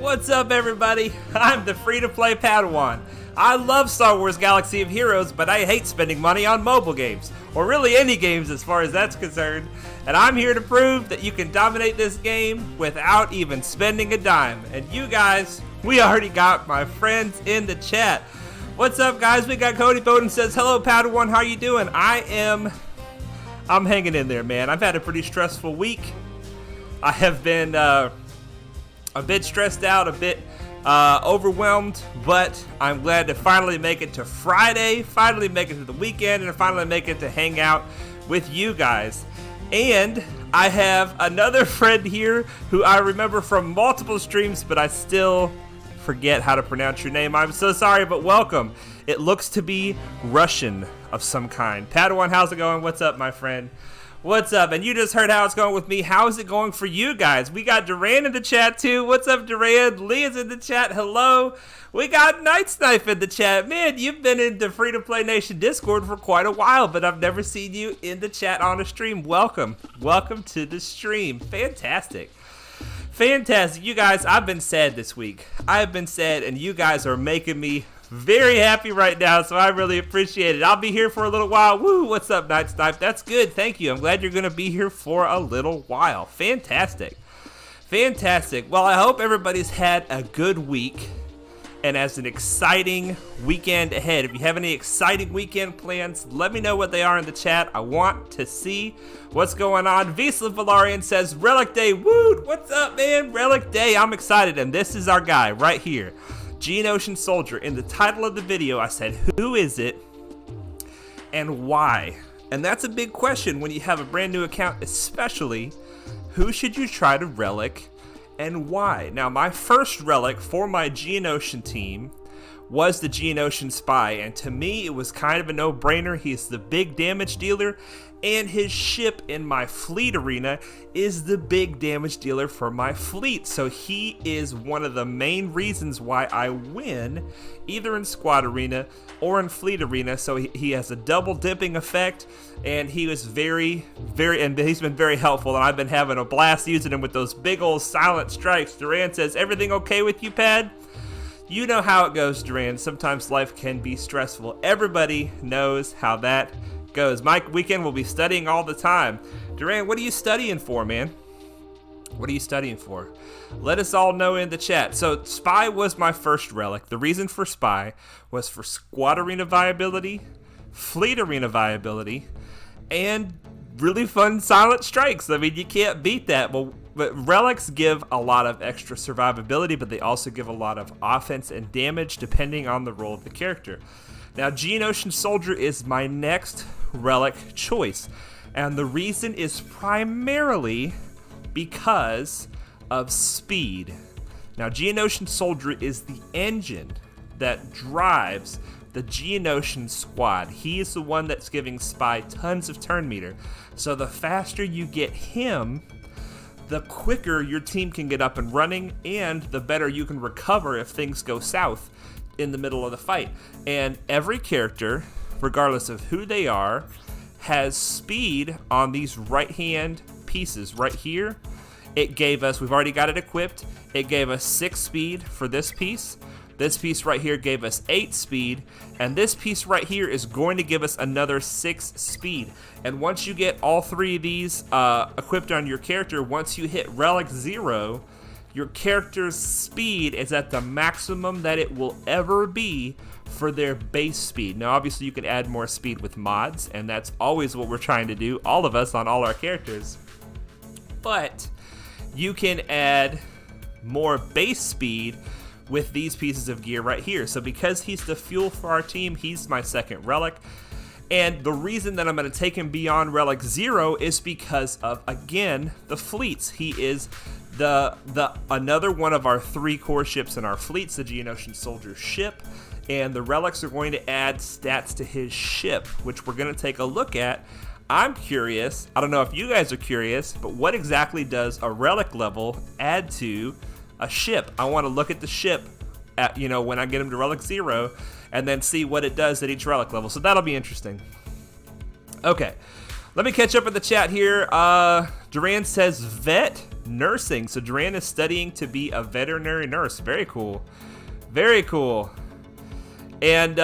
What's up, everybody? I'm the free-to-play Padawan. I love Star Wars Galaxy of Heroes, but I hate spending money on mobile games, or really any games as far as that's concerned. And I'm here to prove that you can dominate this game without even spending a dime. And you guys, we already got my friends in the chat. What's up, guys? We got Cody Bowden says, hello, Padawan, how you doing? I'm hanging in there, man. I've had a pretty stressful week. I have been a bit stressed out, a bit overwhelmed, but I'm glad to finally make it to Friday, finally make it to the weekend, and finally make it to hang out with you guys. And I have another friend here who I remember from multiple streams, but I still forget how to pronounce your name. I'm so sorry, but welcome. It looks to be Russian of some kind. Padawan, how's it going? What's up, my friend? What's up? And you just heard how it's going with me. How's it going for you guys? We got Duran in the chat too. What's up, Duran? Leah's in the chat. Hello. We got Night Snipe in the chat. Man, you've been in the Free to Play Nation Discord for quite a while, but I've never seen you in the chat on a stream. Welcome. Welcome to the stream. Fantastic. Fantastic. You guys, I've been sad this week. I've been sad, and you guys are making me very happy right now, so I really appreciate it. I'll be here for a little while. Woo, what's up, Night Snipe? That's good. Thank you. I'm glad you're going to be here for a little while. Fantastic. Fantastic. Well, I hope everybody's had a good week and has an exciting weekend ahead. If you have any exciting weekend plans, let me know what they are in the chat. I want to see what's going on. Visla Valarian says, Relic Day. Woo! What's up, man? Relic Day. I'm excited, and this is our guy right here. Geonosian Soldier. In the title of the video, I said, who is it and why? And that's a big question when you have a brand new account, especially who should you try to relic and why? Now, my first relic for my Geonosian team was the Geonosian Spy, and to me, it was kind of a no-brainer. He's the big damage dealer, and his ship in my fleet arena is the big damage dealer for my fleet. So he is one of the main reasons why I win, either in squad arena or in fleet arena. So he has a double dipping effect, and he was and he's been very helpful, and I've been having a blast using him with those big old silent strikes. Duran says, everything okay with you, Pad? You know how it goes, Duran. Sometimes life can be stressful. Everybody knows how that goes. My weekend will be studying all the time. Duran, what are you studying for, man? What are you studying for? Let us all know in the chat. So Spy was my first relic. The reason for Spy was for squad arena viability, fleet arena viability, and really fun silent strikes. I mean, you can't beat that. But relics give a lot of extra survivability, but they also give a lot of offense and damage depending on the role of the character. Now, Geonosian Soldier is my next relic choice, and the reason is primarily because of speed. Now, Geonosian Soldier is the engine that drives the Geonosian squad. He is the one that's giving Spy tons of turn meter. So the faster you get him, the quicker your team can get up and running, and the better you can recover if things go south in the middle of the fight. And every character, regardless of who they are, has speed on these right-hand pieces right here. It gave us, we've already got it equipped, it gave us 6 speed for this piece. This piece right here gave us 8 speed, and this piece right here is going to give us another 6 speed. And once you get all 3 of these equipped on your character, once you hit Relic 0, your character's speed is at the maximum that it will ever be for their base speed. Now, obviously, you can add more speed with mods, and that's always what we're trying to do, all of us on all our characters. But you can add more base speed with these pieces of gear right here. So because he's the fuel for our team, he's my second relic. And the reason that I'm going to take him beyond Relic 0 is because of, again, the fleets. He is another one of our 3 core ships in our fleets, the Geonosian Soldier ship, and the relics are going to add stats to his ship, which we're going to take a look at. I'm curious, I don't know if you guys are curious, but what exactly does a relic level add to a ship? I want to look at the ship at, when I get him to Relic 0, and then see what it does at each relic level. So that'll be interesting. Okay, let me catch up in the chat here. Duran says vet. nursing. So Duran is studying to be a veterinary nurse. Very cool. Very cool. And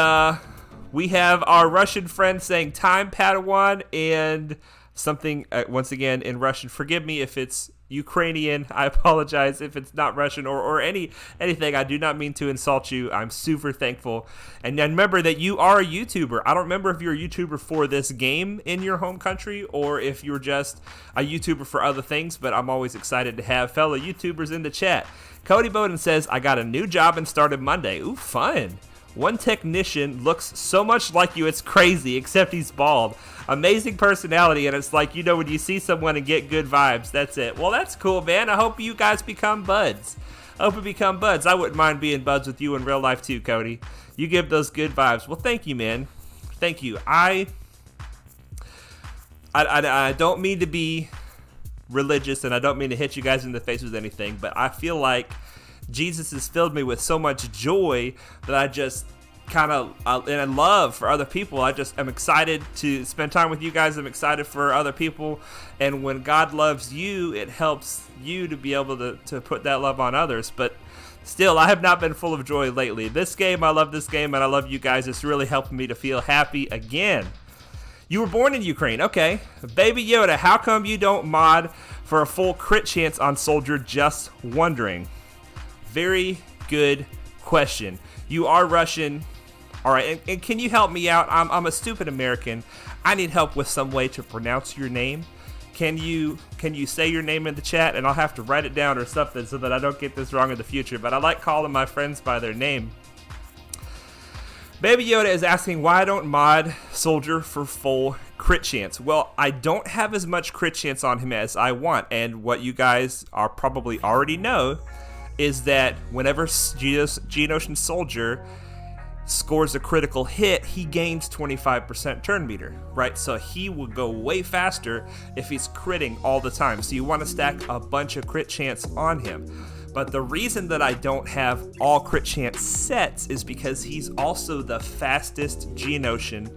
we have our Russian friend saying time Padawan and something once again in Russian. Forgive me if it's Ukrainian. I apologize if it's not Russian or anything. I do not mean to insult you. I'm super thankful. And then remember that you are a YouTuber. I don't remember if you're a YouTuber for this game in your home country or if you're just a YouTuber for other things, but I'm always excited to have fellow YouTubers in the chat. Cody Bowden says, I got a new job and started Monday. Ooh, fun. One technician looks so much like you, it's crazy, except he's bald. Amazing personality, and it's like, you know, when you see someone and get good vibes, that's it. Well, that's cool, man. I hope you guys become buds. I hope we become buds. I wouldn't mind being buds with you in real life too, Cody. You give those good vibes. Well, thank you, man. Thank you. I don't mean to be religious, and I don't mean to hit you guys in the face with anything, but I feel like Jesus has filled me with so much joy that I just kind of, and love for other people. I just am excited to spend time with you guys. I'm excited for other people. And when God loves you, it helps you to be able to put that love on others. But still, I have not been full of joy lately. This game, I love this game, and I love you guys. It's really helping me to feel happy again. You were born in Ukraine. Okay. Baby Yoda, how come you don't mod for a full crit chance on Soldier? Just wondering. Very good question. You are Russian. All right, and can you help me out? I'm a stupid American. I need help with some way to pronounce your name. Can you say your name in the chat, and I'll have to write it down or something so that I don't get this wrong in the future. But I like calling my friends by their name. Baby Yoda is asking why I don't mod Soldier for full crit chance. Well, I don't have as much crit chance on him as I want, and what you guys are probably already know is that whenever Geonosian Soldier scores a critical hit, he gains 25% turn meter, right? So he will go way faster if he's critting all the time. So you want to stack a bunch of crit chance on him. But the reason that I don't have all crit chance sets is because he's also the fastest Geonosian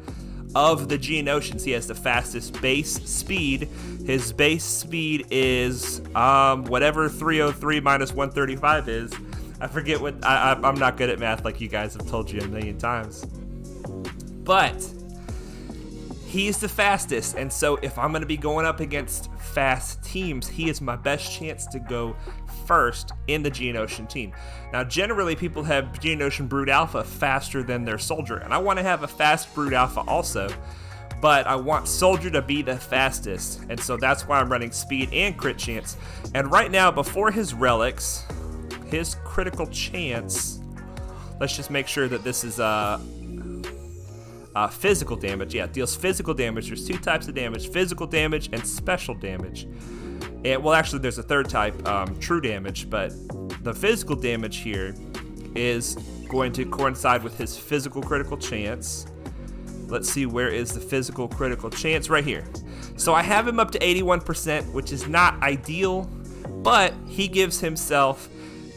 of the Geonosians. He has the fastest base speed. His base speed is whatever 303 minus 135 is. I forget what, I'm not good at math like you guys have told you a million times. But he's the fastest, and so if I'm going to be going up against fast teams, he is my best chance to go first in the Geonosian team. Now, generally, people have Geonosian Brood Alpha faster than their Soldier, and I want to have a fast Brood Alpha also, but I want Soldier to be the fastest, and so that's why I'm running speed and crit chance. And right now, before his relics, his critical chance, let's just make sure that this is physical damage. Yeah, it deals physical damage. There's two types of damage: physical damage and special damage. And well, actually, there's a third type, true damage. But the physical damage here is going to coincide with his physical critical chance. Let's see, where is the physical critical chance? Right here. So I have him up to 81%, which is not ideal, but he gives himself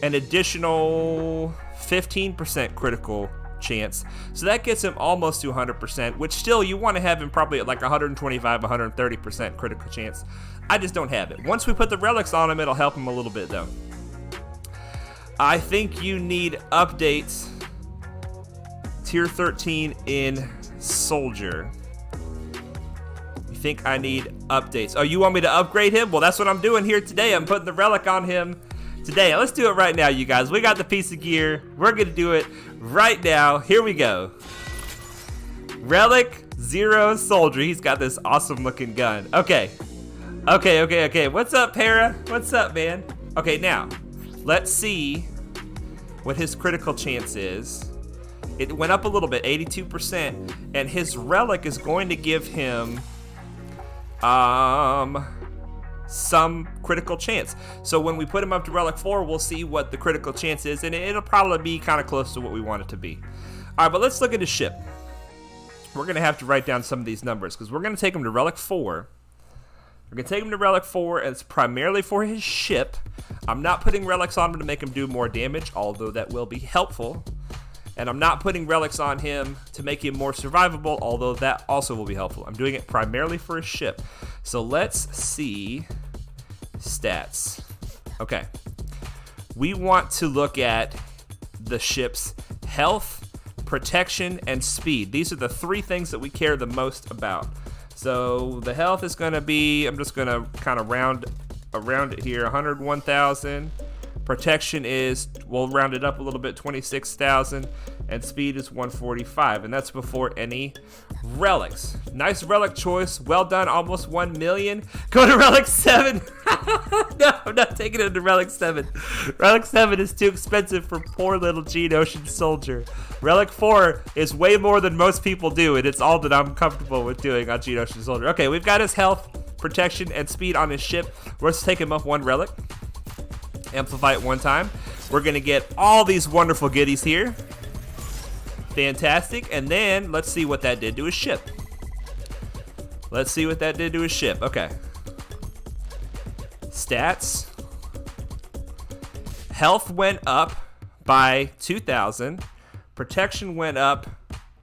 an additional 15% critical chance. So that gets him almost to 100%, which still you want to have him probably at like 125, 130% critical chance. I just don't have it. Once we put the relics on him, it'll help him a little bit though. I think you need updates. Tier 13 in Soldier. You think I need updates? Oh, you want me to upgrade him? Well, that's what I'm doing here today. I'm putting the relic on him today. Let's do it right now, you guys. We got the piece of gear. We're going to do it right now. Here we go. Relic 0 Soldier. He's got this awesome looking gun. Okay. What's up, Para? What's up, man? Okay, now, let's see what his critical chance is. It went up a little bit, 82%, and his relic is going to give him some critical chance. So when we put him up to relic 4, we'll see what the critical chance is, and it'll probably be kind of close to what we want it to be. All right, but let's look at his ship. We're going to have to write down some of these numbers because we're going to take him to relic 4. We're going to take him to relic 4, and it's primarily for his ship. I'm not putting relics on him to make him do more damage, although that will be helpful. And I'm not putting relics on him to make him more survivable, although that also will be helpful. I'm doing it primarily for his ship. So let's see stats. Okay. We want to look at the ship's health, protection, and speed. These are the 3 things that we care the most about. So the health is going to be, I'm just going to kind of round it here, 101,000. Protection is, we'll round it up a little bit, 26,000. And speed is 145, and that's before any relics. Nice relic choice. Well done, almost 1 million. Go to Relic 7. No, I'm not taking it to Relic 7. Relic 7 is too expensive for poor little Geonosian soldier. Relic 4 is way more than most people do, and it's all that I'm comfortable with doing on Geonosian soldier. Okay, we've got his health, protection, and speed on his ship. Let's take him up 1 relic. Amplify it 1 time. We're going to get all these wonderful goodies here. Fantastic. And then let's see what that did to his ship. Let's see what that did to his ship. Okay. Stats. Health went up by 2,000. Protection went up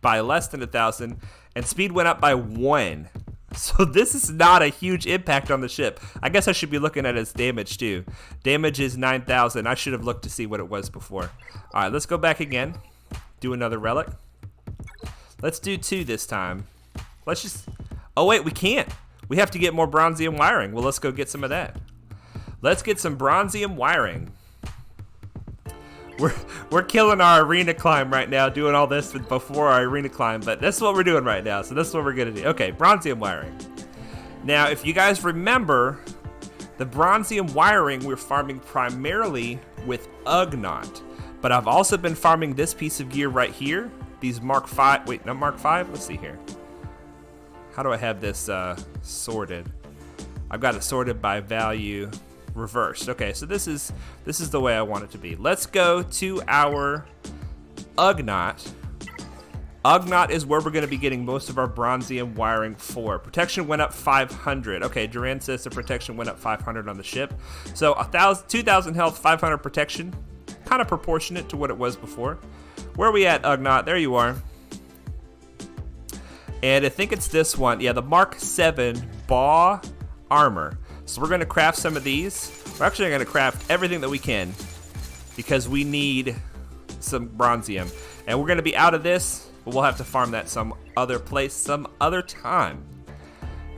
by less than 1,000. And speed went up by 1. So this is not a huge impact on the ship. I guess I should be looking at its damage too. Damage is 9,000. I should have looked to see what it was before. All right, let's go back again. Do another relic. Let's do 2 this time. Let's just... Oh, wait, we can't. We have to get more bronzium wiring. Well, let's go get some of that. Let's get some bronzium wiring. We're killing our arena climb right now, doing all this before our arena climb, but that's what we're doing right now, so that's what we're going to do. Okay, bronzium wiring. Now, if you guys remember, the bronzium wiring we're farming primarily with Ugnaught. But I've also been farming this piece of gear right here. These Mark 5, wait, not Mark 5? Let's see here. How do I have this sorted? I've got it sorted by value reversed. Okay, so this is the way I want it to be. Let's go to our Ugnaught. Ugnaught is where we're going to be getting most of our bronzium wiring for. Protection went up 500. Okay, Duran says the protection went up 500 on the ship. So 2,000 health, 500 protection. Kind of proportionate to what it was before. Where are we at, Ugnaught? There you are. And I think it's this one. Yeah, the Mark 7 Baw Armor. So we're going to craft some of these. We're actually going to craft everything that we can because we need some bronzium. And we're going to be out of this, but we'll have to farm that some other place, some other time.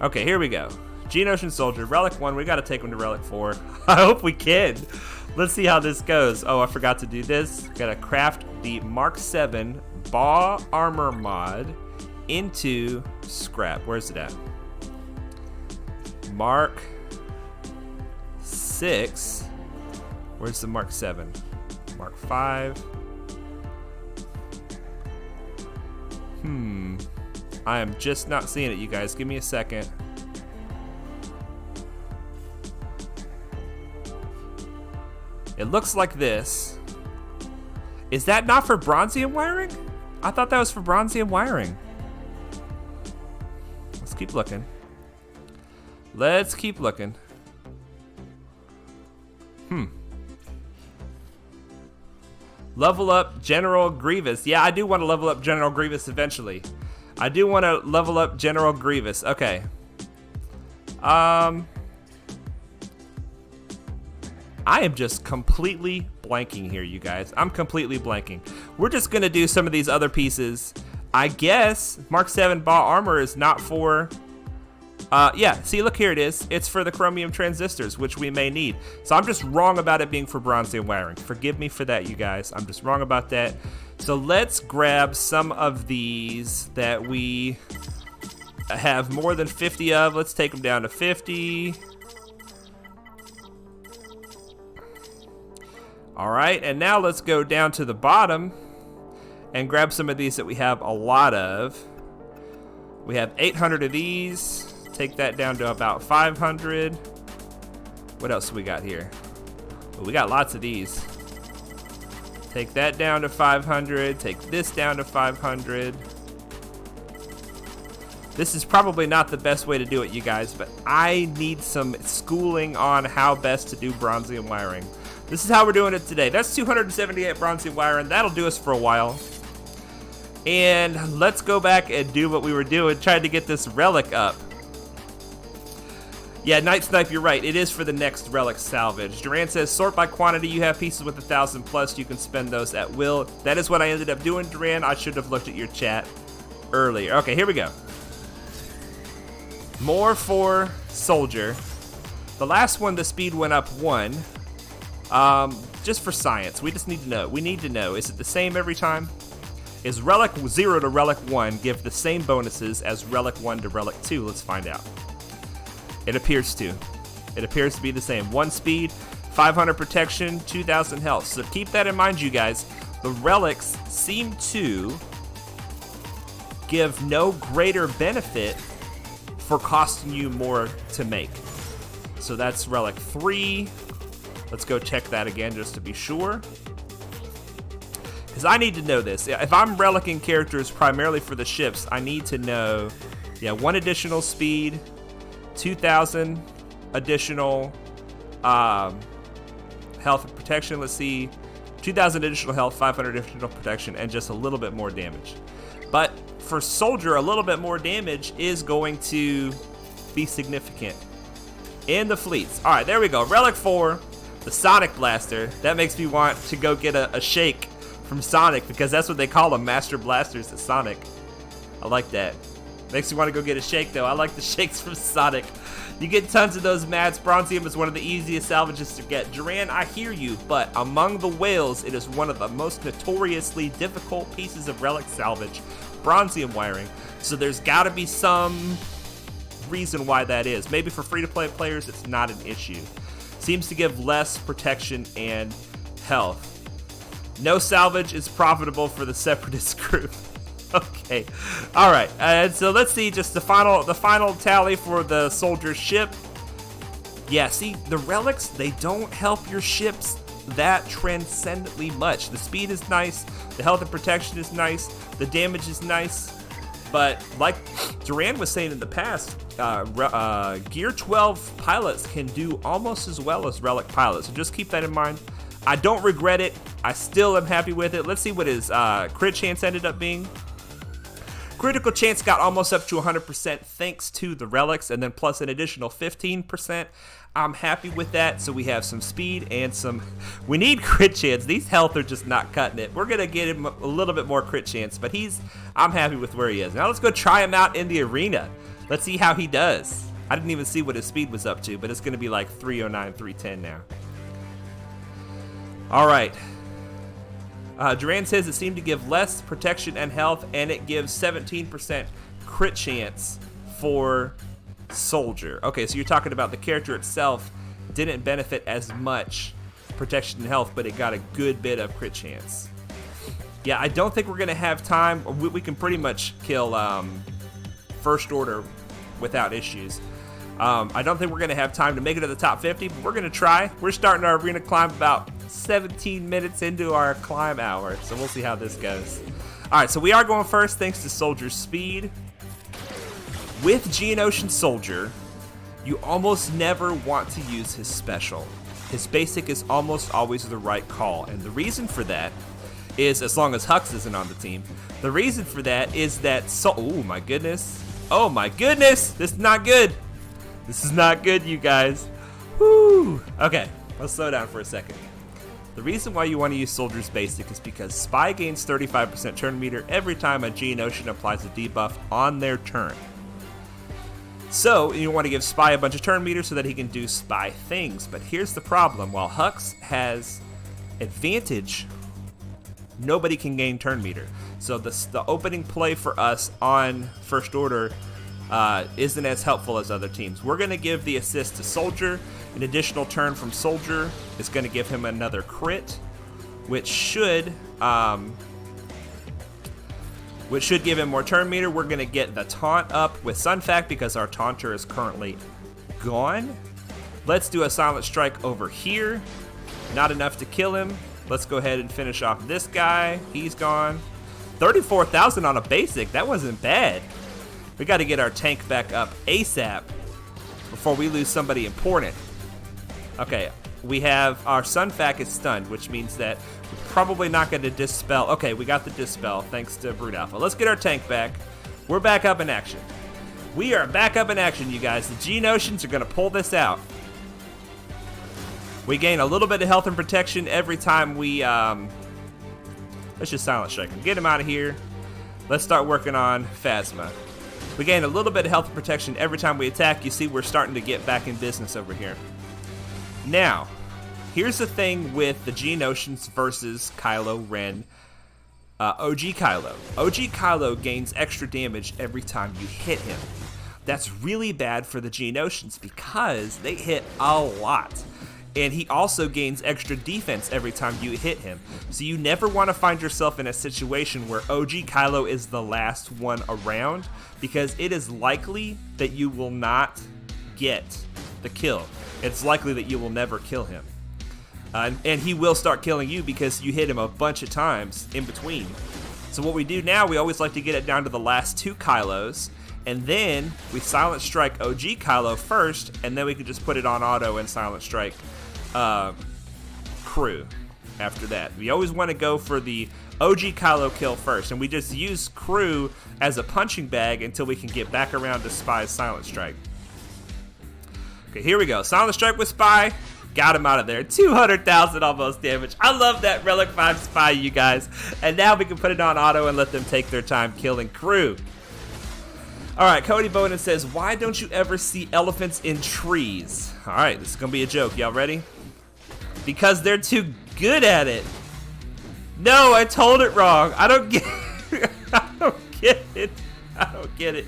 Okay, here we go. Geonosian Soldier, Relic 1. We got to take him to Relic 4. I hope we can. Let's see how this goes. Oh, I forgot to do this. Gotta craft the Mark 7 Baw Armor mod into scrap. Where's it at? Mark 6. Where's the Mark 7? Mark 5. I am just not seeing it, you guys. Give me a second. It looks like this. Is that not for bronzium wiring? I thought that was for bronzium wiring. Let's keep looking. Let's keep looking. Level up General Grievous. Yeah, I do want to level up General Grievous eventually. I do want to level up General Grievous. Okay. I am just completely blanking here, you guys. I'm completely blanking. We're just going to do some of these other pieces. I guess Mark 7 Baw Armor is not for... yeah, see, look, here it is. It's for the chromium transistors, which we may need. So I'm just wrong about it being for bronzium wiring. Forgive me for that, you guys. I'm just wrong about that. So let's grab some of these that we have more than 50 of. Let's take them down to 50. All right, and now let's go down to the bottom and grab some of these that we have a lot of. We have 800 of these. Take that down to about 500. What else we got here? We got lots of these. Take that down to 500. Take this down to 500. This is probably not the best way to do it, you guys, but I need some schooling on how best to do bronzium wiring. This is how we're doing it today. That's 278 bronzium wiring. That'll do us for a while. And let's go back and do what we were doing, trying to get this relic up. Yeah, Night Snipe, you're right. It is for the next Relic salvage. Duran says, sort by quantity. You have pieces with 1,000 plus. You can spend those at will. That is what I ended up doing, Duran. I should have looked at your chat earlier. Okay, here we go. More for Soldier. The last one, the speed went up 1. Just for science, we just need to know. We need to know, is it the same every time? Is Relic 0 to Relic 1 give the same bonuses as Relic 1 to Relic 2? Let's find out. It appears to. It appears to be the same. 1 speed, 500 protection, 2,000 health. So keep that in mind, you guys. The relics seem to give no greater benefit for costing you more to make. So that's Relic 3. Let's go check that again just to be sure. Because I need to know this. If I'm relicing characters primarily for the ships, I need to know, 1 additional speed, 2,000 additional health and protection. Let's see, 2,000 additional health, 500 additional protection, and just a little bit more damage. But for Soldier, a little bit more damage is going to be significant in the fleets. All right, there we go. Relic 4, the Sonic Blaster. That makes me want to go get a shake from Sonic, because that's what they call them, Master Blasters at Sonic. I like that. Makes me want to go get a shake, though. I like the shakes from Sonic. You get tons of those mats. Bronzium is one of the easiest salvages to get. Duran, I hear you, but among the whales, it is one of the most notoriously difficult pieces of relic salvage. Bronzium wiring. So there's got to be some reason why that is. Maybe for free-to-play players, it's not an issue. Seems to give less protection and health. No salvage is profitable for the Separatist group. Okay, all right. So let's see just the final tally for the Soldier ship. Yeah, see, the relics, they don't help your ships that transcendently much. The speed is nice, the health and protection is nice, the damage is nice, but like Duran was saying in the past, Gear 12 pilots can do almost as well as relic pilots. So just keep that in mind. I don't regret it. I still am happy with it. Let's see what his crit chance ended up being. Critical chance got almost up to 100% thanks to the relics, and then plus an additional 15%. I'm happy with that. So we have some speed and some... We need crit chance. These health are just not cutting it. We're going to get him a little bit more crit chance, but I'm happy with where he is. Now let's go try him out in the arena. Let's see how he does. I didn't even see what his speed was up to, but it's going to be like 309, 310 now. All right. Duran says it seemed to give less protection and health, and it gives 17% crit chance for Soldier. Okay, so you're talking about the character itself didn't benefit as much protection and health, but it got a good bit of crit chance. Yeah, I don't think we're going to have time. We can pretty much kill First Order without issues. I don't think we're going to have time to make it to the top 50, but we're going to try. We're starting our arena climb about 17 minutes into our climb hour, so we'll see how this goes. All right, so we are going first thanks to Soldier's speed. With Geonosian Soldier, you almost never want to use his special. His basic is almost always the right call, and the reason for that is, as long as Hux isn't on the team, the reason for that is that oh my goodness, this is not good. This is not good, you guys. Woo! Okay, let's slow down for a second. The reason why you want to use Soldier's Basic is because Spy gains 35% turn meter every time a Geonosian applies a debuff on their turn. So you want to give Spy a bunch of turn meter so that he can do Spy things. But here's the problem. While Hux has advantage, nobody can gain turn meter. So the opening play for us on First Order isn't as helpful as other teams. We're going to give the assist to Soldier. An additional turn from Soldier is going to give him another crit, which should give him more turn meter. We're going to get the taunt up with Sunfac because our taunter is currently gone. Let's do a silent strike over here. Not enough to kill him. Let's go ahead and finish off this guy. He's gone. 34,000 on a basic. That wasn't bad. We got to get our tank back up ASAP before we lose somebody important. Okay, we have our Sunfac is stunned, which means that we're probably not going to dispel. Okay, we got the dispel thanks to Brute Alpha. Let's get our tank back. We're back up in action. We are back up in action, you guys. The Geonosians are going to pull this out. We gain a little bit of health and protection every time we, let's just silent strike him. Get him out of here. Let's start working on Phasma. We gain a little bit of health and protection every time we attack. You see, we're starting to get back in business over here. Now, here's the thing with the Geonosians versus Kylo Ren. OG Kylo. OG Kylo gains extra damage every time you hit him. That's really bad for the Geonosians because they hit a lot. And he also gains extra defense every time you hit him. So you never want to find yourself in a situation where OG Kylo is the last one around, because it is likely that you will not get the kill. It's likely that you will never kill him. And he will start killing you because you hit him a bunch of times in between. So what we do now, we always like to get it down to the last 2 Kylos, and then we silent strike OG Kylo first, and then we can just put it on auto and silent strike crew after that. We always want to go for the OG Kylo kill first, and we just use crew as a punching bag until we can get back around to Spy's silent strike. Okay, here we go. Silent strike with Spy. Got him out of there. 200,000 almost damage. I love that Relic 5 Spy, you guys. And now we can put it on auto and let them take their time killing crew. Alright, Cody Bowden says, why don't you ever see elephants in trees? Alright, this is going to be a joke. Y'all ready? Because they're too good at it. No, I told it wrong. I don't get it. I don't get it. I don't get it.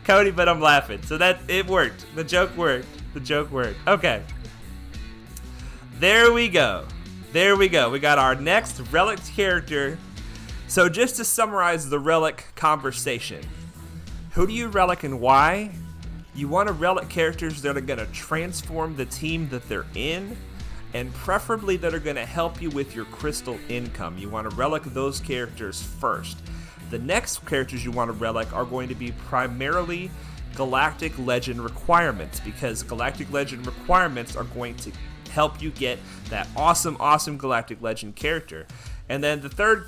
Cody, but I'm laughing. So that, it worked. The joke worked. The joke worked. Okay. There we go. There we go. We got our next Relic character. So just to summarize the Relic conversation. Who do you Relic and why? You want to Relic characters that are going to transform the team that they're in, and preferably that are going to help you with your crystal income. You want to Relic those characters first. The next characters you want to Relic are going to be primarily Galactic Legend requirements, because Galactic Legend requirements are going to help you get that awesome Galactic Legend character. And then the third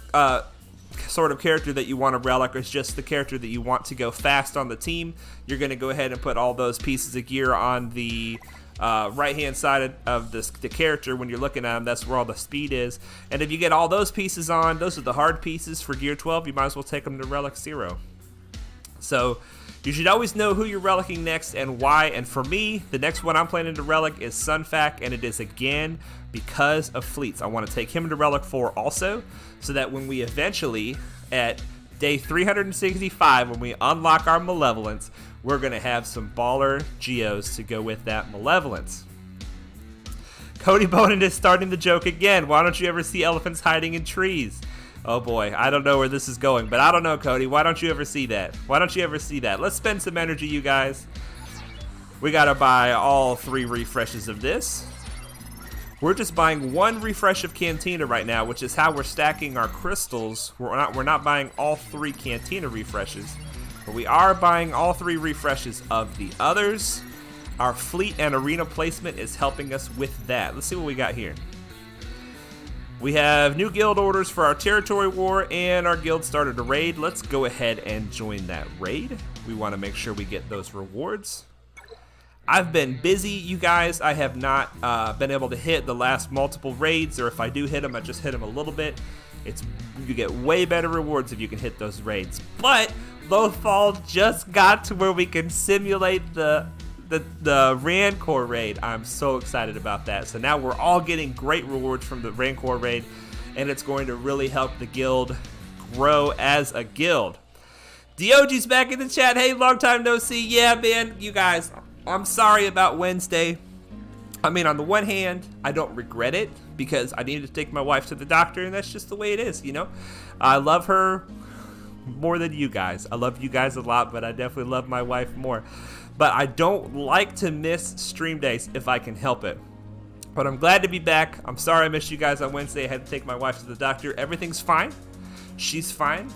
sort of character that you want to Relic is just the character that you want to go fast on the team. You're going to go ahead and put all those pieces of gear on the right hand side of the character. When you're looking at them, that's where all the speed is. And if you get all those pieces on, those are the hard pieces for gear 12, you might as well take them to Relic 0. So you should always know who you're Relicking next and why. And for me, the next one I'm planning to Relic is Sunfac, and it is again because of fleets. I want to take him to Relic 4 also, so that when we eventually, at day 365, when we unlock our Malevolence, we're going to have some baller Geos to go with that Malevolence. Cody Bonin is starting the joke again. Why don't you ever see elephants hiding in trees? Oh boy, I don't know where this is going, but I don't know, Cody. Why don't you ever see that? Why don't you ever see that? Let's spend some energy, you guys. We gotta buy all 3 refreshes of this. We're just buying 1 refresh of Cantina right now, which is how we're stacking our crystals. We're not buying all 3 Cantina refreshes, but we are buying all 3 refreshes of the others. Our fleet and arena placement is helping us with that. Let's see what we got here. We have new guild orders for our territory war, and our guild started a raid. Let's go ahead and join that raid. We want to make sure we get those rewards. I've been busy, you guys. I have not been able to hit the last multiple raids, or if I do hit them, I just hit them a little bit. You get way better rewards if you can hit those raids. But Lothal just got to where we can simulate the Rancor raid. I'm so excited about that. So now we're all getting great rewards from the Rancor raid, and it's going to really help the guild grow as a guild. DOG's back in the chat. Hey, long time no see. Yeah, man, you guys, I'm sorry about Wednesday. I mean, on the one hand, I don't regret it because I needed to take my wife to the doctor, and that's just the way it is, you know? I love her more than you guys. I love you guys a lot, but I definitely love my wife more. But I don't like to miss stream days if I can help it. But I'm glad to be back. I'm sorry I missed you guys on Wednesday. I had to take my wife to the doctor. Everything's fine. She's fine.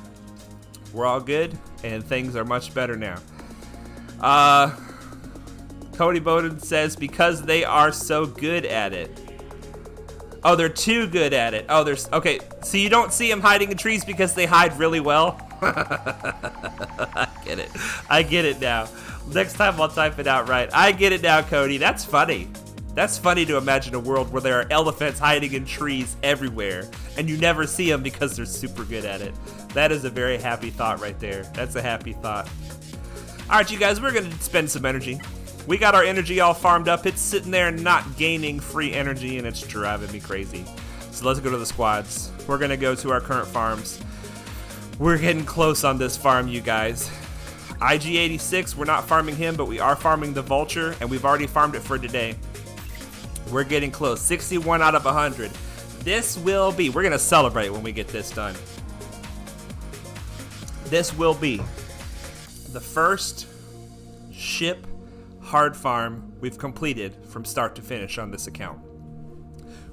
We're all good, and things are much better now. Cody Bowden says, because they are so good at it. Oh, they're too good at it. Oh, there's okay. So you don't see them hiding in trees because they hide really well. I get it. I get it now. Next time I'll type it out right. I get it now, Cody. That's funny. That's funny to imagine a world where there are elephants hiding in trees everywhere, and you never see them because they're super good at it. That is a very happy thought right there. That's a happy thought. All right, you guys, we're going to spend some energy. We got our energy all farmed up. It's sitting there not gaining free energy, and it's driving me crazy. So let's go to the squads. We're going to go to our current farms. We're getting close on this farm, you guys. IG-86, we're not farming him, but we are farming the Vulture, and we've already farmed it for today. We're getting close. 61 out of 100. This will be, we're going to celebrate when we get this done. This will be the first ship hard farm we've completed from start to finish on this account.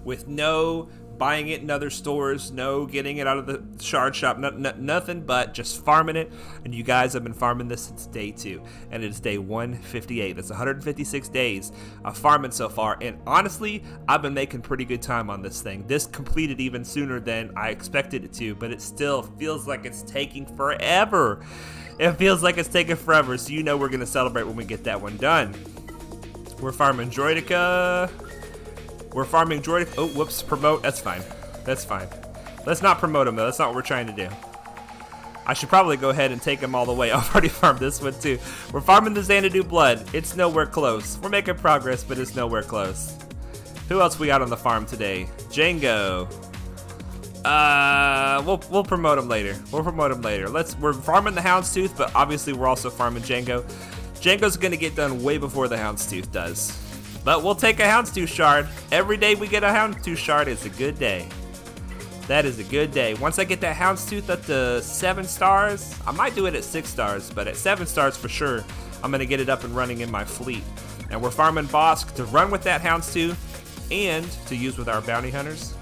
With no buying it in other stores, no getting it out of the shard shop, nothing but just farming it. And you guys have been farming this since day 2, and it's day 158. That's 156 days of farming so far, and honestly, I've been making pretty good time on this thing. This completed even sooner than I expected it to, but it still feels like it's taking forever. It feels like it's taking forever, so you know we're gonna celebrate when we get that one done. We're farming Droideka. We're farming Droid. Oh, whoops, promote. That's fine. That's fine. Let's not promote him, though. That's not what we're trying to do. I should probably go ahead and take him all the way. I've already farmed this one, too. We're farming the Xanadu Blood. It's nowhere close. We're making progress, but it's nowhere close. Who else we got on the farm today? Jango. We'll promote him later. We're farming the Houndstooth, but obviously we're also farming Jango. Jango's going to get done way before the Houndstooth does. But we'll take a Houndstooth shard. Every day we get a Houndstooth shard is a good day. That is a good day. Once I get that Houndstooth up to 7 stars, I might do it at 6 stars, but at 7 stars for sure, I'm going to get it up and running in my fleet. And we're farming Bosk to run with that Houndstooth and to use with our bounty hunters.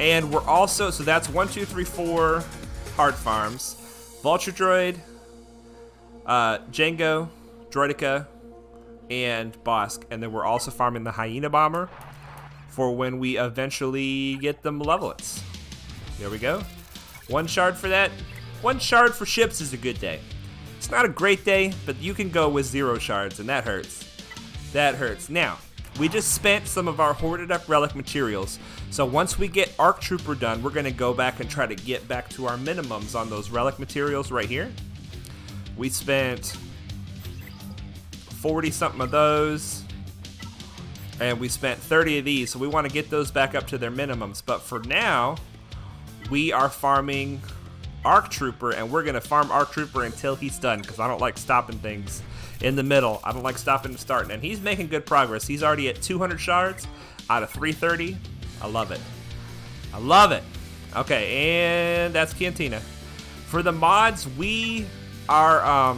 And we're also, so that's 1, 2, 3, 4 hard farms. Vulture Droid, Jango, Droideka, and Bosk, and then we're also farming the Hyena Bomber for when we eventually get them levelets. There we go. 1 shard for that. 1 shard for ships is a good day. It's not a great day, but you can go with 0 shards, and that hurts. That hurts. Now, we just spent some of our hoarded up relic materials, so once we get Arc Trooper done, we're going to go back and try to get back to our minimums on those relic materials right here. We spent 40 something of those, and we spent 30 of these, so we want to get those back up to their minimums. But for now, we are farming Arc Trooper, and we're going to farm Arc Trooper until he's done, because I don't like stopping things in the middle. I don't like stopping and starting, and he's making good progress. He's already at 200 shards out of 330. I love it. I love it. Okay, and that's Cantina. For the mods, we are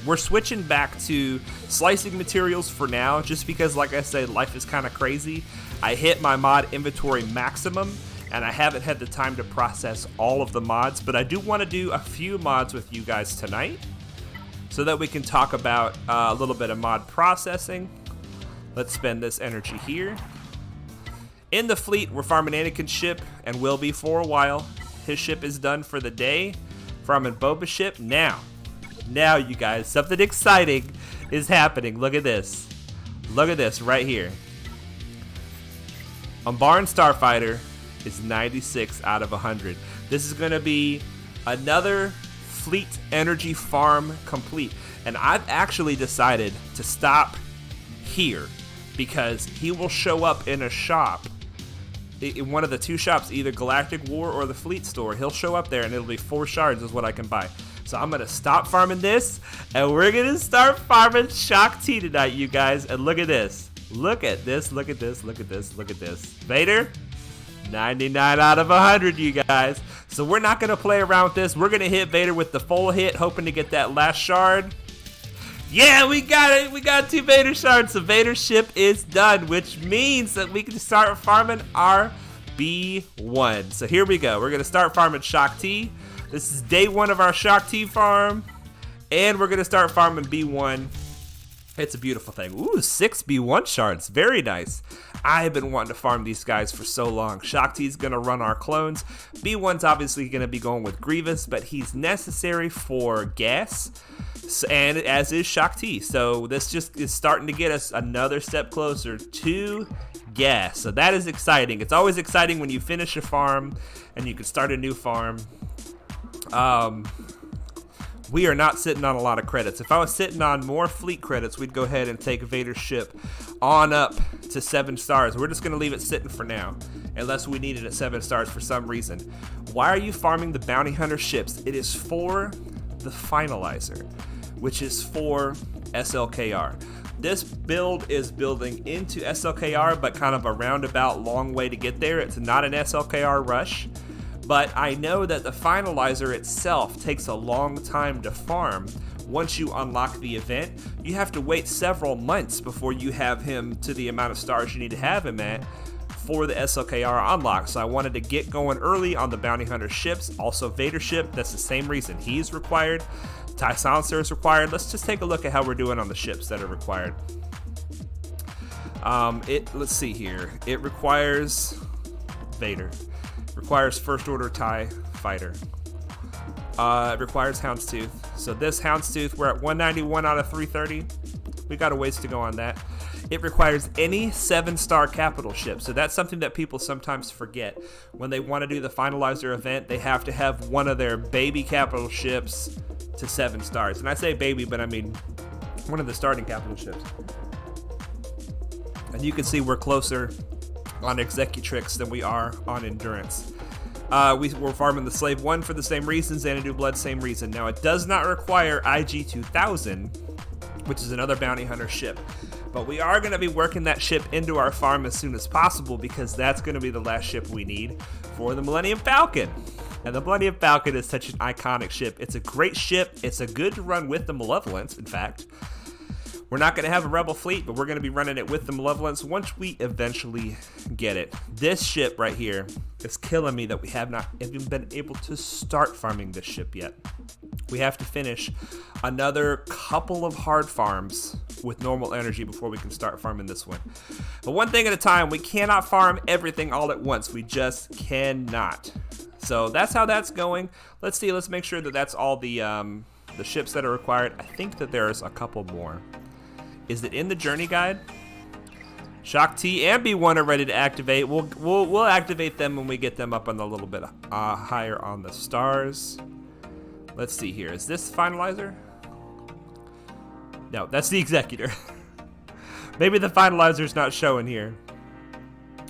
we're switching back to slicing materials for now, just because, like I said, life is kind of crazy. I hit my mod inventory maximum, and I haven't had the time to process all of the mods, but I do want to do a few mods with you guys tonight so that we can talk about a little bit of mod processing. Let's spend this energy here. In the fleet, we're farming Anakin's ship, and will be for a while. His ship is done for the day. Farming Boba's ship now. Now, you guys, something exciting is happening. Look at this. Look at this right here. Umbaran Starfighter is 96 out of 100. This is going to be another fleet energy farm complete. And I've actually decided to stop here because he will show up in a shop, in one of the 2 shops, either Galactic War or the Fleet Store. He'll show up there and it'll be 4 shards is what I can buy. So I'm going to stop farming this, and we're going to start farming Shock T tonight, you guys. And look at this. Look at this. Look at this. Look at this. Look at this. Vader, 99 out of 100, you guys. So we're not going to play around with this. We're going to hit Vader with the full hit, hoping to get that last shard. Yeah, we got it. We got 2 Vader shards. So Vader's ship is done, which means that we can start farming our B1. So here we go. We're going to start farming Shock T. This is day 1 of our Shock T farm, and we're going to start farming B1 It's a beautiful thing. Ooh, 6 B1 shards. Very nice. I've been wanting to farm these guys for so long. Shaak Ti's going to run our clones. B1's obviously going to be going with Grievous, but he's necessary for gas, and as is Shaak Ti. So this just is starting to get us another step closer to gas. So that is exciting. It's always exciting when you finish a farm and you can start a new farm. We are not sitting on a lot of credits. If I was sitting on more fleet credits, we'd go ahead and take Vader's ship on up to 7 stars. We're just going to leave it sitting for now, unless we need it at 7 stars for some reason. Why are you farming the bounty hunter ships? It is for the finalizer, which is for SLKR. This build is building into SLKR, but kind of a roundabout long way to get there. It's not an SLKR rush. But I know that the finalizer itself takes a long time to farm. Once you unlock the event, you have to wait several months before you have him to the amount of stars you need to have him at for the SLKR unlock. So I wanted to get going early on the bounty hunter ships. Also Vader ship, that's the same reason. He's required. TIE Silencer is required. Let's just take a look at how we're doing on the ships that are required. Let's see here. It requires Vader. Requires First Order TIE Fighter. It requires Houndstooth. So this Houndstooth, we're at 191 out of 330. We got a ways to go on that. It requires any 7-star capital ship. So that's something that people sometimes forget. When they want to do the finalizer event, they have to have one of their baby capital ships to 7 stars. And I say baby, but I mean one of the starting capital ships. And you can see we're closer on Executrix than we are on Endurance. We're farming the Slave 1 for the same reasons, Xanadu Blood, same reason. Now, it does not require IG-2000, which is another bounty hunter ship. But we are going to be working that ship into our farm as soon as possible, because that's going to be the last ship we need for the Millennium Falcon. And the Millennium Falcon is such an iconic ship. It's a great ship. It's a good to run with the Malevolence, in fact. We're not going to have a Rebel fleet, but we're going to be running it with the Malevolence once we eventually get it. This ship right here is killing me that we have not even been able to start farming this ship yet. We have to finish another couple of hard farms with normal energy before we can start farming this one. But one thing at a time, we cannot farm everything all at once. We just cannot. So that's how that's going. Let's see. Let's make sure that that's all the ships that are required. I think that there's a couple more. Is it in the journey guide? Shaak Ti and B1 are ready to activate. We'll activate them when we get them up on a little bit higher on the stars. Let's see here. Is this finalizer? No, that's the executor. Maybe the finalizer's not showing here.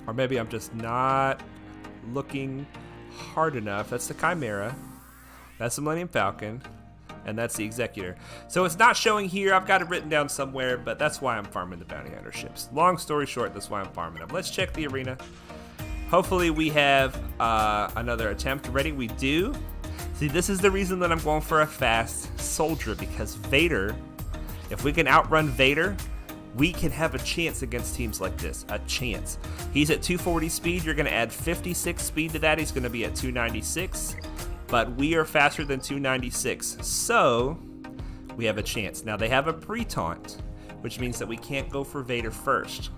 Or maybe I'm just not looking hard enough. That's the Chimera. That's the Millennium Falcon. And that's the Executor. So it's not showing here. I've got it written down somewhere, but that's why I'm farming the bounty hunter ships. Long story short, that's why I'm farming them. Let's check the arena. Hopefully we have another attempt ready. We do. See, this is the reason that I'm going for a fast soldier, because Vader, if we can outrun Vader, we can have a chance against teams like this. A chance. He's at 240 speed. You're going to add 56 speed to that. He's going to be at 296. But we are faster than 296, so we have a chance. Now, they have a pre-taunt, which means that we can't go for Vader first.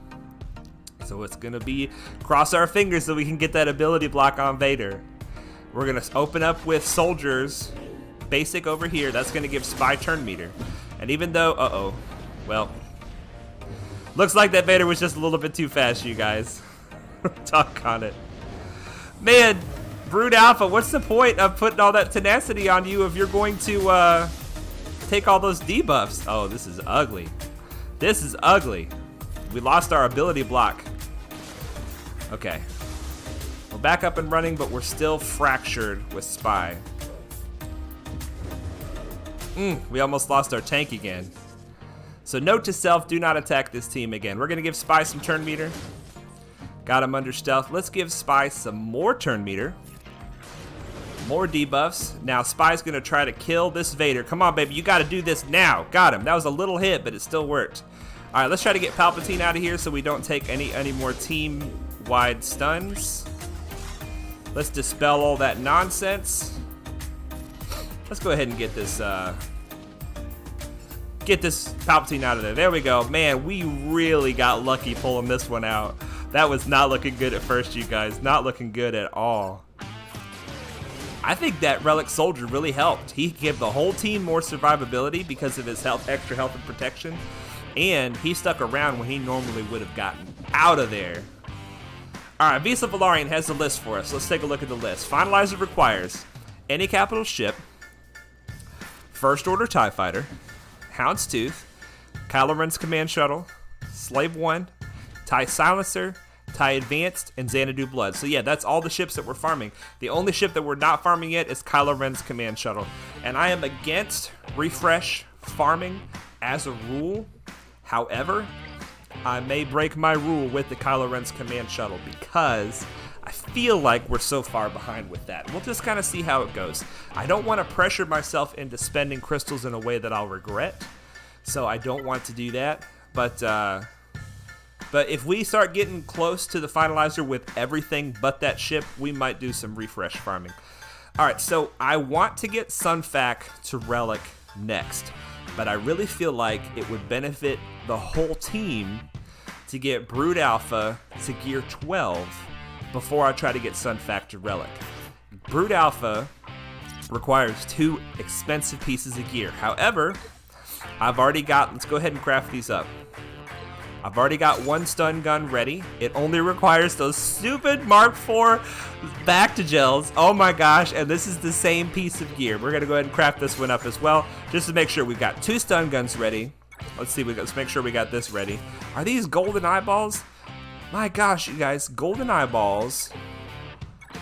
So it's going to be cross our fingers so we can get that ability block on Vader. We're going to open up with soldiers, basic over here. That's going to give spy turn meter. And even though, well, looks like that Vader was just a little bit too fast, you guys. Talk on it. Man. Brood Alpha, what's the point of putting all that tenacity on you if you're going to take all those debuffs? Oh, this is ugly. This is ugly. We lost our ability block. Okay. We're back up and running, but we're still fractured with Spy. We almost lost our tank again. So note to self, do not attack this team again. We're going to give Spy some turn meter. Got him under stealth. Let's give Spy some more turn meter. More debuffs. Now Spy's gonna try to kill this Vader. Come on, baby, you gotta do this now. Got him. That was a little hit, but it still worked. All right, let's try to get Palpatine out of here so we don't take any more team-wide stuns. Let's dispel all that nonsense. Let's go ahead and get this Get this Palpatine out of there. There we go. Man, we really got lucky pulling this one out. That was not looking good at first, you guys. Not looking good at all. I think that Relic Soldier really helped. He gave the whole team more survivability because of his extra health and protection. And he stuck around when he normally would have gotten out of there. Alright, Visa Valarian has the list for us. Let's take a look at the list. Finalizer requires any capital ship, First Order TIE Fighter, Houndstooth, Kylo Ren's Command Shuttle, Slave 1, TIE Silencer, TIE Advanced, and Xanadu Blood. So yeah, that's all the ships that we're farming. The only ship that we're not farming yet is Kylo Ren's Command Shuttle. And I am against refresh farming as a rule. However, I may break my rule with the Kylo Ren's Command Shuttle because I feel like we're so far behind with that. We'll just kind of see how it goes. I don't want to pressure myself into spending crystals in a way that I'll regret, so I don't want to do that. But if we start getting close to the finalizer with everything but that ship, we might do some refresh farming. Alright, so I want to get Sunfac to Relic next, but I really feel like it would benefit the whole team to get Brood Alpha to Gear 12 before I try to get Sunfac to Relic. Brood Alpha requires 2 expensive pieces of gear. However, I've already got, let's go ahead and craft these up. I've already got 1 stun gun ready. It only requires those stupid Mark IV Bacta-gels. Oh my gosh, and this is the same piece of gear. We're gonna go ahead and craft this one up as well, just to make sure we've got 2 stun guns ready. Let's see, let's make sure we got this ready. Are these golden eyeballs? My gosh, you guys, golden eyeballs,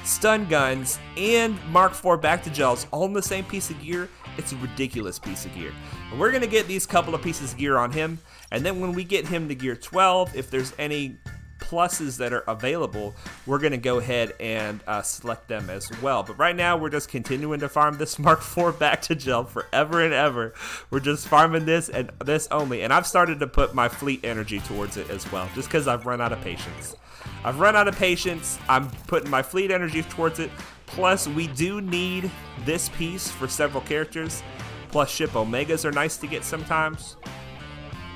stun guns, and Mark IV Bacta-gels all in the same piece of gear. It's a ridiculous piece of gear. And we're gonna get these couple of pieces of gear on him, and then when we get him to Gear 12, if there's any pluses that are available, we're gonna go ahead and select them as well. But right now, we're just continuing to farm this Mark IV Bacta-gel forever and ever. We're just farming this and this only, and I've started to put my fleet energy towards it as well, just because I've run out of patience. I've run out of patience. I'm putting my fleet energy towards it. Plus, we do need this piece for several characters. Plus, ship Omegas are nice to get sometimes.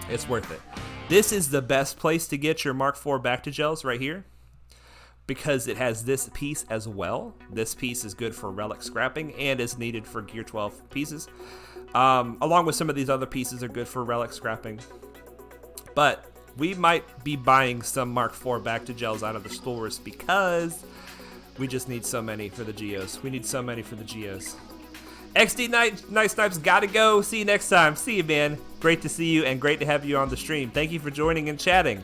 It's worth it. This is the best place to get your Mark IV Bacta-gels right here, because it has this piece as well. This piece is good for relic scrapping and is needed for Gear 12 pieces. Along with some of these other pieces are good for relic scrapping. But we might be buying some Mark IV Bacta-gels out of the stores because we just need so many for the Geos. We need so many for the Geos. XD Nice Snipes gotta go. See you next time. See you, man. Great to see you and great to have you on the stream. Thank you for joining and chatting.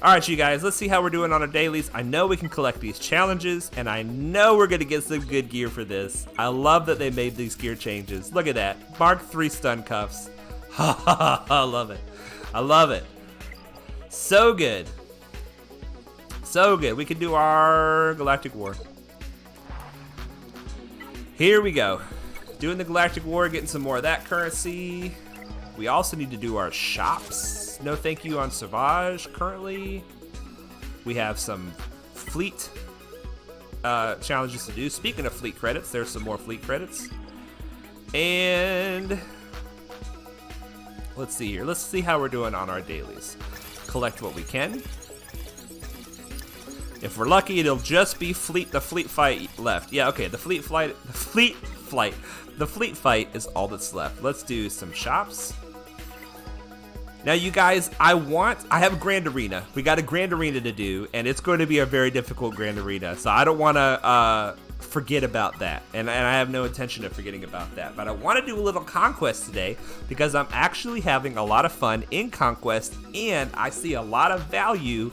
Alright, you guys, let's see how we're doing on our dailies. I know we can collect these challenges, and I know we're gonna get some good gear for this. I love that they made these gear changes. Look at that. Mark III stun cuffs. Ha ha ha. I love it. I love it. So good. So good. We can do our Galactic War. Here we go. Doing the Galactic War, getting some more of that currency. We also need to do our shops. No thank you on Sauvage currently. We have some fleet challenges to do. Speaking of fleet credits, there's some more fleet credits. And let's see here. Let's see how we're doing on our dailies. Collect what we can. If we're lucky, it'll just be the fleet fight left. Yeah, okay, the fleet fight is all that's left. Let's do some shops. Now, you guys, I have a Grand Arena. We got a Grand Arena to do, and it's going to be a very difficult Grand Arena, so I don't want to forget about that, and I have no intention of forgetting about that. But I want to do a little Conquest today because I'm actually having a lot of fun in Conquest, and I see a lot of value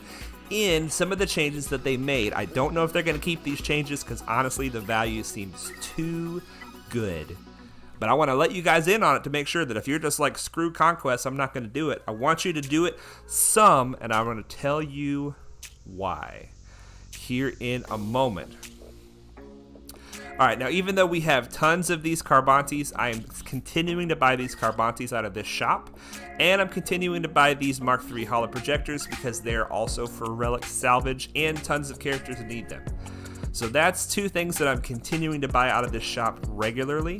in some of the changes that they made. I don't know if they're going to keep these changes because honestly the value seems too good. But I want to let you guys in on it to make sure that if you're just like, screw Conquest, I'm not going to do it. I want you to do it some, and I'm going to tell you why here in a moment. Alright, now even though we have tons of these Carbantes, I am continuing to buy these Carbantes out of this shop. And I'm continuing to buy these Mark III Holo Projectors because they're also for relic salvage and tons of characters need them. So that's 2 things that I'm continuing to buy out of this shop regularly.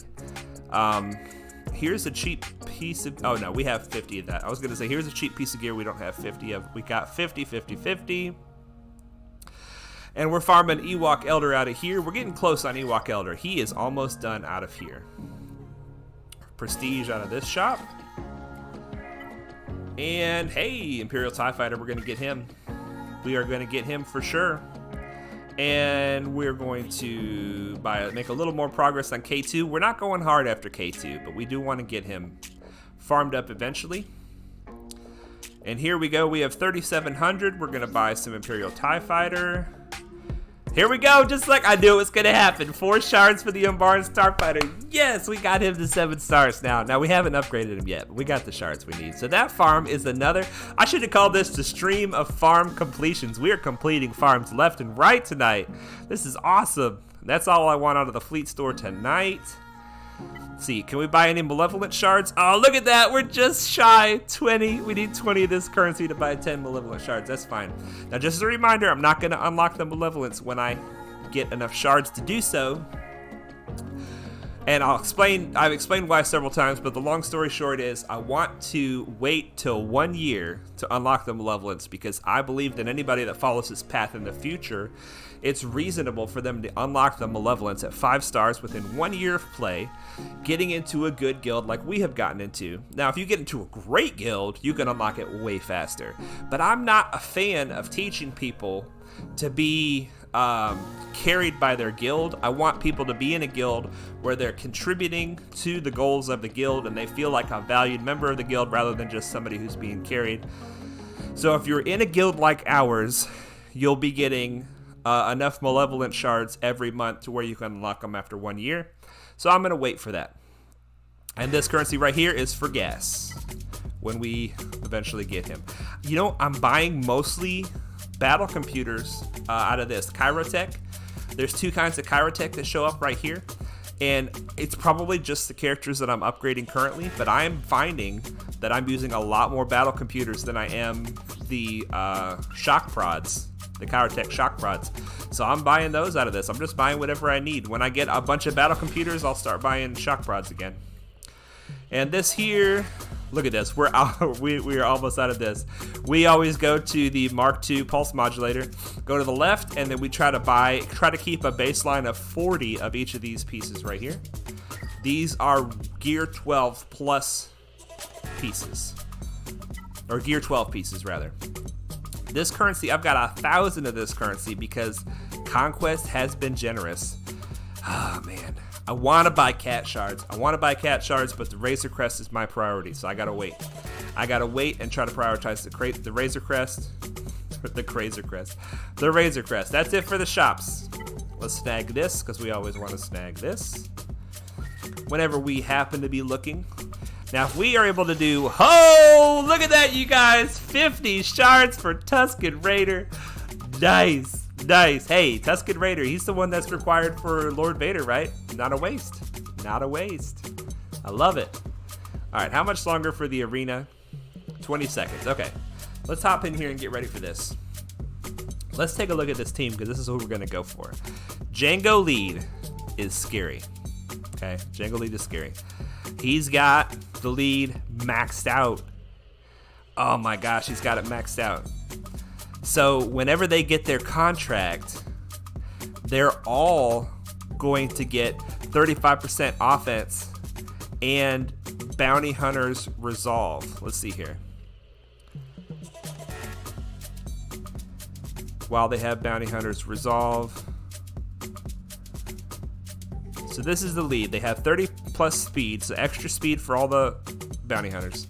here's a cheap piece of, oh no, we have 50 of that. I was gonna say, here's a cheap piece of gear we don't have 50 of. We got 50, 50, 50. And we're farming Ewok Elder out of here. We're getting close on Ewok Elder. He is almost done out of here. Prestige out of this shop. And hey, Imperial TIE Fighter, we're gonna get him. We are gonna get him for sure. And we're going to make a little more progress on K2. We're not going hard after K2, but we do want to get him farmed up eventually. And here we go. We have 3,700. We're going to buy some Imperial TIE Fighter. Here we go. Just like I knew it was going to happen. 4 shards for the Umbaran Starfighter. Yes, we got him to 7 stars now. Now, we haven't upgraded him yet, but we got the shards we need. So that farm is another. I should have called this the stream of farm completions. We are completing farms left and right tonight. This is awesome. That's all I want out of the fleet store tonight. Let's see, can we buy any malevolent shards? Oh, look at that. We're just shy 20. We need 20 of this currency to buy 10 malevolent shards. That's fine. Now, just as a reminder, I'm not going to unlock the malevolence when I get enough shards to do so. And I've explained why several times, but the long story short is I want to wait till 1 year to unlock the malevolence because I believe that anybody that follows this path in the future, it's reasonable for them to unlock the malevolence at 5 stars within 1 year of play, getting into a good guild like we have gotten into. Now, if you get into a great guild, you can unlock it way faster. But I'm not a fan of teaching people to be carried by their guild. I want people to be in a guild where they're contributing to the goals of the guild and they feel like a valued member of the guild rather than just somebody who's being carried. So if you're in a guild like ours, you'll be getting enough malevolent shards every month to where you can unlock them after 1 year. So I'm going to wait for that. And this currency right here is for gas when we eventually get him. You know, I'm buying mostly battle computers out of this. Chirotech. There's 2 kinds of Chirotech that show up right here. And it's probably just the characters that I'm upgrading currently, but I am finding that I'm using a lot more battle computers than I am the shock prods, the Chirotech shock prods. So I'm buying those out of this. I'm just buying whatever I need. When I get a bunch of battle computers, I'll start buying shock prods again. And this here, look at this. We are almost out of this. We always go to the Mark II pulse modulator, go to the left, and then we try to keep a baseline of 40 of each of these pieces right here. These are Gear 12 plus pieces, or Gear 12 pieces rather. This currency, I've got 1,000 of this currency because Conquest has been generous. Oh man. I want to buy cat shards. But the Razor Crest is my priority, so I gotta wait. I gotta wait and try to prioritize the Razor Crest. The Razor Crest. That's it for the shops. Let's snag this, because we always want to snag this whenever we happen to be looking. Now, if we are able to do, oh, look at that, you guys. 50 shards for Tusken Raider. Nice. Nice. Hey, Tusken Raider, he's the one that's required for Lord Vader, right? Not a waste. Not a waste. I love it. All right, how much longer for the arena? 20 seconds. Okay, let's hop in here and get ready for this. Let's take a look at this team because this is who we're going to go for. Jango lead is scary. Okay, Jango lead is scary. He's got the lead maxed out. Oh my gosh, he's got it maxed out. So whenever they get their contract, they're all going to get 35% offense and Bounty Hunter's Resolve. Let's see here. While they have Bounty Hunter's Resolve. So this is the lead. They have 30 plus speed, so extra speed for all the Bounty Hunters.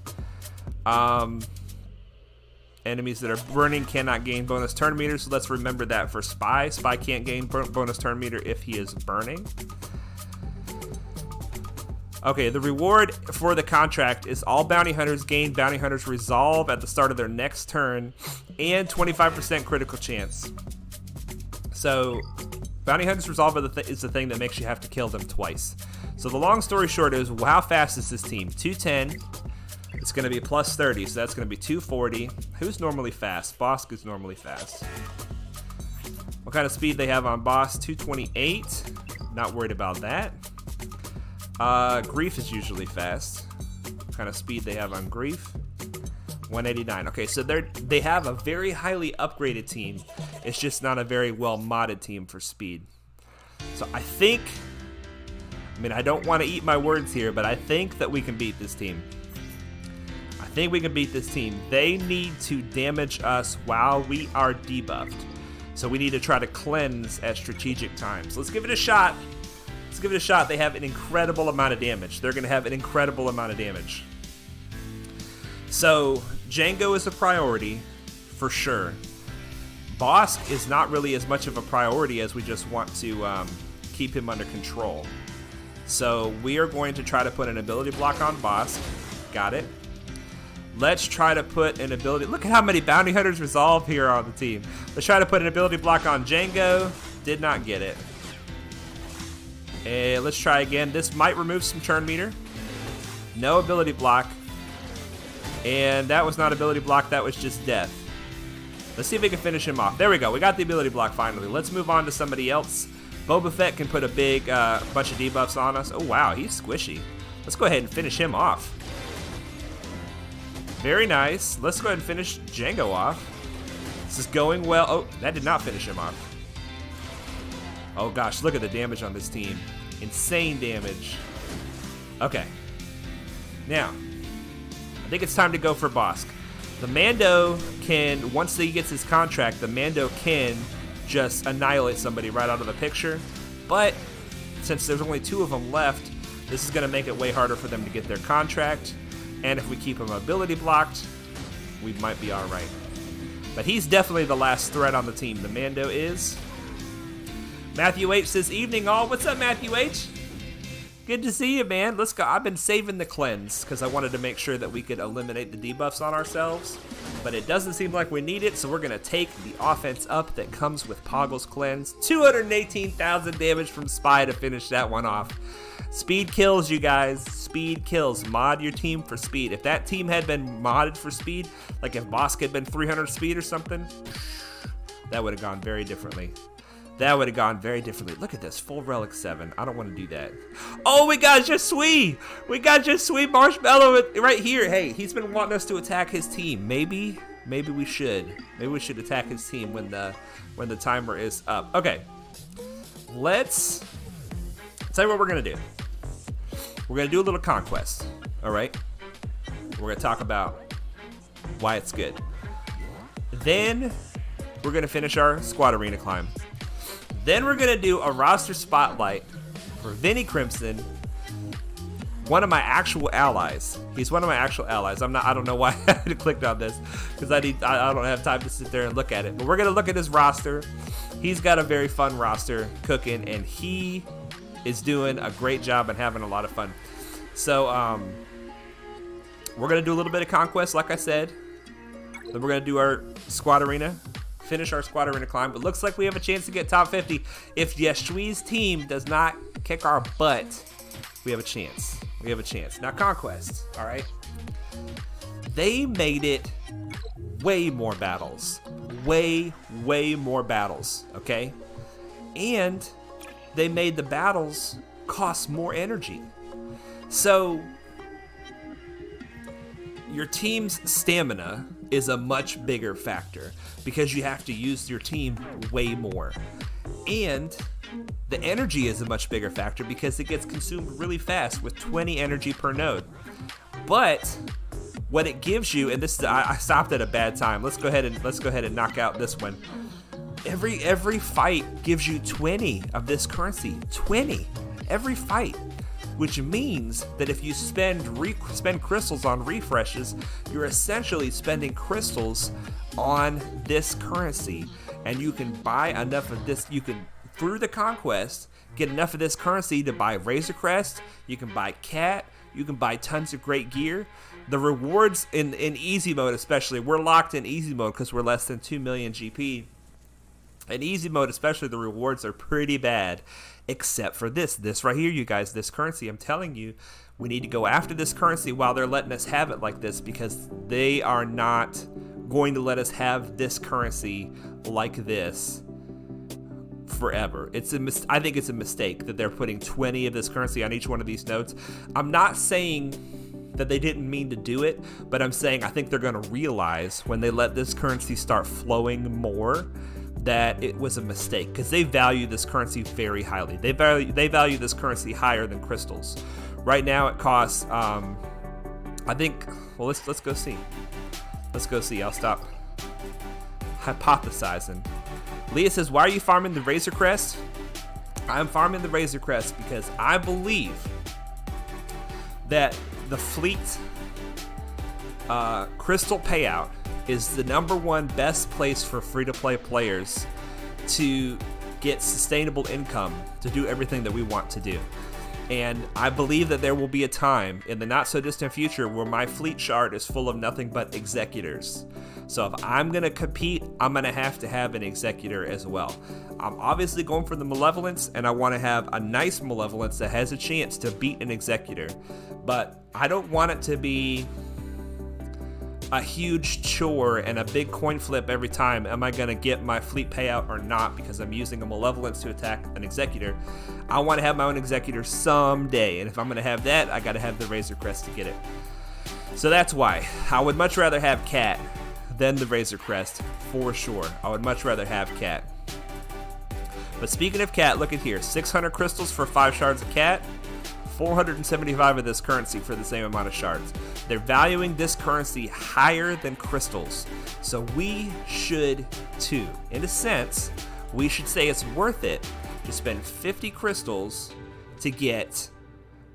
Enemies that are burning cannot gain bonus turn meter, so let's remember that for Spy. Spy can't gain bonus turn meter if he is burning. Okay, the reward for the contract is all bounty hunters gain bounty hunters resolve at the start of their next turn and 25% critical chance. So bounty hunters resolve is the thing that makes you have to kill them twice. So the long story short is, how fast is this team? 210. It's going to be plus 30, so that's going to be 240. Who's normally fast? Bosk is normally fast. What kind of speed they have on Boss? 228. Not worried about that. Grief is usually fast. What kind of speed they have on Grief? 189. Okay, so they have a very highly upgraded team. It's just not a very well modded team for speed. So I think, I mean, I don't want to eat my words here, but I think that we can beat this team. I think we can beat this team. They need to damage us while we are debuffed. So we need to try to cleanse at strategic times. Let's give it a shot. Let's give it a shot. They have an incredible amount of damage. They're going to have an incredible amount of damage. So Jango is a priority for sure. Bosk is not really as much of a priority as we just want to keep him under control. So we are going to try to put an ability block on Bosk. Got it. Let's try to put an ability... Look at how many bounty hunters resolve here on the team. Let's try to put an ability block on Jango. Did not get it. And let's try again. This might remove some turn meter. No ability block. And that was not ability block. That was just death. Let's see if we can finish him off. There we go. We got the ability block finally. Let's move on to somebody else. Boba Fett can put a big bunch of debuffs on us. Oh, wow. He's squishy. Let's go ahead and finish him off. Very nice. Let's go ahead and finish Jango off. This is going well. Oh, that did not finish him off. Oh, gosh. Look at the damage on this team. Insane damage. Okay. Now, I think it's time to go for Bosk. The Mando can, once he gets his contract, the Mando can just annihilate somebody right out of the picture. But since there's only 2 of them left, this is going to make it way harder for them to get their contract. And if we keep him ability blocked, we might be all right. But he's definitely the last threat on the team. The Mando is. Matthew H says, evening all. What's up, Matthew H? Good to see you, man. Let's go. I've been saving the cleanse because I wanted to make sure that we could eliminate the debuffs on ourselves. But it doesn't seem like we need it, so we're going to take the offense up that comes with Poggle's cleanse. 218,000 damage from Spy to finish that one off. Speed kills, you guys. Speed kills. Mod your team for speed. If that team had been modded for speed, like if Bosk had been 300 speed or something, that would have gone very differently. That would have gone very differently. Look at this. Full Relic 7. I don't want to do that. Oh, we got suis. We got suis MarchMalo right here. Hey, he's been wanting us to attack his team. Maybe we should. Maybe we should attack his team when the timer is up. Okay. Let's tell you what we're going to do. We're going to do a little Conquest. All right? We're going to talk about why it's good. Then we're going to finish our squad arena climb. Then we're going to do a roster spotlight for Vinny Crimson, one of my actual allies. He's one of my actual allies. I don't know why I clicked on this because I don't have time to sit there and look at it. But we're going to look at his roster. He's got a very fun roster cooking, and he is doing a great job and having a lot of fun. So we're going to do a little bit of Conquest, like I said. Then we're going to do our squad arena. Finish our squad arena climb. It looks like we have a chance to get top 50. If Yeshui's team does not kick our butt, we have a chance. We have a chance. Now, Conquest, all right? They made it way more battles. Way more battles, okay? And they made the battles cost more energy. So, your team's stamina is a much bigger factor because you have to use your team way more. And the energy is a much bigger factor because it gets consumed really fast with 20 energy per node. But what it gives you, and this is, I stopped at a bad time. Let's go ahead and knock out this one. Every fight gives you 20 of this currency. 20 every fight. Which means that if you spend crystals on refreshes, you're essentially spending crystals on this currency. And you can buy enough of this, you can, through the Conquest, get enough of this currency to buy Razor Crest, you can buy Cat, you can buy tons of great gear. The rewards in easy mode especially, we're locked in easy mode because we're less than 2 million GP. In easy mode especially, the rewards are pretty bad. Except for this right here, you guys, this currency. I'm telling you, we need to go after this currency while they're letting us have it like this because they are not going to let us have this currency like this forever. I think it's a mistake that they're putting 20 of this currency on each one of these nodes. I'm not saying that they didn't mean to do it, but I'm saying I think they're going to realize when they let this currency start flowing more that it was a mistake, because they value this currency very highly. They value this currency higher than crystals. Right now it costs I think, well, let's go see. Let's go see. I'll stop hypothesizing. Leah says, why are you farming the Razor Crest? I'm farming the Razor Crest because I believe that the fleet crystal payout is the #1 best place for free-to-play players to get sustainable income to do everything that we want to do. And I believe that there will be a time in the not-so-distant future where my fleet shard is full of nothing but executors. So if I'm going to compete, I'm going to have an executor as well. I'm obviously going for the malevolence, and I want to have a nice malevolence that has a chance to beat an executor. But I don't want it to be a huge chore and a big coin flip every time. Am I going to get my fleet payout or not because I'm using a malevolence to attack an executor? I want to have my own executor someday, and if I'm going to have that, I got to have the Razor Crest to get it. So that's why I would much rather have Cat than the Razor Crest, for sure. I would much rather have Cat. But speaking of Cat, look at here, 600 crystals for 5 shards of Cat, 475 of this currency for the same amount of shards. They're valuing this currency higher than crystals, so we should too. In a sense, we should say it's worth it to spend 50 crystals to get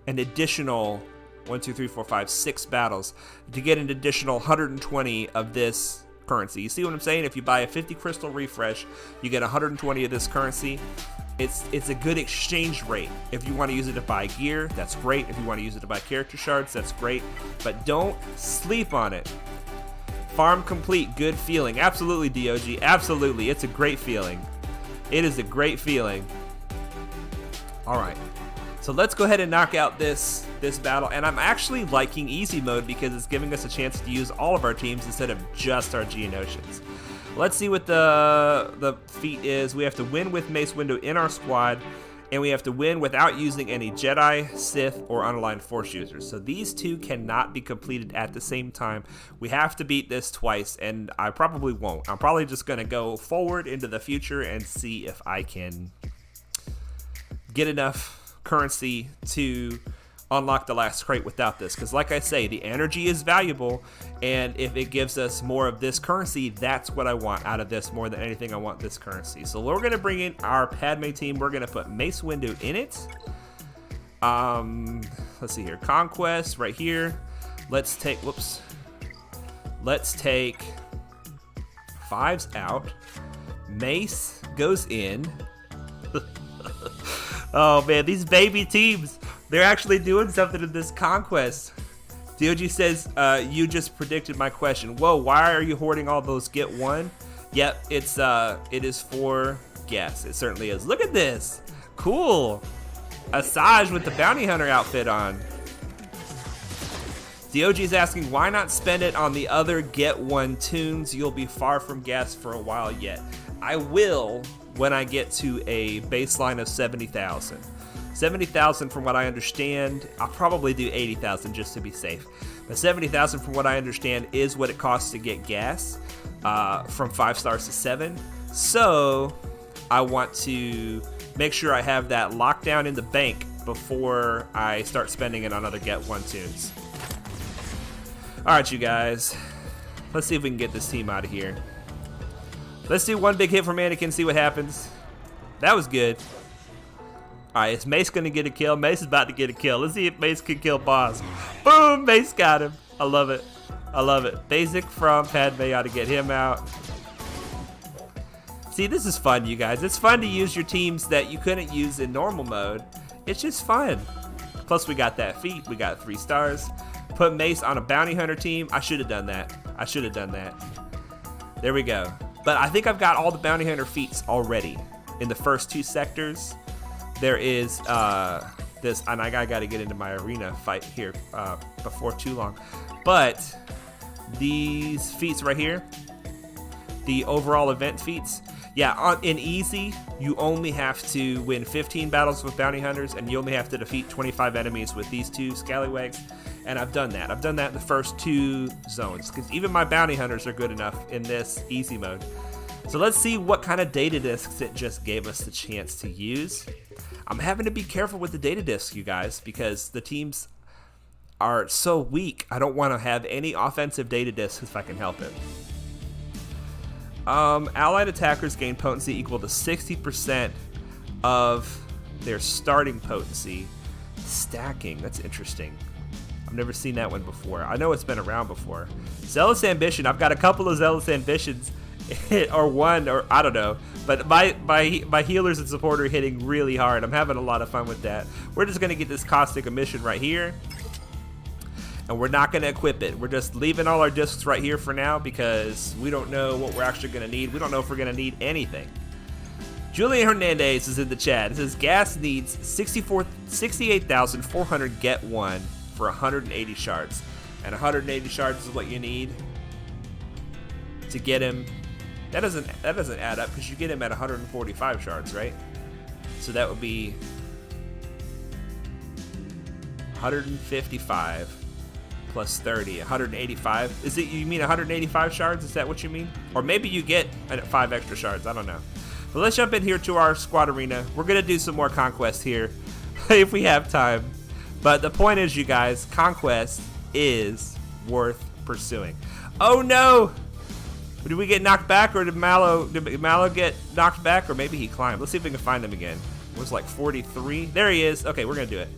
an additional 6 battles, to get an additional 120 of this currency. You see what I'm saying? If you buy a 50 crystal refresh, you get 120 of this currency. It's a good exchange rate. If you want to use it to buy gear, that's great. If you want to use it to buy character shards, that's great. But don't sleep on it. Farm complete, good feeling. Absolutely, DOG. Absolutely. It's a great feeling. It is a great feeling. All right. So let's go ahead and knock out this battle. And I'm actually liking easy mode because it's giving us a chance to use all of our teams instead of just our Geonosians. Let's see what the feat is. We have to win with Mace Windu in our squad, and we have to win without using any Jedi, Sith, or unaligned Force users. So these two cannot be completed at the same time. We have to beat this twice, and I probably won't. I'm probably just going to go forward into the future and see if I can get enough currency to unlock the last crate without this, because like I say, the energy is valuable, and if it gives us more of this currency, that's what I want out of this. More than anything, I want this currency. So we're gonna bring in our Padme team. We're gonna put Mace Windu in it. Let's see here, Conquest right here. Let's take Fives out. Mace goes in. Oh man, these baby teams, they're actually doing something in this Conquest. DOG says, you just predicted my question. Whoa, why are you hoarding all those get one? Yep, it is for gas. It certainly is. Look at this. Cool. Asajj with the bounty hunter outfit on. DOG is asking, why not spend it on the other get one tunes? You'll be far from gas for a while yet. I will when I get to a baseline of 70,000. 70,000 from what I understand. I'll probably do 80,000 just to be safe. But 70,000 from what I understand is what it costs to get gas from 5 stars to 7. So I want to make sure I have that locked down in the bank before I start spending it on other get one tunes. Alright, you guys. Let's see if we can get this team out of here. Let's do one big hit for Mannequin, see what happens. That was good. Alright, is Mace going to get a kill? Mace is about to get a kill. Let's see if Mace can kill Boss. Boom! Mace got him. I love it. I love it. Basic from Padme ought to get him out. See, this is fun, you guys. It's fun to use your teams that you couldn't use in normal mode. It's just fun. Plus, we got that feat. We got 3 stars. Put Mace on a bounty hunter team. I should have done that. I should have done that. There we go. But I think I've got all the bounty hunter feats already in the first 2 sectors. There is this, and I gotta get into my arena fight here before too long. But these feats right here, the overall event feats, Yeah, in easy, you only have to win 15 battles with bounty hunters, and you only have to defeat 25 enemies with these 2 scallywags. And I've done that. I've done that in the first 2 zones, because even my bounty hunters are good enough in this easy mode. So let's see what kind of data discs it just gave us the chance to use. I'm having to be careful with the data discs, you guys, because the teams are so weak. I don't want to have any offensive data discs if I can help it. Allied attackers gain potency equal to 60% of their starting potency. Stacking, that's interesting. I've never seen that one before. I know it's been around before. Zealous Ambition, I've got a couple of Zealous Ambitions, or one, or I don't know. But my healers and support are hitting really hard. I'm having a lot of fun with that. We're just going to get this caustic emission right here. And we're not going to equip it. We're just leaving all our discs right here for now because we don't know what we're actually going to need. We don't know if we're going to need anything. Julian Hernandez is in the chat. It says gas needs 68,400 get 1 for 180 shards. And 180 shards is what you need to get him. That doesn't add up because you get him at 145 shards, right? So that would be 155 plus 30, 185. Is it, you mean 185 shards? Is that what you mean? Or maybe you get 5 extra shards. I don't know. But let's jump in here to our squad arena. We're going to do some more Conquest here if we have time. But the point is, you guys, Conquest is worth pursuing. Oh no! Did we get knocked back, or did Malo get knocked back, or maybe he climbed? Let's see if we can find him again. It was like 43. There he is. Okay, we're going to do it.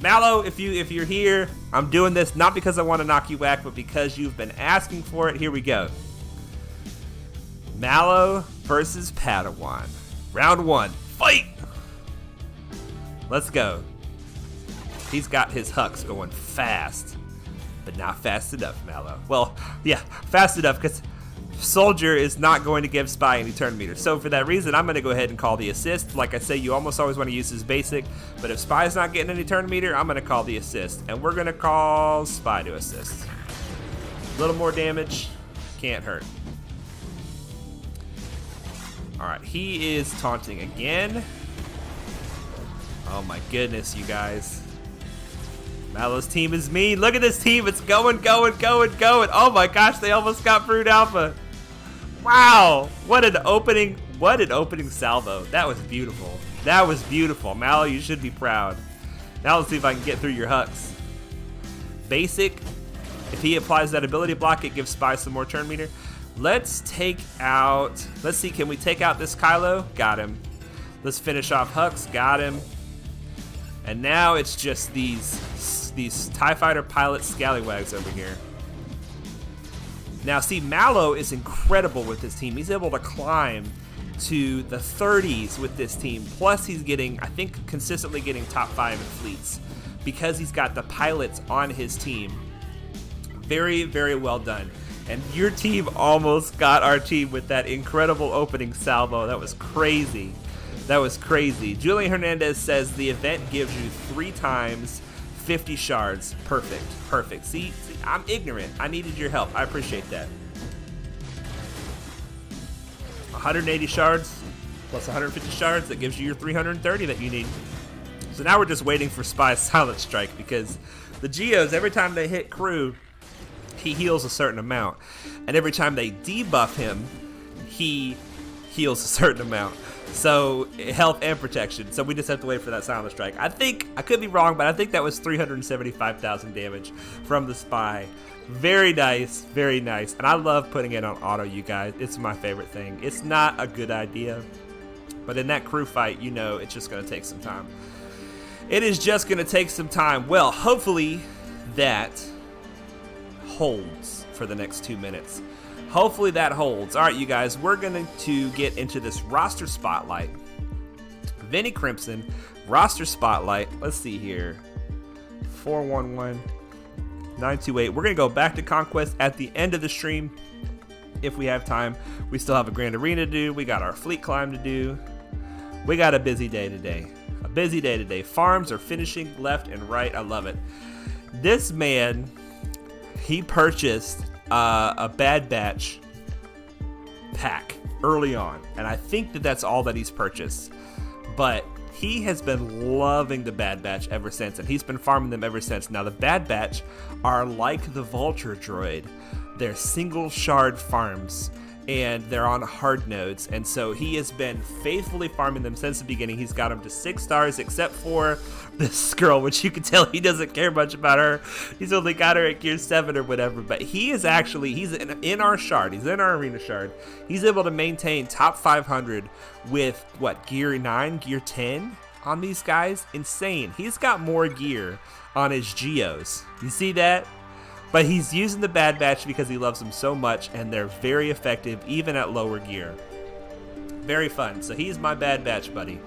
Malo, if you're here, I'm doing this not because I want to knock you back, but because you've been asking for it. Here we go. Malo versus Padawan. Round 1. Fight! Let's go. He's got his Hux going fast, but not fast enough, Malo. Well, yeah, fast enough because Soldier is not going to give Spy any turn meter. So for that reason, I'm going to go ahead and call the assist. Like I say, you almost always want to use his basic, but if Spy's not getting any turn meter, I'm going to call the assist. And we're going to call Spy to assist. A little more damage, can't hurt. Alright, he is taunting again. Oh my goodness, you guys. Malo's team is mean. Look at this team. It's going. Oh my gosh, they almost got Brood Alpha. Wow. What an opening salvo. That was beautiful. That was beautiful. Malo, you should be proud. Now let's see if I can get through your Hux. Basic. If he applies that ability block, it gives Spy some more turn meter. Let's take out... Let's see, can we take out this Kylo? Got him. Let's finish off Hux. Got him. And now it's just these TIE Fighter pilot scallywags over here. Now, see, Malo is incredible with this team. He's able to climb to the 30s with this team. Plus, he's getting, I think, consistently getting top 5 in fleets because he's got the pilots on his team. Very, very well done. And your team almost got our team with that incredible opening salvo. That was crazy. That was crazy. Julian Hernandez says the event gives you 3 times 50 shards. Perfect. Perfect. See, I'm ignorant. I needed your help. I appreciate that. 180 shards plus 150 shards. That gives you your 330 that you need. So now we're just waiting for Spy's Silent Strike because the Geos, every time they hit crew, he heals a certain amount. And every time they debuff him, he heals a certain amount. So, health and protection. So we just have to wait for that Silent Strike. I think, I could be wrong, but I think that was 375,000 damage from the Spy. Very nice, very nice. And I love putting it on auto, you guys. It's my favorite thing. It's not a good idea, but in that crew fight, you know it's just going to take some time. It is just going to take some time. Well, hopefully that holds for the next 2 minutes. Hopefully that holds. All right, you guys, we're going to get into this roster spotlight. Vinny Crimson, roster spotlight. Let's see here. 411 928. We're going to go back to Conquest at the end of the stream if we have time. We still have a Grand Arena to do. We got our fleet climb to do. We got a busy day today. A busy day today. Farms are finishing left and right. I love it. This man, he purchased a Bad Batch pack. early on, and I think that that's all that he's purchased. But he has been loving the Bad Batch ever since, and he's been farming them ever since. Now, the Bad Batch are like the Vulture droid. They're single shard farms, and they're on hard nodes, and so he has been faithfully farming them since the beginning. He's got them to 6 stars, except for this girl, which you can tell he doesn't care much about her. He's only got her at gear 7 or whatever, but he is actually, he's in our shard, he's in our arena shard. He's able to maintain top 500 with, what, gear 9, gear 10 on these guys? Insane. He's got more gear on his Geos. You see that? But he's using the Bad Batch because he loves them so much, and they're very effective even at lower gear. Very fun. So he's my Bad Batch buddy.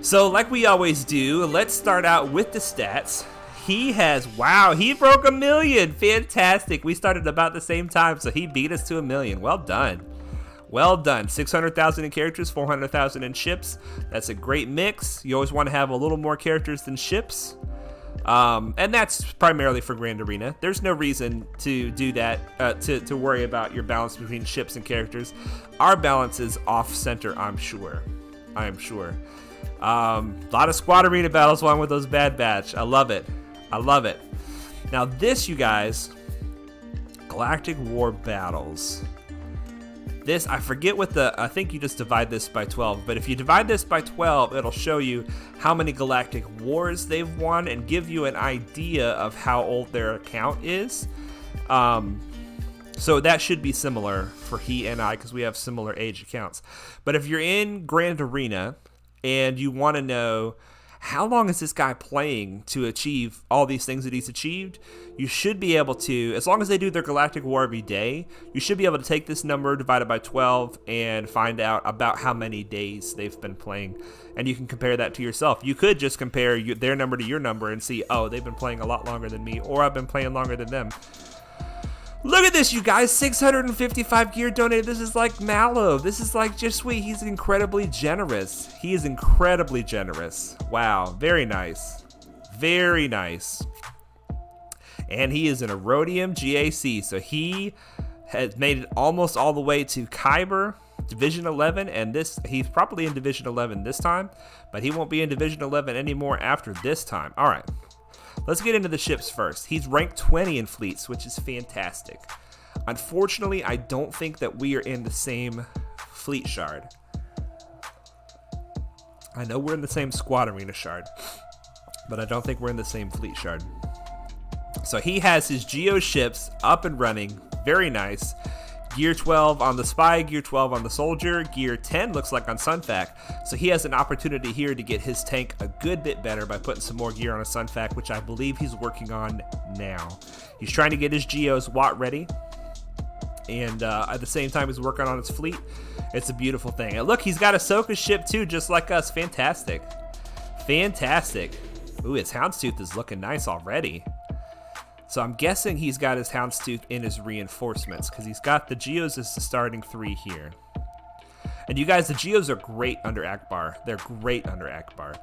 So like we always do, let's start out with the stats. He has, wow, he broke 1 million. Fantastic. We started about the same time, so he beat us to 1 million. Well done. Well done. 600,000 in characters, 400,000 in ships. That's a great mix. You always want to have a little more characters than ships. And that's primarily for Grand Arena. There's no reason to do that, to worry about your balance between ships and characters. Our balance is off center, I'm sure. I am sure. A lot of squad arena battles along with those Bad Batch. I love it. I love it. Now this, you guys, Galactic War battles. This, I forget what I think you just divide this by 12, but if you divide this by 12, it'll show you how many Galactic Wars they've won and give you an idea of how old their account is. So that should be similar for he and I, because we have similar age accounts. But if you're in Grand Arena and you want to know how long is this guy playing to achieve all these things that he's achieved, you should be able to, as long as they do their Galactic War every day, you should be able to take this number divided by 12 and find out about how many days they've been playing. And you can compare that to yourself. You could just compare their number to your number and see, oh, they've been playing a lot longer than me, or I've been playing longer than them. Look at this, you guys. 655 gear donated. This is like Malo. This is like just sweet. He's incredibly generous. He is incredibly generous. Wow. Very nice. Very nice. And he is an Erodium GAC. So he has made it almost all the way to Kyber, Division 11. And he's probably in Division 11 this time. But he won't be in Division 11 anymore after this time. All right. Let's get into the ships first. He's ranked 20 in fleets, which is fantastic. Unfortunately, I don't think that we are in the same fleet shard. I know we're in the same squad arena shard, but I don't think we're in the same fleet shard. So he has his Geo ships up and running. Very nice. Gear 12 on the Spy, Gear 12 on the Soldier, Gear 10 looks like on Sunfac. So he has an opportunity here to get his tank a good bit better by putting some more gear on a Sunfac, which I believe he's working on now. He's trying to get his Geos Watt ready, and at the same time he's working on his fleet. It's a beautiful thing. And look, he's got Ahsoka's ship too, just like us. Fantastic. Fantastic. Ooh, his Houndstooth is looking nice already. So I'm guessing he's got his Houndstooth in his reinforcements, because he's got the Geos as the starting 3 here. And you guys, the Geos are great under Akbar. They're great under Akbar.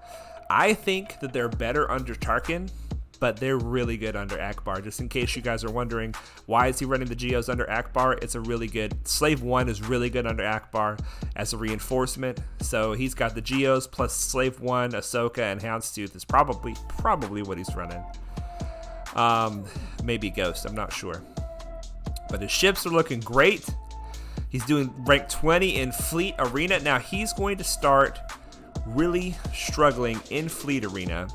I think that they're better under Tarkin, but they're really good under Akbar. Just in case you guys are wondering, why is he running the Geos under Akbar? It's a really good, Slave 1 is really good under Akbar as a reinforcement. So he's got the Geos plus Slave 1, Ahsoka, and Houndstooth is probably what he's running. Maybe Ghost, I'm not sure. But his ships are looking great. He's doing rank 20 in Fleet Arena. Now he's going to start really struggling in Fleet Arena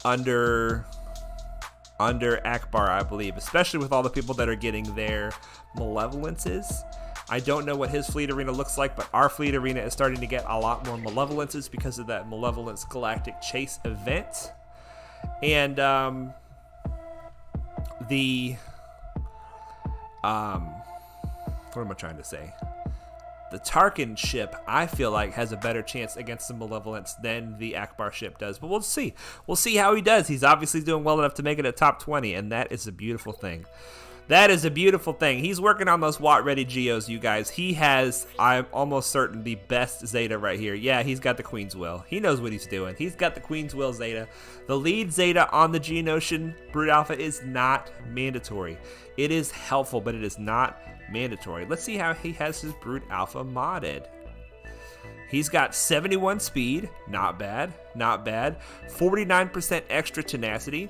under Akbar, I believe, especially with all the people that are getting their malevolences. I don't know what his Fleet Arena looks like, but our Fleet Arena is starting to get a lot more malevolences because of that Malevolence Galactic Chase event. And what am I trying to say? The Tarkin ship, I feel like, has a better chance against the Malevolence than the Akbar ship does. But we'll see. We'll see how he does. He's obviously doing well enough to make it a top 20, and that is a beautiful thing. That is a beautiful thing. He's working on those Watt-ready Geos, you guys. He has, I'm almost certain, the best Zeta right here. Yeah, he's got the Queen's Will. He knows what he's doing. He's got the Queen's Will Zeta. The lead Zeta on the Geonosian Brood Alpha is not mandatory. It is helpful, but it is not mandatory. Let's see how he has his Brood Alpha modded. He's got 71 speed. Not bad. Not bad. 49% extra tenacity,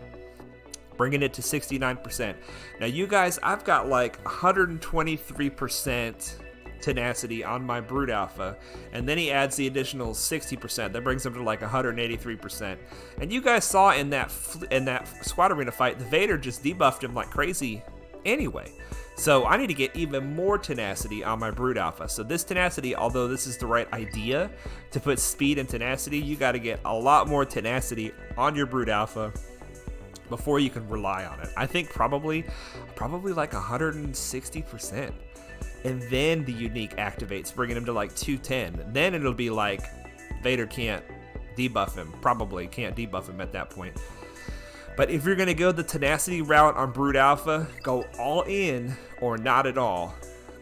bringing it to 69%. Now, you guys, I've got like 123% tenacity on my Brood Alpha, and then he adds the additional 60%. That brings him to like 183%. And you guys saw in that squad arena fight, the Vader just debuffed him like crazy anyway. So I need to get even more tenacity on my Brood Alpha. So this tenacity, although this is the right idea to put speed and tenacity, you got to get a lot more tenacity on your Brood Alpha before you can rely on it. I think probably like 160%. And then the unique activates, bringing him to like 210. Then it'll be like Vader can't debuff him. Probably can't debuff him at that point. But if you're going to go the tenacity route on Brood Alpha, go all in or not at all.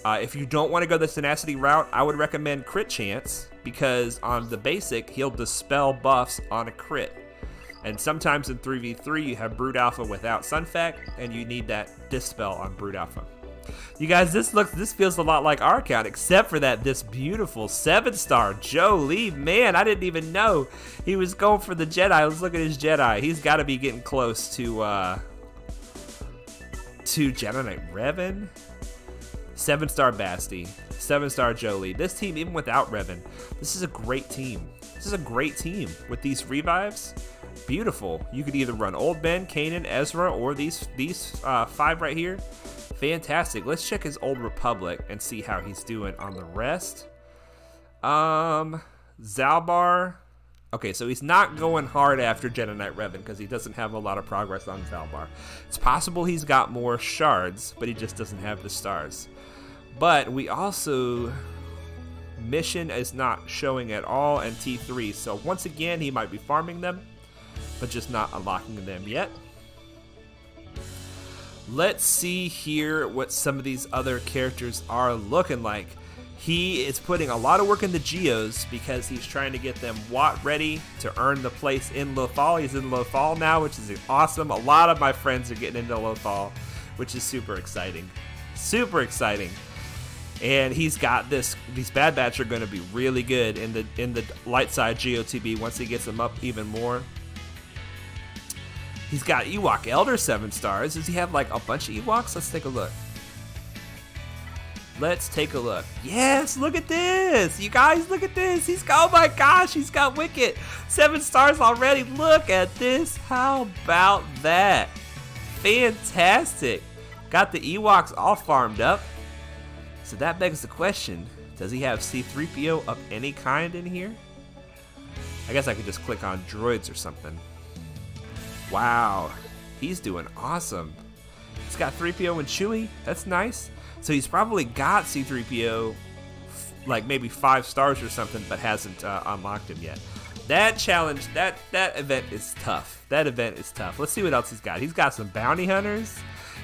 If you don't want to go the tenacity route, I would recommend Crit Chance, because on the basic, he'll dispel buffs on a crit. And sometimes in 3v3, you have Brood Alpha without Sun Fact, and you need that dispel on Brood Alpha. You guys, this feels a lot like our account, except for this beautiful 7-star Jolie. Man, I didn't even know he was going for the Jedi. Let's look at his Jedi. He's got to be getting close to Jedi Knight Revan. 7-star Basti, 7-star Jolie. This team, even without Revan, this is a great team. This is a great team with these revives. Beautiful. You could either run Old Ben, Kanan, Ezra, or these 5 right here. Fantastic. Let's check his Old Republic and see how he's doing on the rest. Zalbar. Okay, so he's not going hard after Jedi Knight Revan because he doesn't have a lot of progress on Zalbar. It's possible he's got more shards, but he just doesn't have the stars. But we also... Mission is not showing at all, and T3. So once again, he might be farming them, but just not unlocking them yet. Let's see here what some of these other characters are looking like. He is putting a lot of work in the Geos because he's trying to get them Watt ready to earn the place in Lothal. He's in Lothal now, which is awesome. A lot of my friends are getting into Lothal, which is super exciting. Super exciting. And he's got these Bad Batch are going to be really good in the light side GOTB once he gets them up even more. He's got Ewok Elder 7 stars. Does he have like a bunch of Ewoks? Let's take a look. Let's take a look. Yes, look at this. You guys, look at this. Oh my gosh, he's got Wicket. 7 stars already. Look at this. How about that? Fantastic. Got the Ewoks all farmed up. So that begs the question, does he have C-3PO of any kind in here? I guess I could just click on droids or something. Wow, he's doing awesome. He's got 3PO and Chewie. That's nice. So he's probably got C-3PO like maybe 5 stars or something, but hasn't unlocked him yet. That challenge, that event is tough. That event is tough. Let's see what else he's got. He's got some bounty hunters.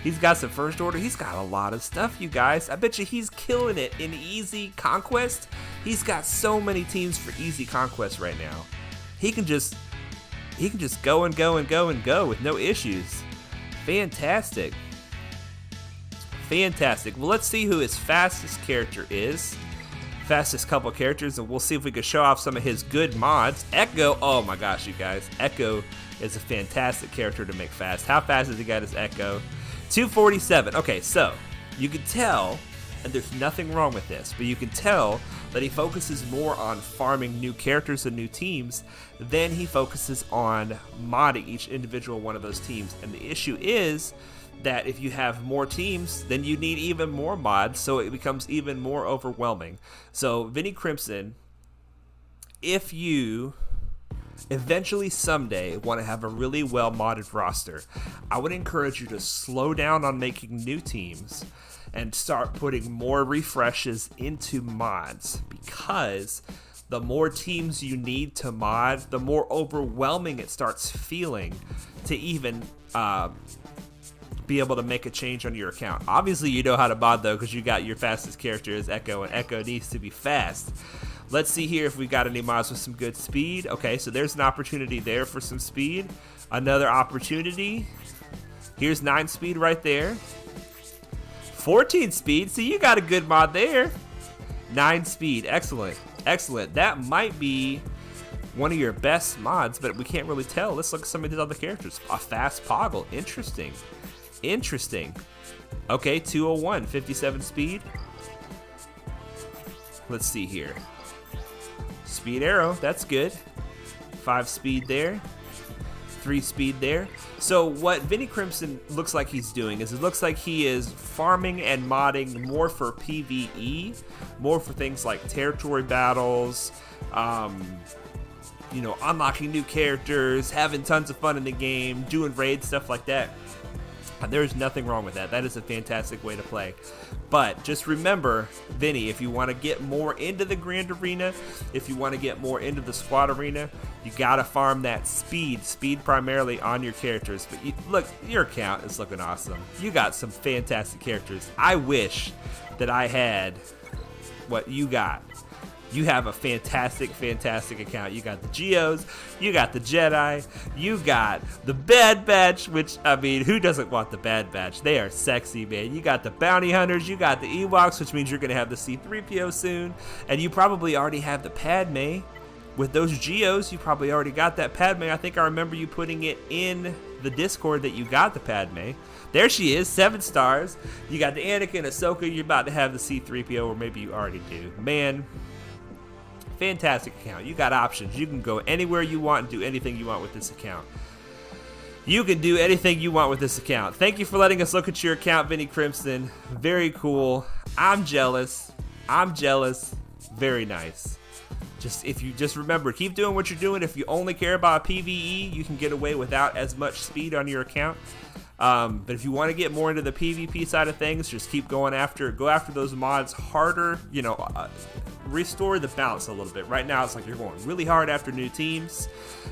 He's got some First Order. He's got a lot of stuff, you guys. I bet you he's killing it in easy conquest. He's got so many teams for easy conquest right now. He can just go and go and go and go with no issues. Fantastic. Fantastic. Well, let's see who his fastest character is. Fastest couple characters, and we'll see if we can show off some of his good mods. Echo. Oh my gosh, you guys. Echo is a fantastic character to make fast. How fast has he got his Echo? 247. Okay, so you can tell, and there's nothing wrong with this, but you can tell that he focuses more on farming new characters and new teams than he focuses on modding each individual one of those teams. And the issue is that if you have more teams, then you need even more mods, so it becomes even more overwhelming. So Vinny Crimson, if you eventually someday want to have a really well modded roster, I would encourage you to slow down on making new teams and start putting more refreshes into mods, because the more teams you need to mod, the more overwhelming it starts feeling to even be able to make a change on your account. Obviously, you know how to mod though, because you got your fastest character as Echo, and Echo needs to be fast. Let's see here if we got any mods with some good speed. Okay, so there's an opportunity there for some speed. Another opportunity. Here's 9 speed right there. 14 speed. See, you got a good mod there. 9 speed. Excellent. Excellent. That might be one of your best mods, but we can't really tell. Let's look at some of these other characters. A fast Poggle. Interesting. Interesting. Okay, 201. 57 speed. Let's see here. Speed arrow. That's good. 5 speed there. 3 speed there. So what Vinny Crimson looks like he's doing is it looks like he is farming and modding more for PvE, more for things like territory battles, you know, unlocking new characters, having tons of fun in the game, doing raids, stuff like that. And there's nothing wrong with that. That is a fantastic way to play. But just remember, Vinny, if you want to get more into the Grand Arena, if you want to get more into the Squad Arena, you got to farm that speed. Speed primarily on your characters. But look, your account is looking awesome. You got some fantastic characters. I wish that I had what you got. You have a fantastic, fantastic account. You got the Geos, you got the Jedi, you got the Bad Batch, which, I mean, who doesn't want the Bad Batch? They are sexy, man. You got the Bounty Hunters, you got the Ewoks, which means you're going to have the C-3PO soon, and you probably already have the Padme. With those Geos, you probably already got that Padme. I think I remember you putting it in the Discord that you got the Padme. There she is, 7 stars. You got the Anakin, Ahsoka, you're about to have the C-3PO, or maybe you already do. Man, fantastic account. You got options. You can go anywhere you want and do anything you want with this account. You can do anything you want with this account. Thank you for letting us look at your account, Vinny Crimson. Very cool. I'm jealous. I'm jealous. Very nice. If you just remember, keep doing what you're doing. If you only care about PvE, you can get away without as much speed on your account. But if you want to get more into the PvP side of things, just keep going after, go after those mods harder, you know, restore the balance a little bit. Right now, it's like you're going really hard after new teams,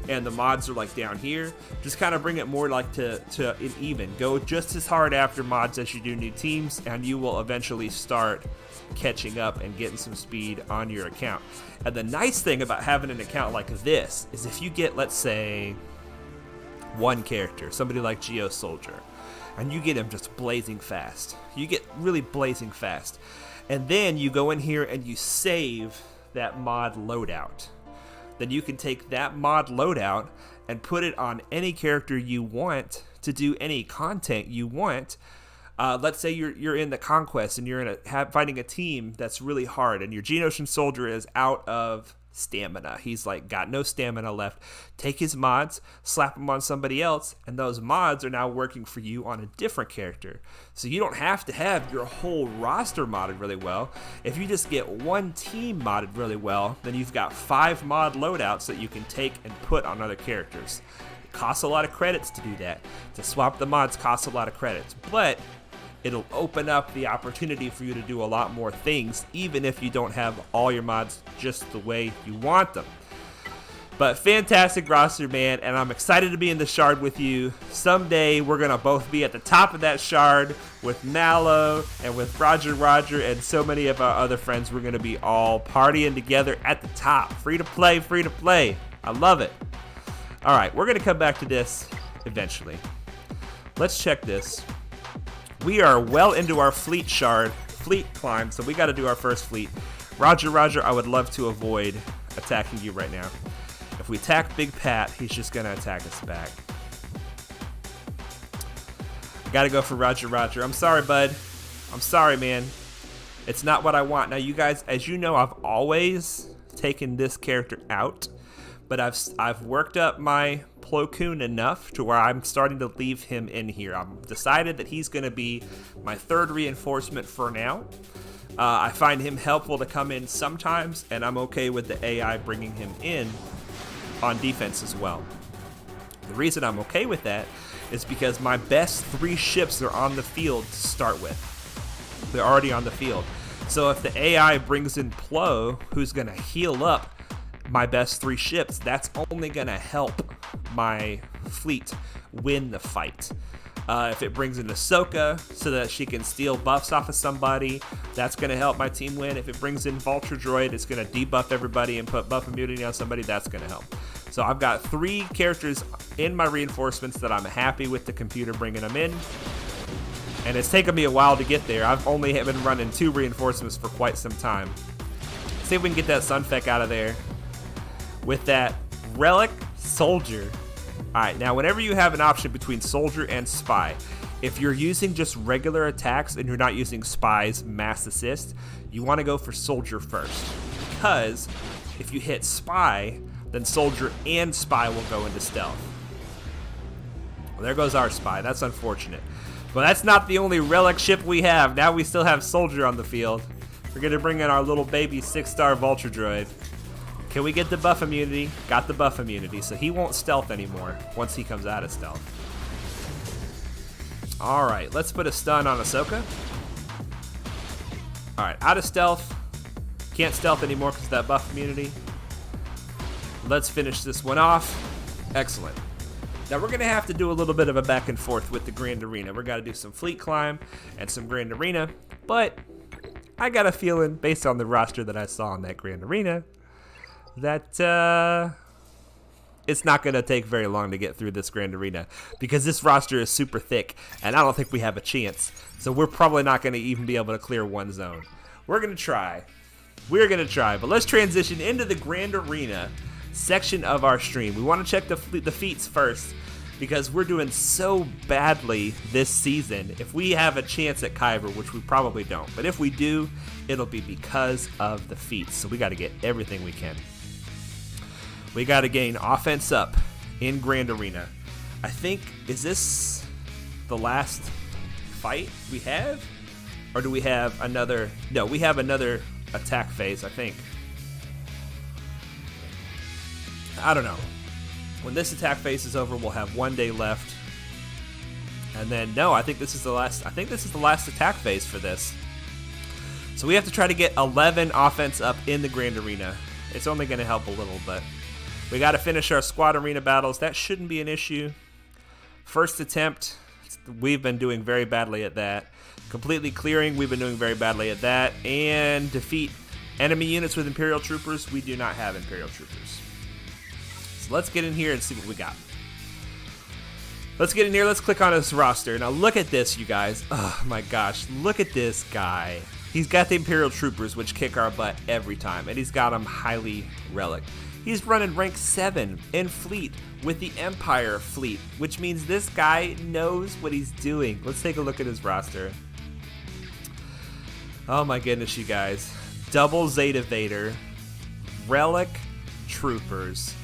and the mods are like down here. Just kind of bring it more like to an even. Go just as hard after mods as you do new teams, and you will eventually start catching up and getting some speed on your account. And the nice thing about having an account like this is if you get, let's say, one character, somebody like Geo Soldier, and you get him just blazing fast. You get really blazing fast. And then you go in here and you save that mod loadout. Then you can take that mod loadout and put it on any character you want to do any content you want. Let's say you're in the Conquest and you're fighting a team that's really hard, and your Geonosian soldier is out of stamina. He's like got no stamina left. Take his mods, slap them on somebody else, and those mods are now working for you on a different character. So you don't have to have your whole roster modded really well. If you just get one team modded really well, then you've got 5 mod loadouts that you can take and put on other characters. It costs a lot of credits to do that. To swap the mods costs a lot of credits, but it'll open up the opportunity for you to do a lot more things, even if you don't have all your mods just the way you want them. But fantastic roster, man, and I'm excited to be in the Shard with you. Someday we're going to both be at the top of that Shard with Malo and with Roger and so many of our other friends. We're going to be all partying together at the top. Free to play, free to play. I love it. All right, we're going to come back to this eventually. Let's check this. We are well into our fleet climb, so we got to do our first fleet. Roger, I would love to avoid attacking you right now. If we attack Big Pat, he's just going to attack us back. I got to go for Roger. I'm sorry, bud. I'm sorry, man. It's not what I want. Now, you guys, as you know, I've always taken this character out, but I've worked up my Plo Koon enough to where I'm starting to leave him in here. I've decided that he's going to be my 3rd reinforcement for now. I find him helpful to come in sometimes, and I'm okay with the AI bringing him in on defense as well. The reason I'm okay with that is because my best 3 ships are on the field to start with. They're already on the field. So if the AI brings in Plo, who's going to heal up my best 3 ships, that's only going to help my fleet win the fight. If it brings in Ahsoka so that she can steal buffs off of somebody, that's going to help my team win. If it brings in Vulture Droid, it's going to debuff everybody and put buff immunity on somebody, that's going to help. So I've got 3 characters in my reinforcements that I'm happy with the computer bringing them in. And it's taken me a while to get there. I've only been running 2 reinforcements for quite some time. See if we can get that Sunfeck out of there with that Relic Soldier. Alright, now whenever you have an option between Soldier and Spy, if you're using just regular attacks and you're not using Spy's Mass Assist, you want to go for Soldier first. Because if you hit Spy, then Soldier and Spy will go into Stealth. Well, there goes our Spy. That's unfortunate. But that's not the only Relic ship we have. Now we still have Soldier on the field. We're going to bring in our little baby 6-star Vulture Droid. Can we get the buff immunity? Got the buff immunity, so he won't stealth anymore once he comes out of stealth. Alright, let's put a stun on Ahsoka. Alright, out of stealth. Can't stealth anymore because of that buff immunity. Let's finish this one off. Excellent. Now we're going to have to do a little bit of a back and forth with the Grand Arena. We're going to do some fleet climb and some Grand Arena, but I got a feeling, based on the roster that I saw in that Grand Arena, that it's not going to take very long to get through this Grand Arena because this roster is super thick and I don't think we have a chance. So we're probably not going to even be able to clear one zone. We're going to try. We're going to try, but let's transition into the Grand Arena section of our stream. We want to check the feats first because we're doing so badly this season. If we have a chance at Kyber, which we probably don't, but if we do, it'll be because of the feats. So we got to get everything we can. We got to gain offense up in Grand Arena. I think, is this the last fight we have? Or do we have another? No, we have another attack phase, I think. I don't know. When this attack phase is over, we'll have 1 day left. And then, no, I think this is the last attack phase for this. So we have to try to get 11 offense up in the Grand Arena. It's only going to help a little, but we got to finish our squad arena battles. That shouldn't be an issue. First attempt, we've been doing very badly at that. Completely clearing, we've been doing very badly at that. And defeat enemy units with Imperial Troopers, we do not have Imperial Troopers. So let's get in here and see what we got. Let's get in here, let's click on this roster. Now look at this, you guys. Oh my gosh, look at this guy. He's got the Imperial Troopers, which kick our butt every time, and he's got them highly relic. He's running rank 7 in fleet with the Empire fleet, which means this guy knows what he's doing. Let's take a look at his roster. Oh my goodness, you guys. Double Zeta Vader, Relic Troopers,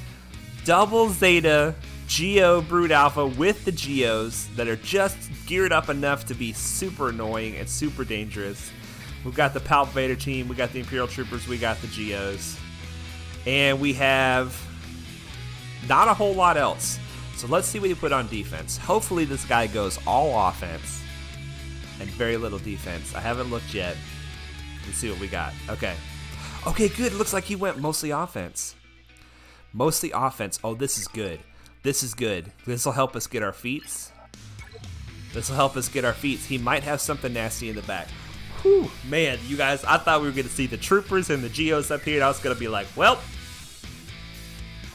double Zeta Geo Brood Alpha with the Geos that are just geared up enough to be super annoying and super dangerous. We've got the Palp Vader team, we got the Imperial Troopers, we got the Geos. And we have not a whole lot else. So let's see what he put on defense. Hopefully this guy goes all offense and very little defense. I haven't looked yet. Let's see what we got. Okay. Okay, good. It looks like he went mostly offense. Mostly offense. Oh, this is good. This is good. This will help us get our feats. This will help us get our feats. He might have something nasty in the back. Whew, man, you guys, I thought we were going to see the Troopers and the Geos up here, and I was going to be like, well,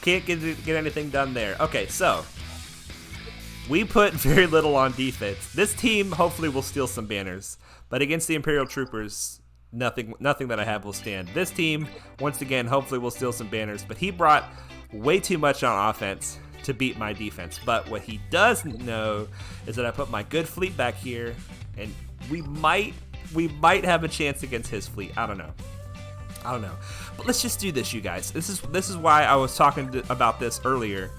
can't get anything done there. Okay, so we put very little on defense. This team hopefully will steal some banners, but against the Imperial Troopers, nothing that I have will stand. This team, once again, hopefully will steal some banners, but he brought way too much on offense to beat my defense. But what he doesn't know is that I put my good fleet back here, and we might have a chance against his fleet. I don't know. But let's just do this, you guys. This is why I was talking about this earlier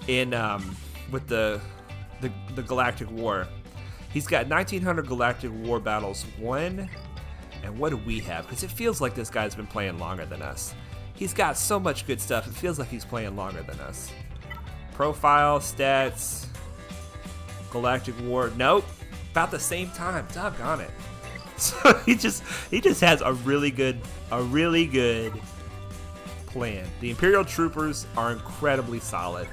in with the Galactic War. He's got 1900 Galactic War battles won, and what do we have? Because it feels like this guy's been playing longer than us. He's got so much good stuff. It feels like he's playing longer than us. Profile, stats, Galactic War. Nope, about the same time. Doggone it. So he just has a really good plan. The Imperial Troopers are incredibly solid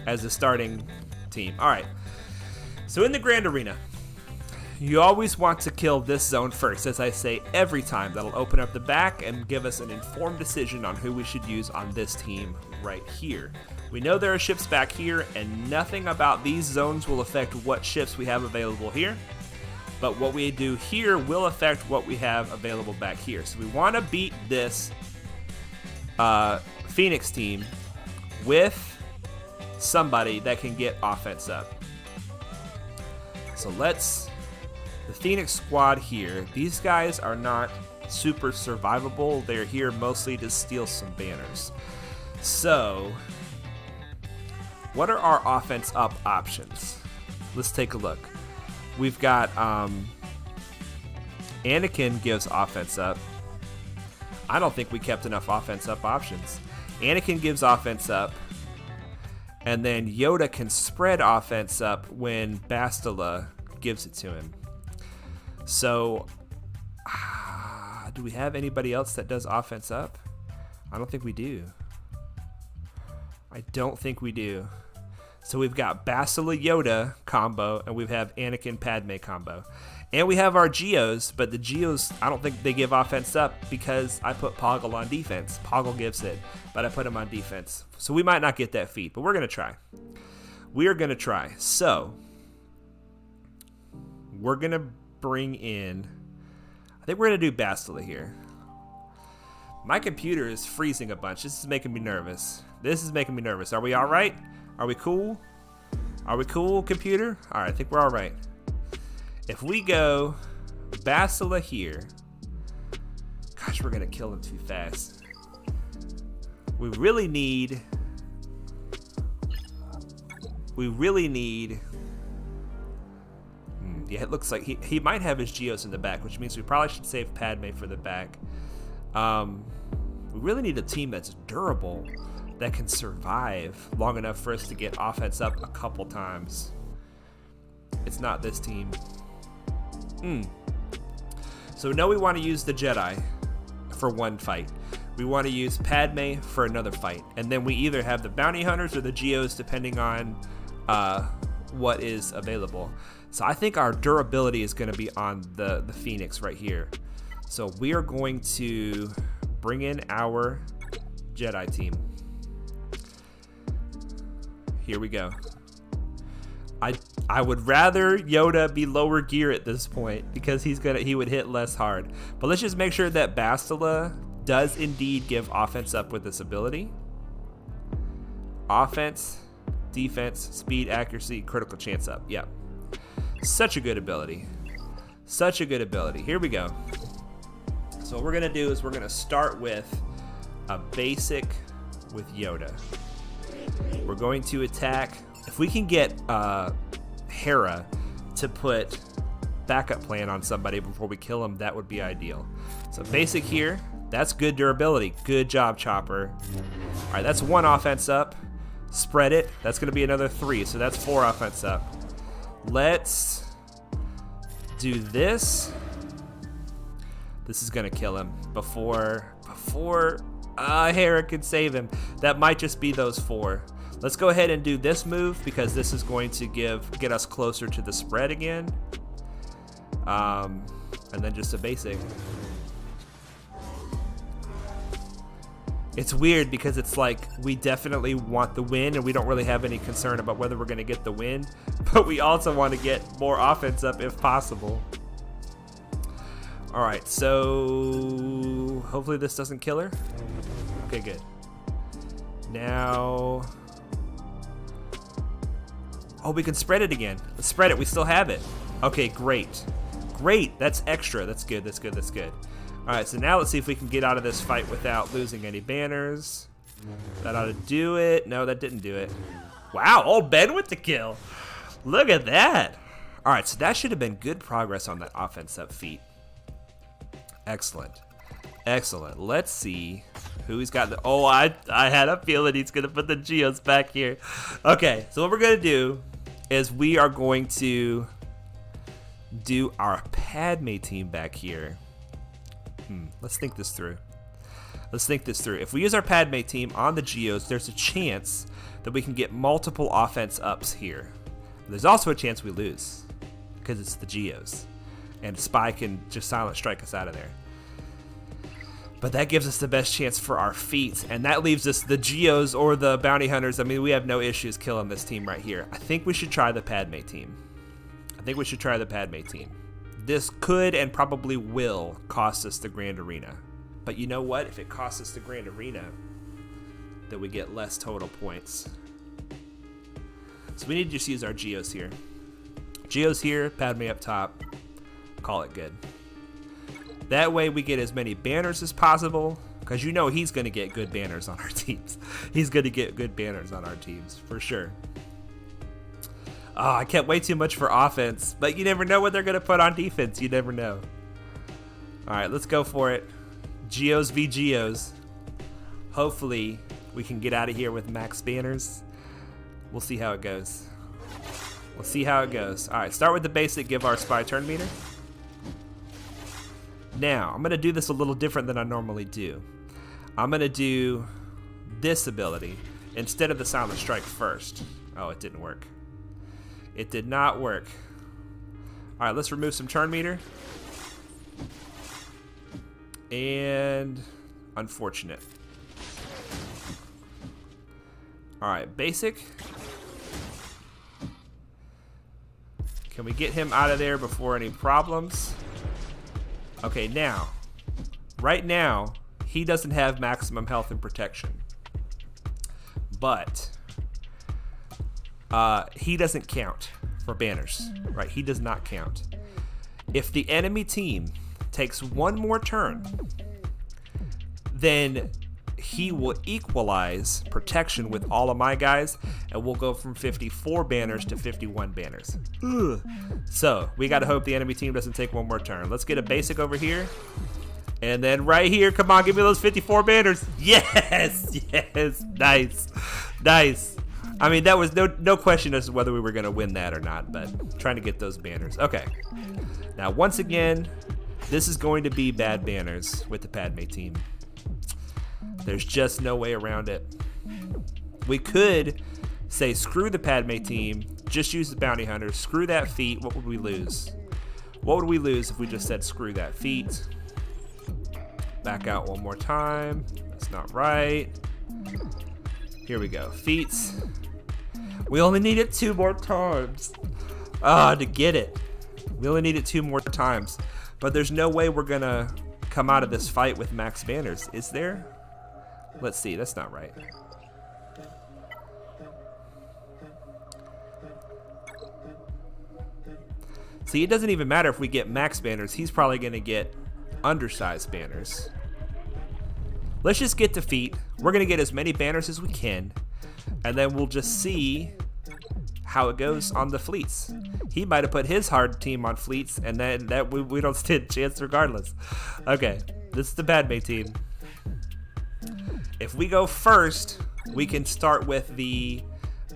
as a starting team. All right. So in the Grand Arena, you always want to kill this zone first, as I say every time. That'll open up the back and give us an informed decision on who we should use on this team right here. We know there are ships back here, and nothing about these zones will affect what ships we have available here. But what we do here will affect what we have available back here. So we want to beat this Phoenix team with somebody that can get offense up. So the Phoenix squad here, these guys are not super survivable. They're here mostly to steal some banners. So, what are our offense up options? Let's take a look. We've got Anakin gives offense up. I don't think we kept enough offense up options. Anakin gives offense up. And then Yoda can spread offense up when Bastilla gives it to him. So, do we have anybody else that does offense up? I don't think we do. I don't think we do. So we've got Bastilla Yoda combo, and we have Anakin Padme combo. And we have our Geos, but the Geos, I don't think they give offense up because I put Poggle on defense. Poggle gives it, but I put him on defense. So we might not get that feat, but we're going to try. We are going to try. So, we're going to bring in, I think we're going to do Bastilla here. My computer is freezing a bunch. This is making me nervous. Are we all right? Are we cool? Are we cool, computer? All right, I think we're all right. If we go Bastilla here, gosh, we're going to kill him too fast. We really need, yeah, it looks like he might have his Geos in the back, which means we probably should save Padme for the back. We really need a team that's durable, that can survive long enough for us to get offense up a couple times. It's not this team. So we know we want to use the Jedi for one fight. We want to use Padme for another fight. And then we either have the Bounty Hunters or the Geos, depending on what is available. So I think our durability is going to be on the Phoenix right here. So we are going to bring in our Jedi team. Here we go. I would rather Yoda be lower gear at this point because he would hit less hard. But let's just make sure that Bastilla does indeed give offense up with this ability. Offense, defense, speed, accuracy, critical chance up. Yep. Such a good ability. Such a good ability. Here we go. So what we're going to do is we're going to start with a basic with Yoda. We're going to attack. If we can get Hera to put backup plan on somebody before we kill him, that would be ideal. So basic here. That's good durability. Good job, Chopper. All right, that's 1 offense up. Spread it. That's going to be another 3. So that's 4 offense up. Let's do this. This is going to kill him before Hera can save him. That might just be those 4. Let's go ahead and do this move because this is going to get us closer to the spread again. And then just a basic. It's weird because it's like we definitely want the win and we don't really have any concern about whether we're going to get the win, but we also want to get more offense up if possible. All right, so hopefully this doesn't kill her. Okay, good. Now, oh, we can spread it again. Let's spread it. We still have it. Okay, great. Great. That's extra. That's good. That's good. That's good. All right, so now let's see if we can get out of this fight without losing any banners. That ought to do it. No, that didn't do it. Wow, old Ben with the kill. Look at that. All right, so that should have been good progress on that offense up feat. Excellent. Excellent. Let's see who he's got. Oh, I had a feeling he's going to put the Geos back here. Okay, so what we're going to do is we are going to do our Padme team back here. Let's think this through. Let's think this through. If we use our Padme team on the Geos, there's a chance that we can get multiple offense ups here. There's also a chance we lose because it's the Geos, and Spy can just silent strike us out of there. But that gives us the best chance for our feats, and that leaves us the Geos or the Bounty Hunters. I mean, we have no issues killing this team right here. I think we should try the Padme team. This could and probably will cost us the Grand Arena. But you know what? If it costs us the Grand Arena, then we get less total points. So we need to just use our Geos here. Geos here, Padme up top. Call it good. That way we get as many banners as possible, because you know he's going to get good banners on our teams. He's going to get good banners on our teams, for sure. Oh, I can't wait too much for offense, but you never know what they're going to put on defense. You never know. All right, let's go for it. Geos v. Geos. Hopefully we can get out of here with max banners. We'll see how it goes. All right, start with the basic, give our spy turn meter. Now, I'm going to do this a little different than I normally do. I'm going to do this ability instead of the silent strike first. Oh, it didn't work. It did not work. All right, let's remove some turn meter. And unfortunate. All right, basic. Can we get him out of there before any problems? Okay, now, right now, he doesn't have maximum health and protection. But he doesn't count for banners, right? He does not count. If the enemy team takes one more turn, then he will equalize protection with all of my guys, and we'll go from 54 banners to 51 banners. Ugh. So we got to hope the enemy team doesn't take one more turn. Let's get a basic over here, and then right here, come on, give me those 54 banners. Yes, yes, nice. I mean, that was no question as to whether we were going to win that or not, but trying to get those banners. Okay, now once again, this is going to be bad banners with the Padme team. There's just no way around it. We could say screw the Padme team, just use the bounty hunters, screw that feat. What would we lose? What would we lose if we just said screw that feat? Back out one more time. That's not right. Here we go. Feats. We only need it 2 more times to get it. We only need it 2 more times. But there's no way we're going to come out of this fight with max banners. Is there? Let's see. That's not right. See, it doesn't even matter if we get max banners. He's probably going to get undersized banners. Let's just get defeat. We're going to get as many banners as we can, and then we'll just see how it goes on the fleets. He might have put his hard team on fleets, and then we don't stand a chance regardless. Okay, this is the Padme team. If we go first, we can start with the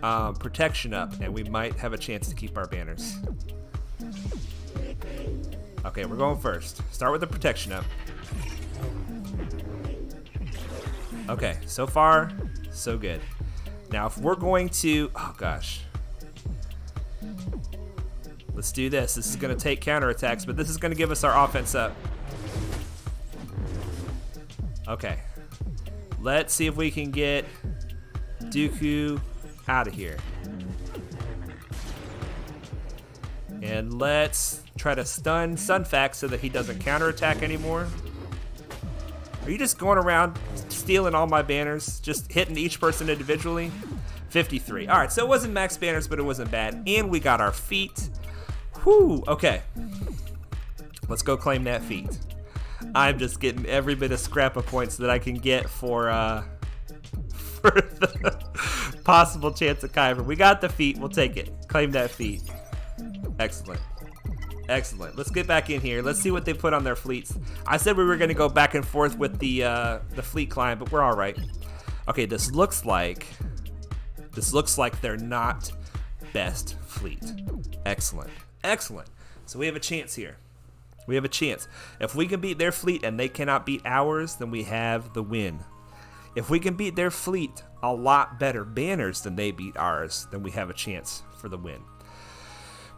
protection up, and we might have a chance to keep our banners. Okay, we're going first. Start with the protection up. Okay, so far, so good. Now, if we're going to... Oh, gosh. Let's do this. This is going to take counterattacks, but this is going to give us our offense up. Okay. Let's see if we can get Dooku out of here. And let's try to stun Sunfax so that he doesn't counterattack anymore. Are you just going around stealing all my banners? Just hitting each person individually? 53. All right, so it wasn't max banners, but it wasn't bad. And we got our feat. Whew, okay. Let's go claim that feat. I'm just getting every bit of scrap of points that I can get for the possible chance of Kyber. We got the feat. We'll take it. Claim that feat. Excellent. Excellent. Let's get back in here. Let's see what they put on their fleets. I said we were going to go back and forth with the fleet climb, but we're all right. Okay, this looks like they're not best fleet. Excellent. Excellent. So we have a chance here. We have a chance. If we can beat their fleet and they cannot beat ours, then we have the win. If we can beat their fleet a lot better banners than they beat ours, then we have a chance for the win.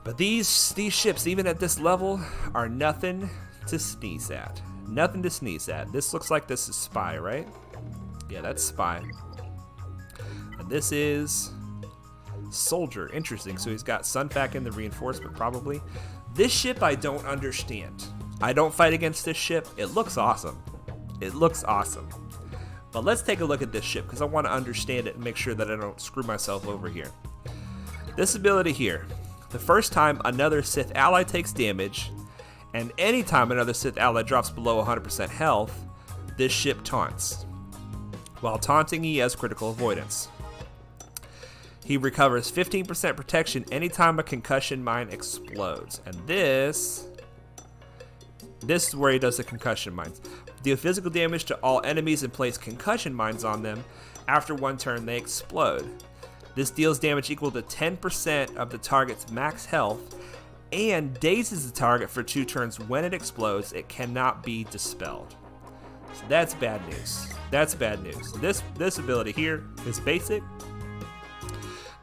But these ships, even at this level, are nothing to sneeze at. Nothing to sneeze at. This looks like this is Spy, right? Yeah, that's Spy. And this is Soldier. Interesting. So he's got Sunfac in the reinforcement, probably. This ship I don't understand. I don't fight against this ship. It looks awesome. It looks awesome. But let's take a look at this ship because I want to understand it and make sure that I don't screw myself over here. This ability here. The first time another Sith ally takes damage, and anytime another Sith ally drops below 100% health, this ship taunts. While taunting, he has critical avoidance. He recovers 15% protection anytime a concussion mine explodes. And this is where he does the concussion mines. Deal physical damage to all enemies and place concussion mines on them. After one turn, they explode. This deals damage equal to 10% of the target's max health and dazes the target for 2 turns. When it explodes, it cannot be dispelled. So that's bad news. That's bad news. This ability here is basic.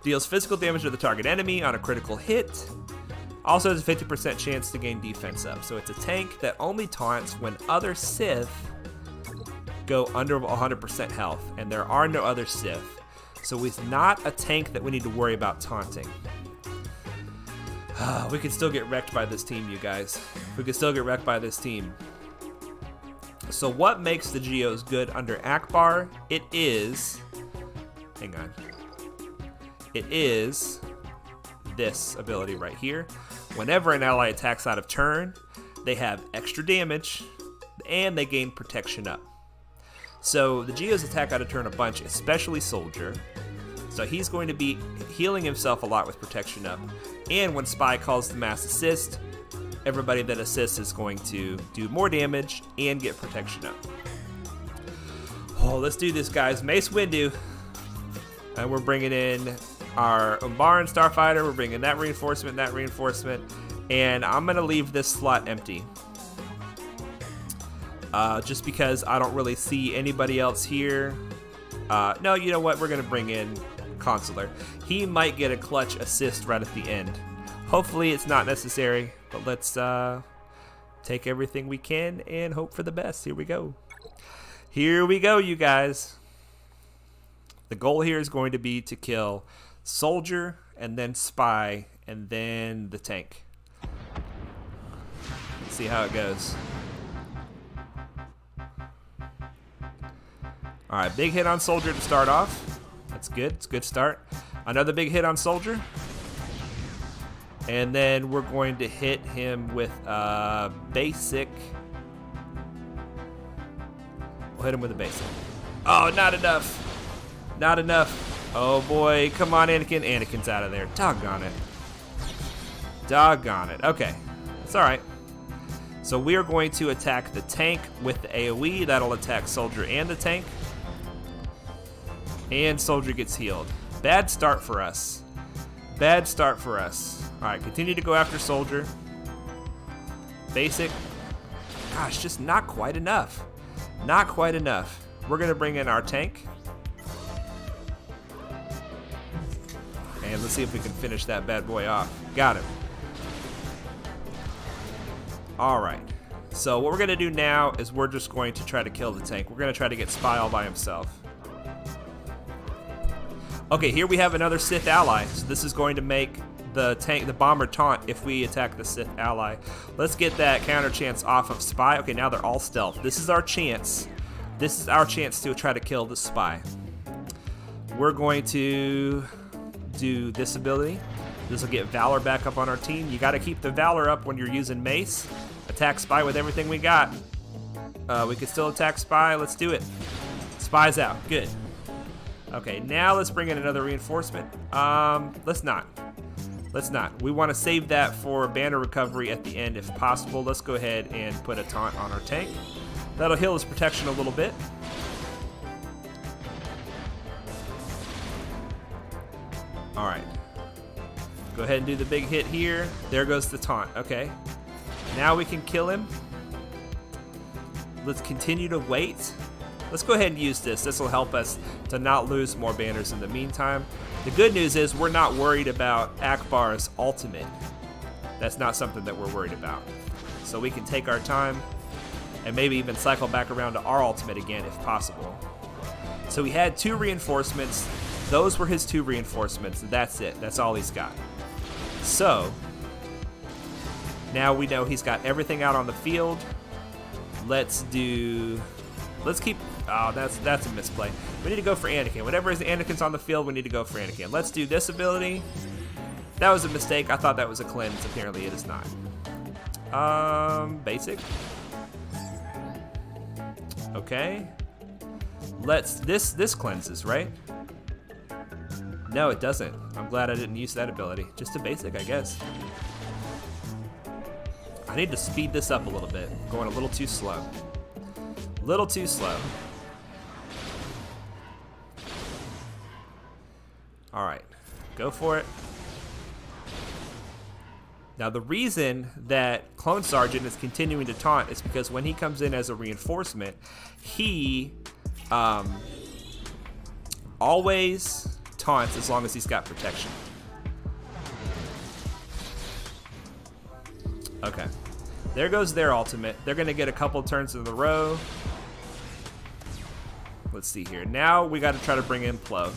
Deals physical damage to the target enemy on a critical hit. Also has a 50% chance to gain defense up. So it's a tank that only taunts when other Sith go under 100% health, and there are no other Sith. So it's not a tank that we need to worry about taunting. We could still get wrecked by this team, you guys. We could still get wrecked by this team. So what makes the Geos good under Akbar? It is... Hang on. It is this ability right here. Whenever an ally attacks out of turn, they have extra damage, and they gain protection up. So the Geos attack out of turn a bunch, especially Soldier. So he's going to be healing himself a lot with protection up. And when Spy calls the mass assist, everybody that assists is going to do more damage and get protection up. Oh, let's do this, guys. Mace Windu. And we're bringing in our Umbaran Starfighter. We're bringing that reinforcement, and I'm going to leave this slot empty. Just because I don't really see anybody else here. No, you know what? We're going to bring in Consular. He might get a clutch assist right at the end. Hopefully it's not necessary, but let's take everything we can and hope for the best. Here we go. Here we go, you guys. The goal here is going to be to kill Soldier, and then Spy, and then the tank. Let's see how it goes. Alright, big hit on Soldier to start off. That's good. It's a good start. Another big hit on Soldier. And then we're going to hit him with basic. We'll hit him with a basic. Oh, not enough. Not enough. Oh boy, come on, Anakin. Anakin's out of there. Doggone it. Doggone it. Okay, that's all right. So we are going to attack the tank with the AoE. That'll attack Soldier and the tank. And Soldier gets healed. Bad start for us. Bad start for us. All right, continue to go after Soldier. Basic. Gosh, just not quite enough. Not quite enough. We're going to bring in our tank. And let's see if we can finish that bad boy off. Got him. Alright. So what we're going to do now is we're just going to try to kill the tank. We're going to try to get Spy all by himself. Okay, here we have another Sith ally. So this is going to make the tank, the bomber taunt if we attack the Sith ally. Let's get that counter chance off of Spy. Okay, now they're all stealth. This is our chance. This is our chance to try to kill the Spy. We're going to do this ability. This will get Valor back up on our team. You got to keep the Valor up when you're using Mace. Attack Spy with everything we got. We can still attack Spy. Let's do it. Spy's out. Good. Okay, now let's bring in another reinforcement. Let's not. Let's not. We want to save that for banner recovery at the end if possible. Let's go ahead and put a taunt on our tank. That'll heal his protection a little bit. All right. Go ahead and do the big hit here. There goes the taunt. Okay. Now we can kill him. Let's continue to wait. Let's go ahead and use this. This will help us to not lose more banners in the meantime. The good news is we're not worried about Akbar's ultimate. that's not something that we're worried about. So we can take our time and maybe even cycle back around to our ultimate again if possible. So he had 2 reinforcements. Those were his 2 reinforcements. That's it. That's all he's got. So now we know he's got everything out on the field. Let's keep, oh, that's a misplay. We need to go for Anakin. Whenever Anakin's on the field, we need to go for Anakin. Let's do this ability. That was a mistake. I thought that was a cleanse. Apparently it is not. Basic. Okay. This cleanses, right? No, it doesn't. I'm glad I didn't use that ability. Just a basic, I guess. I need to speed this up a little bit. I'm going a little too slow. Little too slow. Alright. Go for it. Now the reason that Clone Sergeant is continuing to taunt is because when he comes in as a reinforcement, he always taunts as long as he's got protection. Okay. There goes their ultimate. They're going to get a couple turns in a row. Let's see here. Now we got to try to bring in Plo.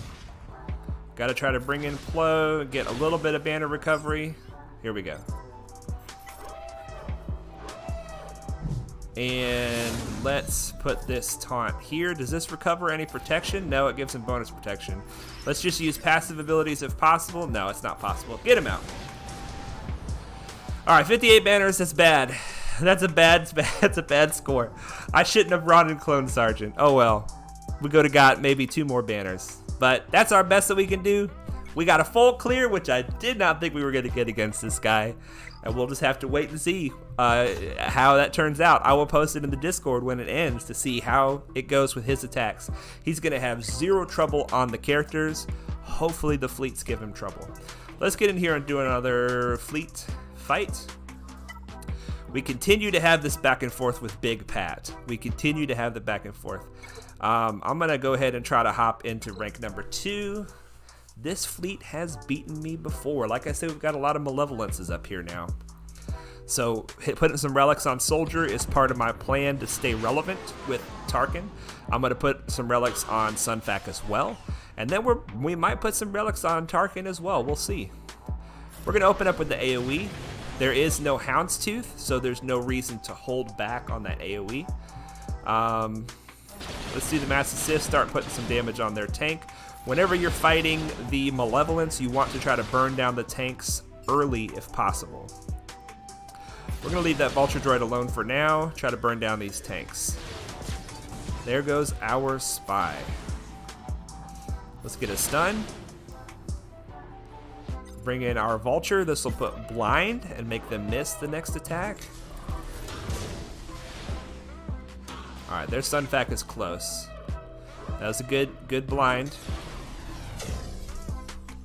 Got to try to bring in Plo, get a little bit of banner recovery. Here we go. And let's put this taunt here. Does this recover any protection? No, it gives him bonus protection. Let's just use passive abilities if possible. No, it's not possible. Get him out. All right, 58 banners. That's bad. That's a bad score. I shouldn't have brought in Clone Sergeant. Oh well. We could have got maybe 2 more banners, but that's our best that we can do. We got a full clear, which I did not think we were going to get against this guy, and we'll just have to wait and see how that turns out. I will post it in the Discord when it ends to see how it goes with his attacks. He's going to have 0 trouble on the characters. Hopefully the fleets give him trouble. Let's get in here and do another fleet fight. We continue to have this back and forth with Big Pat. We continue to have the back and forth. I'm going to go ahead and try to hop into rank number 2. This fleet has beaten me before. Like I said, we've got a lot of malevolences up here now. So putting some relics on Soldier is part of my plan to stay relevant with Tarkin. I'm going to put some relics on Sunfac as well. And then we might put some relics on Tarkin as well. We'll see. We're going to open up with the AoE. There is no Houndstooth, so there's no reason to hold back on that AoE. Let's do the Mass Assist, start putting some damage on their tank. Whenever you're fighting the Malevolence, you want to try to burn down the tanks early if possible. We're going to leave that Vulture Droid alone for now, try to burn down these tanks. There goes our spy. Let's get a stun. Bring in our Vulture. This will put blind and make them miss the next attack. Alright, their Sunfac is close. That was a good blind.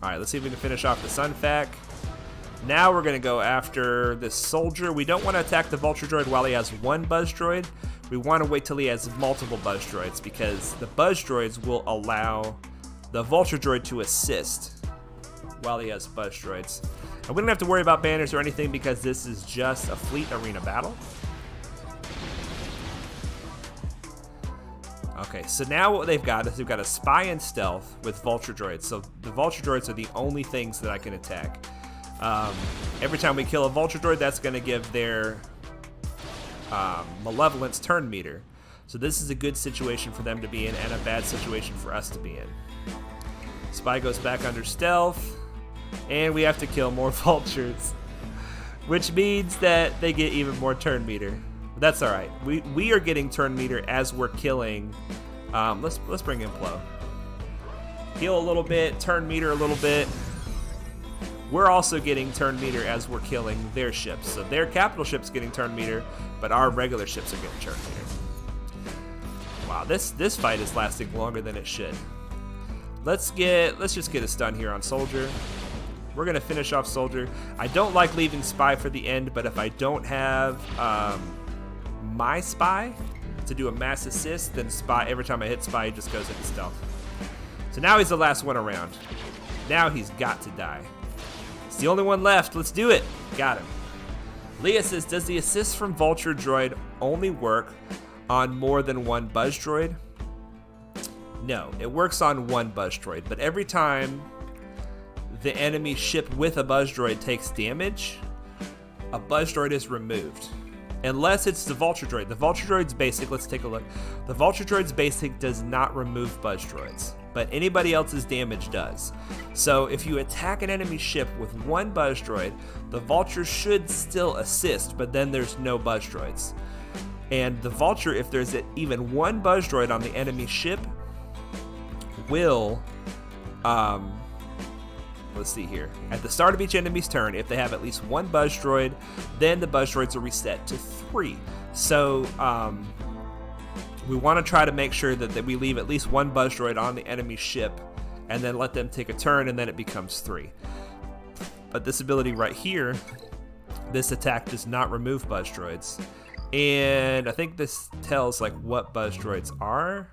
Alright, let's see if we can finish off the Sunfac. Now we're going to go after this Soldier. We don't want to attack the Vulture Droid while he has 1 Buzz Droid. We want to wait till he has multiple Buzz Droids, because the Buzz Droids will allow the Vulture Droid to assist while he has Buzz Droids. And we don't have to worry about banners or anything because this is just a fleet arena battle. Okay, so now what they've got is they've got a Spy and Stealth with Vulture Droids. So the Vulture Droids are the only things that I can attack. Every time we kill a Vulture Droid, that's going to give their Malevolence turn meter. So this is a good situation for them to be in and a bad situation for us to be in. Spy goes back under Stealth, and we have to kill more Vultures, which means that they get even more turn meter. But that's all right. We are getting turn meter as we're killing. Let's bring in Plo. Heal a little bit, turn meter a little bit. We're also getting turn meter as we're killing their ships. So their capital ship's getting turn meter, but our regular ships are getting turn meter. Wow, this fight is lasting longer than it should. Let's just get a stun here on Soldier. We're gonna finish off Soldier. I don't like leaving Spy for the end, but if I don't have my Spy to do a mass assist, then Spy, every time I hit Spy, he just goes into stealth. So now he's the last one around. Now he's got to die. It's the only one left. Let's do it. Got him. Leah says, does the assist from Vulture Droid only work on more than one Buzz Droid? No, it works on one Buzz Droid, but every time the enemy ship with a Buzz Droid takes damage, a Buzz Droid is removed. Unless it's the Vulture Droid. The Vulture Droid's basic, let's take a look. The Vulture Droid's basic does not remove Buzz Droids, but anybody else's damage does. So if you attack an enemy ship with one Buzz Droid, the Vulture should still assist, but then there's no Buzz Droids. And the Vulture, if there's even one Buzz Droid on the enemy ship, will, let's see here. At the start of each enemy's turn, if they have at least one Buzz Droid, then the Buzz Droids are reset to 3. So we want to try to make sure that we leave at least one Buzz Droid on the enemy ship and then let them take a turn, and then it becomes 3. But this ability right here, this attack does not remove Buzz Droids. And I think this tells like what Buzz Droids are.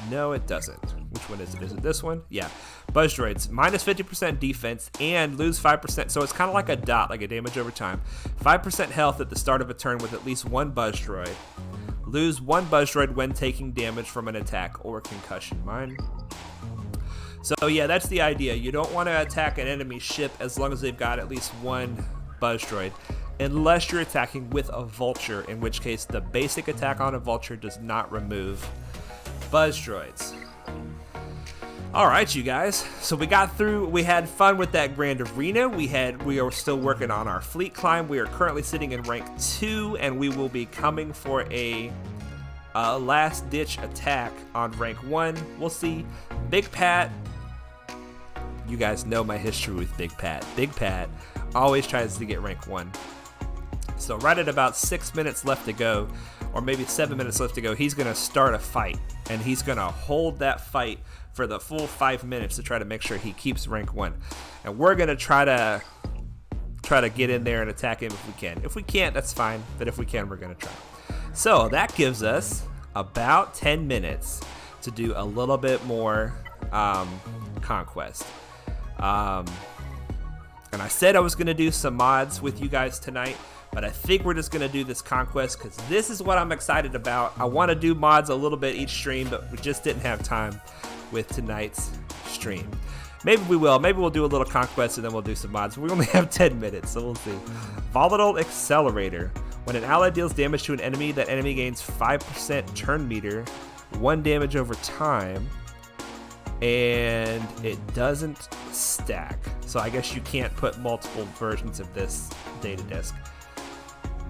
No, it doesn't. Which one is it? Is it this one? Yeah. Buzz Droids, minus 50% defense and lose 5%. So it's kind of like a dot, like a damage over time. 5% health at the start of a turn with at least one Buzz Droid. Lose one Buzz Droid when taking damage from an attack or concussion. Mine. So yeah, that's the idea. You don't want to attack an enemy ship as long as they've got at least one Buzz Droid. Unless you're attacking with a Vulture, in which case the basic attack on a Vulture does not remove Buzz Droids. Alright, you guys. So we got through, we had fun with that Grand Arena. We are still working on our fleet climb. We are currently sitting in rank 2, and we will be coming for a last ditch attack on rank 1. We'll see. Big Pat. You guys know my history with Big Pat. Big Pat always tries to get rank 1. So right at about 6 minutes left to go, or maybe 7 minutes left to go, he's going to start a fight. And he's going to hold that fight for the full 5 minutes to try to make sure he keeps rank 1. And we're going to try to get in there and attack him if we can. If we can't, that's fine. But if we can, we're going to try. So that gives us about 10 minutes to do a little bit more Conquest. And I said I was going to do some mods with you guys tonight, but I think we're just going to do this Conquest because this is what I'm excited about. I want to do mods a little bit each stream, but we just didn't have time with tonight's stream. Maybe we will. Maybe we'll do a little Conquest and then we'll do some mods. We only have 10 minutes, so we'll see. Volatile Accelerator. When an ally deals damage to an enemy, that enemy gains 5% turn meter, 1 damage over time, and it doesn't stack. So I guess you can't put multiple versions of this data disk.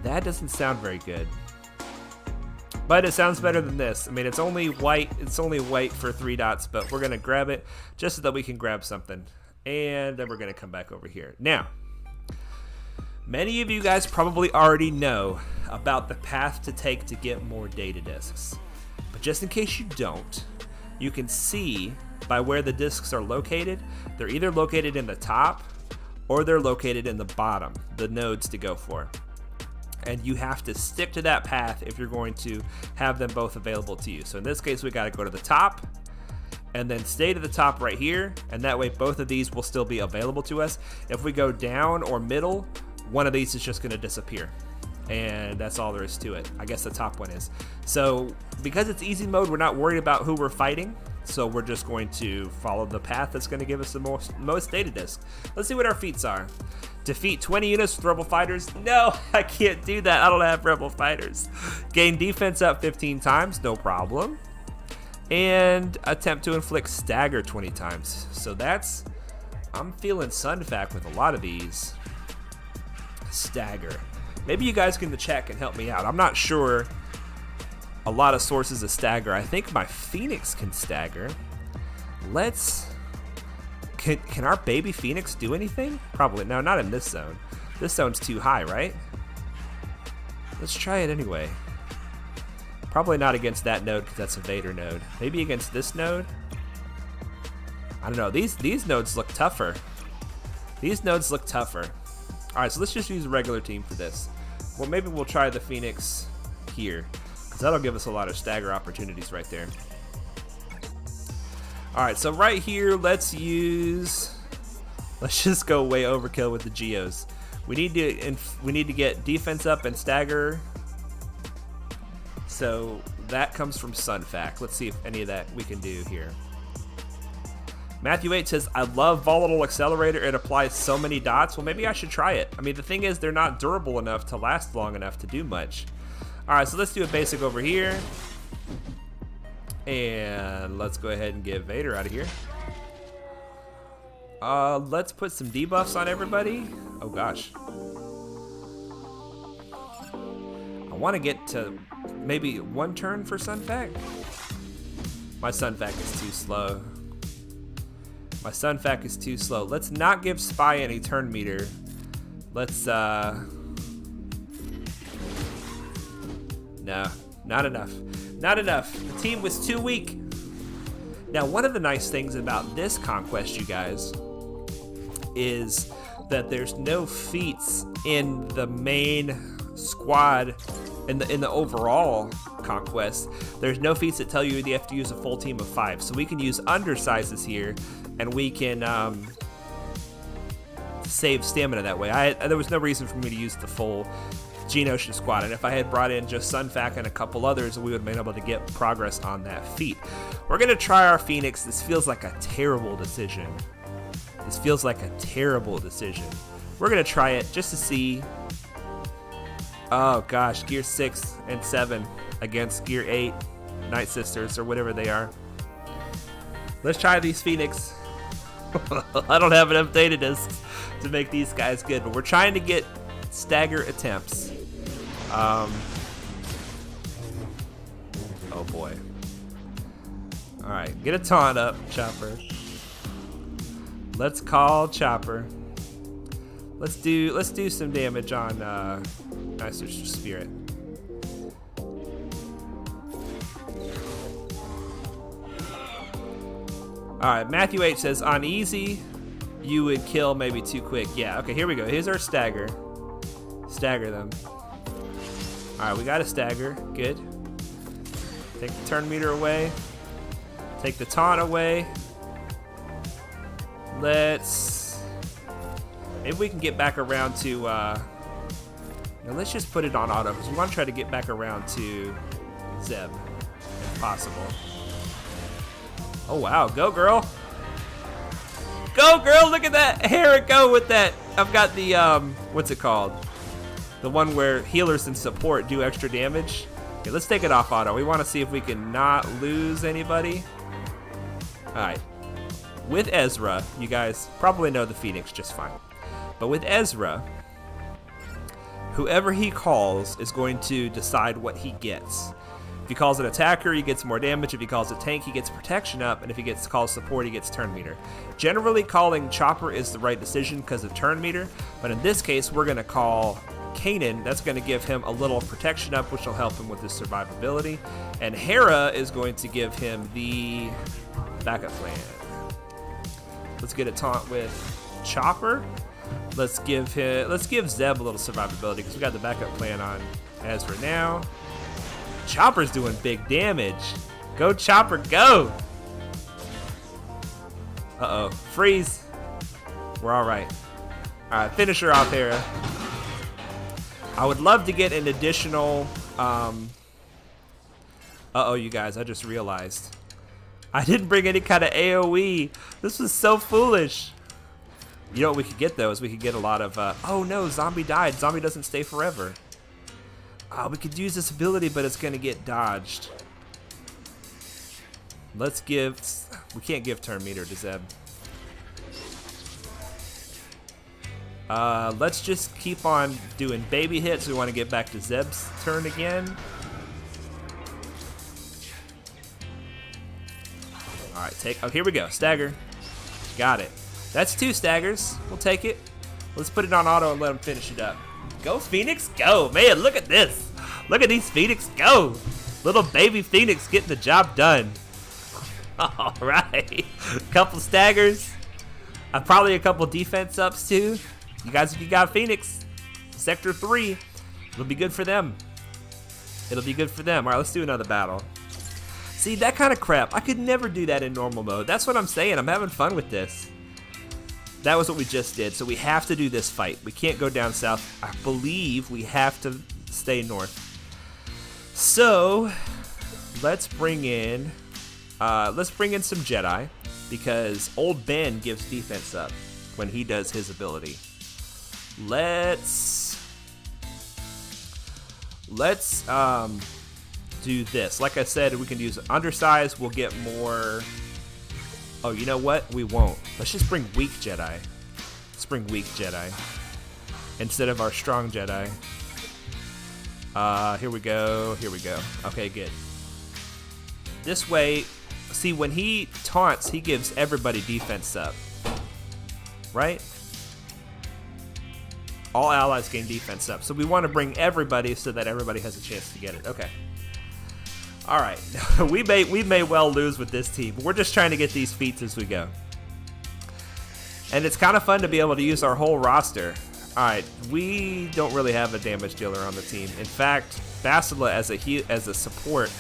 That doesn't sound very good, but it sounds better than this. I mean, it's only white. It's only white for 3 dots, but we're gonna grab it just so that we can grab something, and then we're gonna come back over here. Now, many of you guys probably already know about the path to take to get more data disks, but just in case you don't, you can see by where the disks are located. They're either located in the top or they're located in the bottom, the nodes to go for. And you have to stick to that path if you're going to have them both available to you. So in this case, we got to go to the top and then stay to the top right here. And that way both of these will still be available to us. If we go down or middle, one of these is just going to disappear. And that's all there is to it. I guess the top one is. So because it's easy mode, we're not worried about who we're fighting. So we're just going to follow the path that's going to give us the most data disks. Let's see what our feats are. Defeat 20 units with Rebel Fighters. No, I can't do that. I don't have Rebel Fighters. Gain defense up 15 times. No problem. And attempt to inflict stagger 20 times. So that's... I'm feeling Sunfac with a lot of these. Stagger. Maybe you guys in the chat can help me out. I'm not sure a lot of sources of stagger. I think my Phoenix can stagger. Let's... Can our baby Phoenix do anything? Probably. No, not in this zone. This zone's too high, right? Let's try it anyway. Probably not against that node because that's a Vader node. Maybe against this node? I don't know. These nodes look tougher. These nodes look tougher. Alright, so let's just use a regular team for this. Well, maybe we'll try the Phoenix here, because that'll give us a lot of stagger opportunities right there. Alright, so right here, let's just go way overkill with the Geos. We need to get defense up and stagger. So that comes from Sunfac. Let's see if any of that we can do here. Matthew 8 says, I love Volatile Accelerator. It applies so many dots. Well, maybe I should try it. I mean, the thing is, they're not durable enough to last long enough to do much. Alright, so let's do a basic over here. And let's go ahead and get Vader out of here. Let's put some debuffs on everybody. Oh gosh. I want to get to maybe one turn for Sunfac. My Sunfac is too slow. My Sunfac is too slow. Let's not give Spy any turn meter. Let's, no, not enough. Not enough. The team was too weak. Now, one of the nice things about this Conquest, you guys, is that there's no feats in the main squad, in the overall Conquest. There's no feats that tell you have to use a full team of 5. So we can use undersizes here, and we can save stamina that way. There was no reason for me to use the full Geonosian squad, and if I had brought in just Sunfac and a couple others, we would have been able to get progress on that feat. We're going to try our Phoenix. This feels like a terrible decision. This feels like a terrible decision. We're going to try it just to see. Oh gosh, Gear 6 and 7 against Gear 8, Night Sisters, or whatever they are. Let's try these Phoenix. I don't have enough data discs to make these guys good, but we're trying to get stagger attempts. Oh boy. Alright, get a taunt up, Chopper. Let's call Chopper. Let's do some damage on Night Sister Spirit. Alright, Matthew H says on easy you would kill maybe too quick. Yeah, okay, here we go. Here's our stagger. Stagger them. Alright, we got a stagger. Good. Take the turn meter away. Take the taunt away. Maybe we can get back around to now let's just put it on auto because we want to try to get back around to Zeb if possible. Oh wow, go girl. Go girl, look at that. Here it go with that. I've got the what's it called? The one where healers and support do extra damage. Okay, let's take it off auto. We want to see if we can not lose anybody. Alright. With Ezra, you guys probably know the Phoenix just fine. But with Ezra, whoever he calls is going to decide what he gets. If he calls an attacker, he gets more damage. If he calls a tank, he gets protection up. And if he calls support, he gets turn meter. Generally, calling Chopper is the right decision because of turn meter. But in this case, we're going to call Kanan. That's going to give him a little protection up, which will help him with his survivability. And Hera is going to give him the backup plan. Let's get a taunt with Chopper. Let's give Zeb a little survivability because we got the backup plan on Ezra now. Chopper's doing big damage. Go Chopper, go! Uh-oh, freeze. We're all right. All right, finish her off, Hera. I would love to get an additional. Uh-oh, you guys, I just realized. I didn't bring any kind of AoE. This was so foolish. You know what we could get, though, is we could get a lot of... oh, no, Zombie died. Zombie doesn't stay forever. We could use this ability, but it's going to get dodged. Let's give... We can't give turn meter to Zeb. Let's just keep on doing baby hits. We want to get back to Zeb's turn again. Alright, oh, here we go. Stagger. Got it. That's 2 staggers. We'll take it. Let's put it on auto and let him finish it up. Go, Phoenix, go. Man, look at this. Look at these Phoenix, go. Little baby Phoenix getting the job done. Alright. Couple staggers. Probably a couple defense ups, too. You guys, if you got Phoenix, Sector 3, it'll be good for them. It'll be good for them. Alright, let's do another battle. See, that kind of crap, I could never do that in normal mode. That's what I'm saying. I'm having fun with this. That was what we just did. So we have to do this fight. We can't go down south. I believe we have to stay north. So let's bring in some Jedi, because old Ben gives defense up when he does his ability. Let's do this. Like I said, we can use undersize. We'll get more. Oh, you know what? We won't. Let's just bring weak Jedi. Let's bring weak Jedi instead of our strong Jedi. Here we go. Here we go. Okay, good. This way, see, when he taunts, he gives everybody defense up. Right? All allies gain defense up. So we want to bring everybody so that everybody has a chance to get it. Okay. All right. we may well lose with this team. But we're just trying to get these feats as we go. And it's kind of fun to be able to use our whole roster. All right. We don't really have a damage dealer on the team. In fact, Bastilla as a support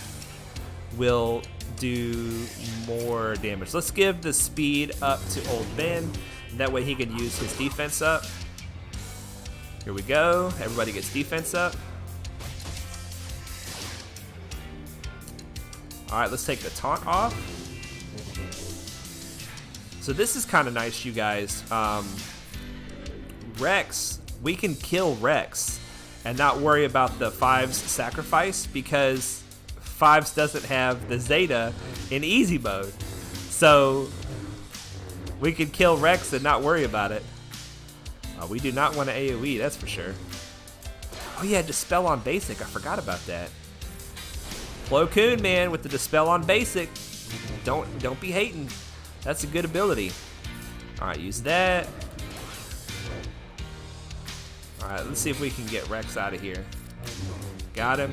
will do more damage. Let's give the speed up to old Ben. That way he can use his defense up. Here we go. Everybody gets defense up. All right, let's take the taunt off. So this is kind of nice, you guys. Rex, we can kill Rex and not worry about the Fives sacrifice, because Fives doesn't have the Zeta in easy mode. So we can kill Rex and not worry about it. We do not want to AoE, that's for sure. Oh yeah, Dispel on Basic. I forgot about that. Plo Koon, man, with the Dispel on Basic. Don't be hating. That's a good ability. All right, use that. All right, let's see if we can get Rex out of here. Got him.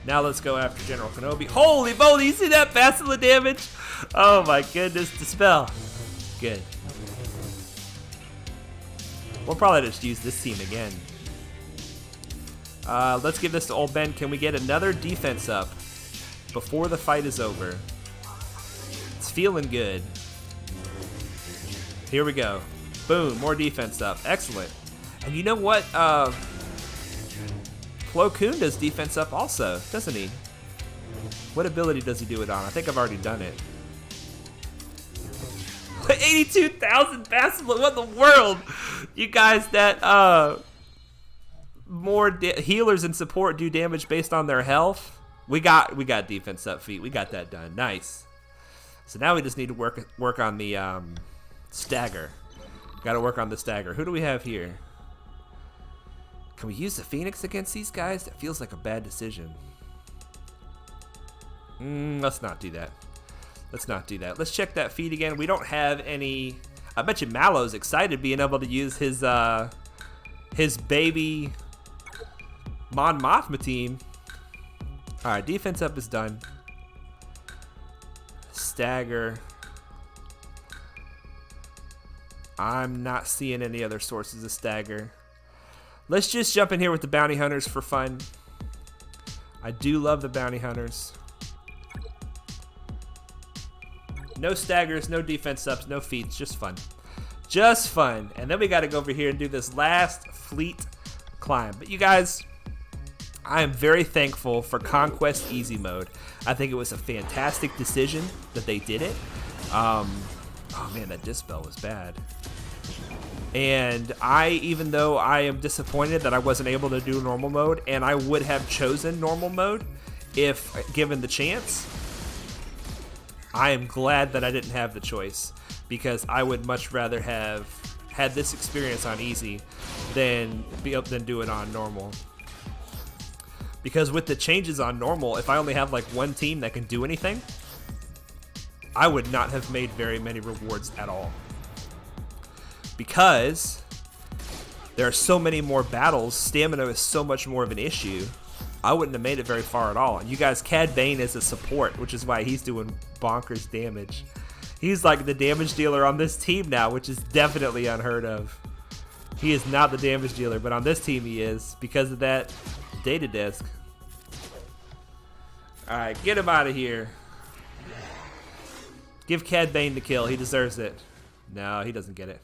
Now let's go after General Kenobi. Holy moly, you see that Bastilla damage? Oh my goodness, Dispel. Good. We'll probably just use this team again. Let's give this to old Ben. Can we get another defense up before the fight is over? It's feeling good. Here we go. Boom, more defense up. Excellent. And you know what? Plo Koon does defense up also, doesn't he? What ability does he do it on? I think I've already done it. 82,000 Bastilla, what in the world? You guys, that more healers and support do damage based on their health. We got defense up feet. We got that done. Nice. So now we just need to work on the stagger. Got to work on the stagger. Who do we have here? Can we use the Phoenix against these guys? That feels like a bad decision. Let's not do that. Let's not do that. Let's check that feed again. We don't have any. I bet you Malo's excited being able to use his baby Mon Mothma team. All right, defense up is done. Stagger. I'm not seeing any other sources of stagger. Let's just jump in here with the bounty hunters for fun. I do love the bounty hunters. No staggers, no defense ups, no feats, just fun. Just fun. And then we got to go over here and do this last fleet climb. But you guys, I am very thankful for Conquest Easy Mode. I think it was a fantastic decision that they did it. Oh man, that Dispel was bad. And even though I am disappointed that I wasn't able to do normal mode, and I would have chosen normal mode if given the chance, I am glad that I didn't have the choice, because I would much rather have had this experience on easy than do it on normal. Because with the changes on normal, if I only have like one team that can do anything, I would not have made very many rewards at all. Because there are so many more battles, stamina is so much more of an issue, I wouldn't have made it very far at all. And you guys, Cad Bane is a support, which is why he's doing bonkers damage. He's like the damage dealer on this team now, which is definitely unheard of. He is not the damage dealer, but on this team he is, because of that data disk. Alright, get him out of here. Give Cad Bane the kill. He deserves it. No, he doesn't get it.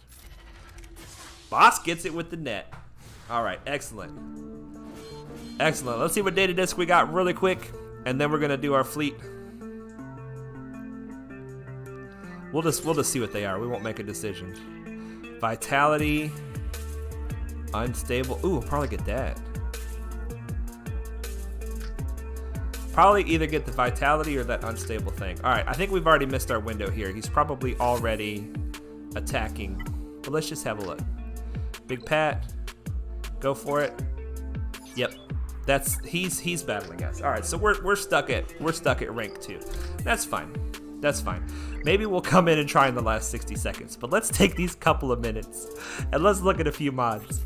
Boss gets it with the net. All right, excellent. Excellent. Let's see what data disk we got really quick, and then we're gonna do our fleet. We'll just see what they are. We won't make a decision. Vitality, unstable. Ooh, we'll probably get that. Probably either get the vitality or that unstable thing. All right, I think we've already missed our window here. He's probably already attacking, but let's just have a look. Big Pat, go for it. Yep, he's battling us. All right, so we're stuck at rank 2. That's fine. That's fine. Maybe we'll come in and try in the last 60 seconds, but let's take these couple of minutes and let's look at a few mods.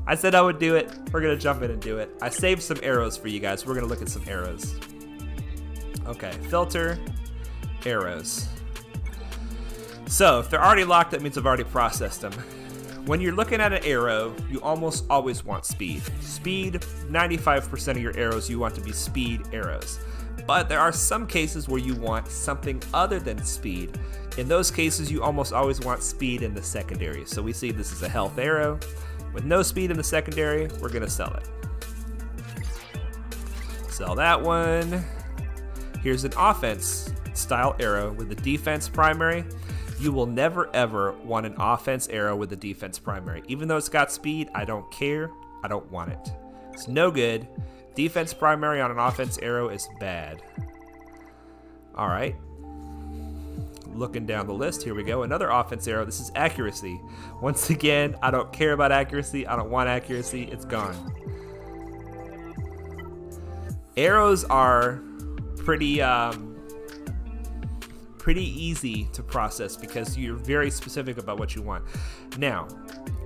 I said I would do it. We're gonna jump in and do it. I saved some arrows for you guys. We're gonna look at some arrows. Okay, filter, arrows. So if they're already locked, that means I've already processed them. When you're looking at an arrow, you almost always want speed. Speed, 95% of your arrows you want to be speed arrows. But there are some cases where you want something other than speed. In those cases, you almost always want speed in the secondary. So we see this is a health arrow. With no speed in the secondary, we're gonna sell it. Sell that one. Here's an offense style arrow with a defense primary. You will never ever want an offense arrow with a defense primary. Even though it's got speed, I don't care. I don't want it. It's no good. Defense primary on an offense arrow is bad. All right. Looking down the list, here we go. Another offense arrow. This is accuracy. Once again, I don't care about accuracy. I don't want accuracy. It's gone. Arrows are pretty easy to process because you're very specific about what you want. Now,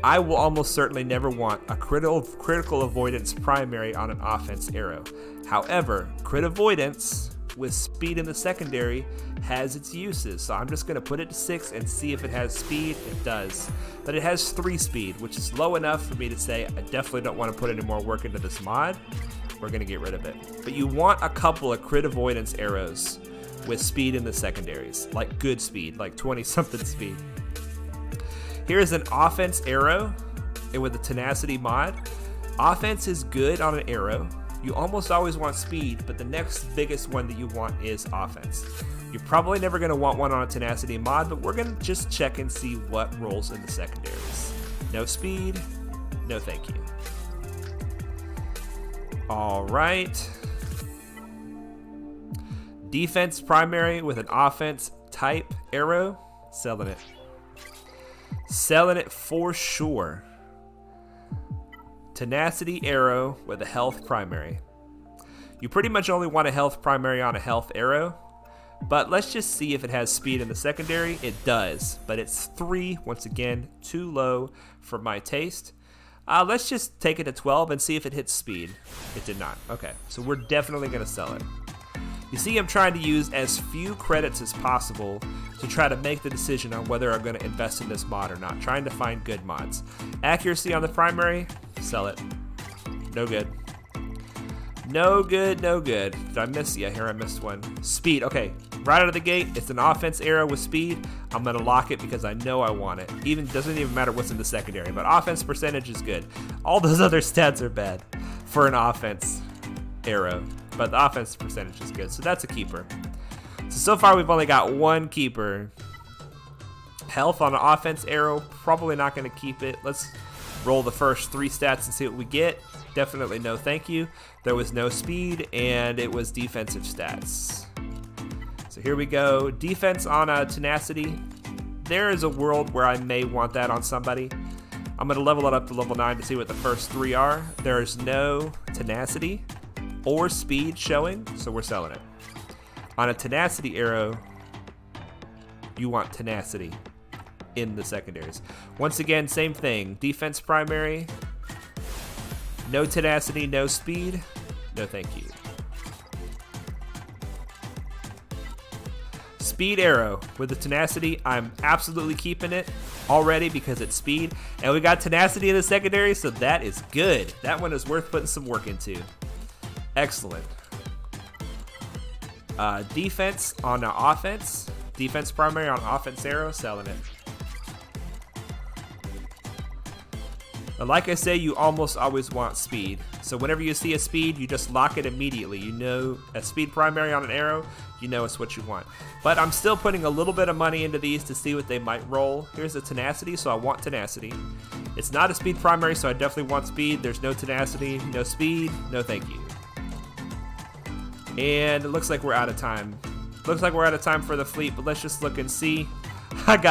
I will almost certainly never want a critical avoidance primary on an offense arrow. However, crit avoidance with speed in the secondary has its uses. So I'm just going to put it to 6 and see if it has speed. It does. But it has 3 speed, which is low enough for me to say I definitely don't want to put any more work into this mod. We're going to get rid of it. But you want a couple of crit avoidance arrows with speed in the secondaries, like good speed, like 20-something speed. Here's an offense arrow with a tenacity mod. Offense is good on an arrow. You almost always want speed, but the next biggest one that you want is offense. You're probably never going to want one on a tenacity mod, but we're going to just check and see what rolls in the secondaries. No speed, no thank you. All right. Defense primary with an offense type arrow. Selling it. Selling it for sure. Tenacity arrow with a health primary. You pretty much only want a health primary on a health arrow, but let's just see if it has speed in the secondary. It does, but it's 3, once again, too low for my taste. Let's just take it to 12 and see if it hits speed. It did not. Okay, so we're definitely going to sell it. You see, I'm trying to use as few credits as possible to try to make the decision on whether I'm going to invest in this mod or not. Trying to find good mods. Accuracy on the primary, sell it. No good. No good, no good. Did I miss? Yeah, here I missed one. Speed, okay. Right out of the gate, it's an offense arrow with speed. I'm going to lock it because I know I want it. Doesn't even matter what's in the secondary, but offense percentage is good. All those other stats are bad for an offense arrow, but the offense percentage is good, so that's a keeper. So far we've only got one keeper. Health on an offense arrow, probably not going to keep it. Let's roll the first 3 stats and see what we get. Definitely no thank you. There was no speed, and it was defensive stats. So here we go. Defense on a tenacity. There is a world where I may want that on somebody. I'm going to level it up to level 9 to see what the first 3 are. There's no tenacity or speed showing, so we're selling it. On a tenacity arrow, you want tenacity in the secondaries. Once again, same thing. Defense primary, no tenacity, no speed, no thank you. Speed arrow with the tenacity, I'm absolutely keeping it already because it's speed. And we got tenacity in the secondary, so that is good. That one is worth putting some work into. Excellent. Defense on the offense. Defense primary on offense arrow, selling it. But like I say, you almost always want speed. So whenever you see a speed, you just lock it immediately. You know a speed primary on an arrow, you know it's what you want. But I'm still putting a little bit of money into these to see what they might roll. Here's a tenacity, so I want tenacity. It's not a speed primary, so I definitely want speed. There's no tenacity, no speed, no thank you. And it looks like we're out of time. Looks like we're out of time for the fleet, but let's just look and see. I'm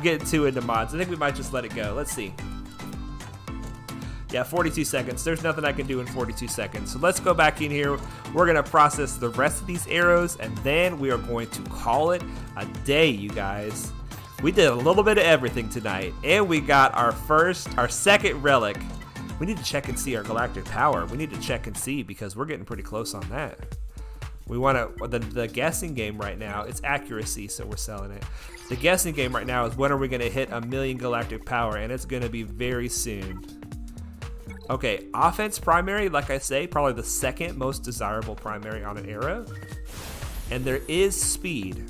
getting too into mods. I think we might just let it go. Let's see. Yeah, 42 seconds. There's nothing I can do in 42 seconds. So let's go back in here. We're going to process the rest of these arrows, and then we are going to call it a day, you guys. We did a little bit of everything tonight, and we got our second relic. We need to check and see our galactic power. We need to check and see because we're getting pretty close on that. We want to, the guessing game right now, it's accuracy, so we're selling it. The guessing game right now is when are we going to hit 1,000,000 galactic power, and it's going to be very soon. Okay, offense primary, like I say, probably the second most desirable primary on an arrow. And there is speed.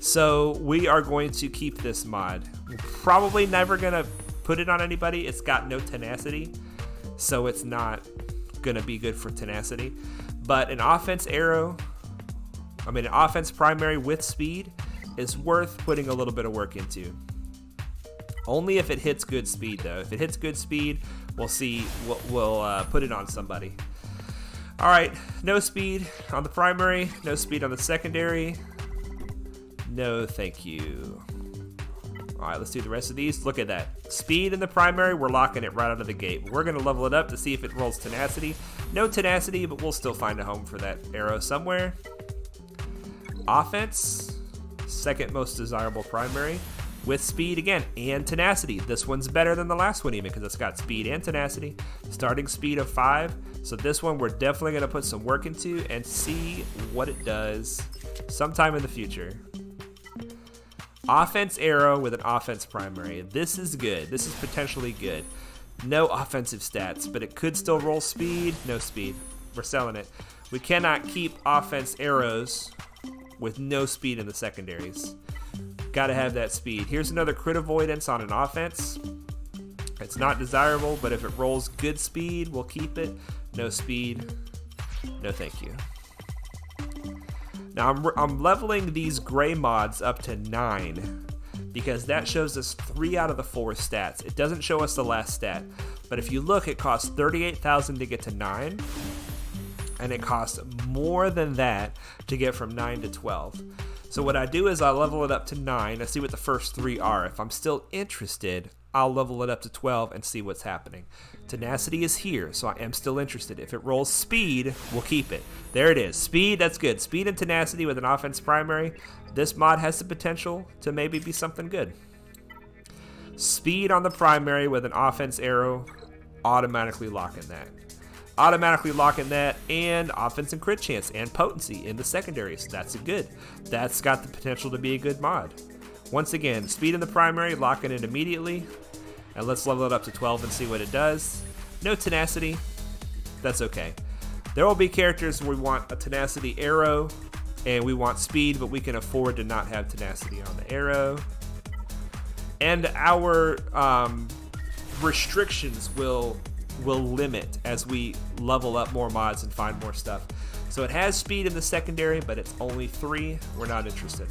So we are going to keep this mod. We're probably never going to put it on anybody. It's got no tenacity, so it's not going to be good for tenacity. But an offense primary with speed is worth putting a little bit of work into. Only if it hits good speed, though. If it hits good speed, we'll see. We'll put it on somebody. All right, no speed on the primary, no speed on the secondary. No, thank you. All right, let's do the rest of these. Look at that. Speed in the primary, we're locking it right out of the gate. We're going to level it up to see if it rolls tenacity. No tenacity, but we'll still find a home for that arrow somewhere. Offense, second most desirable primary. With speed again and tenacity. This one's better than the last one even because it's got speed and tenacity. Starting speed of 5. So this one we're definitely going to put some work into and see what it does sometime in the future. Offense arrow with an offense primary. This is good. This is potentially good. No offensive stats, but it could still roll speed. No speed. We're selling it. We cannot keep offense arrows with no speed in the secondaries. Got to have that speed. Here's another crit avoidance on an offense. It's not desirable, but if it rolls good speed, we'll keep it. No speed, no thank you. Now I'm leveling these gray mods up to 9 because that shows us 3 out of the 4 stats. It doesn't show us the last stat, but if you look, it costs 38,000 to get to 9, and it costs more than that to get from 9 to 12. So what I do is I level it up to 9. I see what the first 3 are. If I'm still interested, I'll level it up to 12 and see what's happening. Tenacity is here, so I am still interested. If it rolls speed, we'll keep it. There it is. Speed, that's good. Speed and tenacity with an offense primary. This mod has the potential to maybe be something good. Speed on the primary with an offense arrow, automatically locking that. Automatically locking that, and offense and crit chance and potency in the secondaries. That's good. That's got the potential to be a good mod. Once again, speed in the primary, locking it immediately, and let's level it up to 12 and see what it does. No tenacity. That's okay. There will be characters where we want a tenacity arrow and we want speed, but we can afford to not have tenacity on the arrow. And our restrictions will limit as we level up more mods and find more stuff. So it has speed in the secondary, but it's only 3. We're not interested.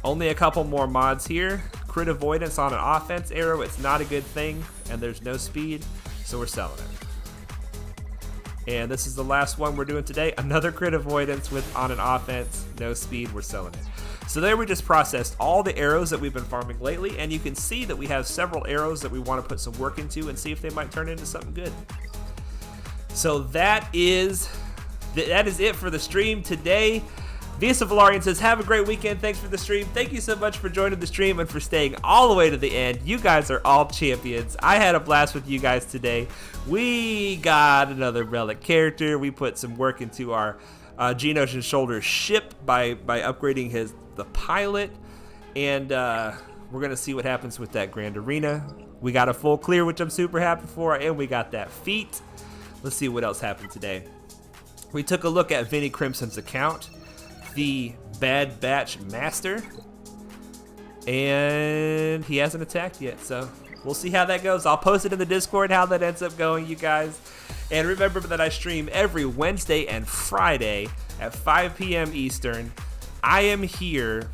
Only a couple more mods here. Crit avoidance on an offense arrow, it's not a good thing, and there's no speed, so we're selling it. And this is the last one we're doing today. Another crit avoidance on an offense, no speed, we're selling it. So there we just processed all the arrows that we've been farming lately, and you can see that we have several arrows that we want to put some work into and see if they might turn into something good. So that is it for the stream today. Visa Valarian says, have a great weekend. Thanks for the stream. Thank you so much for joining the stream and for staying all the way to the end. You guys are all champions. I had a blast with you guys today. We got another relic character. We put some work into our Genos Shoulder ship by upgrading the pilot, and we're gonna see what happens with that Grand Arena. We got a full clear, which I'm super happy for, and we got that feat. Let's see what else happened today. We took a look at Vinny Crimson's account. the Bad Batch Master. And he hasn't attacked yet, so we'll see how that goes. I'll post it in the Discord how that ends up going, you guys. And remember that I stream every Wednesday and Friday at 5 p.m. Eastern. I am here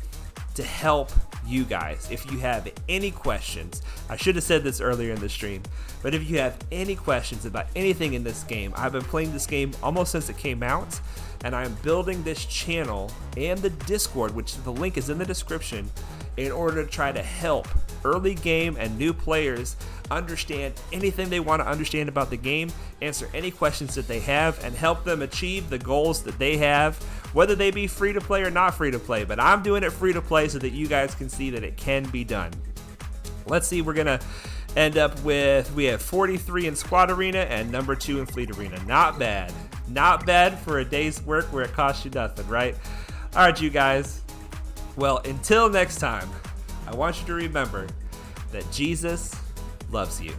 to help you guys. If you have any questions, I should have said this earlier in the stream, but if you have any questions about anything in this game, I've been playing this game almost since it came out, and I'm building this channel and the Discord, which the link is in the description, in order to try to help early game and new players understand anything they want to understand about the game, answer any questions that they have, and help them achieve the goals that they have, whether they be free to play or not free to play. But I'm doing it free to play so that you guys can see that it can be done. Let's see, we're gonna end up with, we have 43 in Squad Arena and number 2 in Fleet Arena. Not bad. Not bad for a day's work where it costs you nothing, right? All right, you guys. Well, until next time, I want you to remember that Jesus loves you.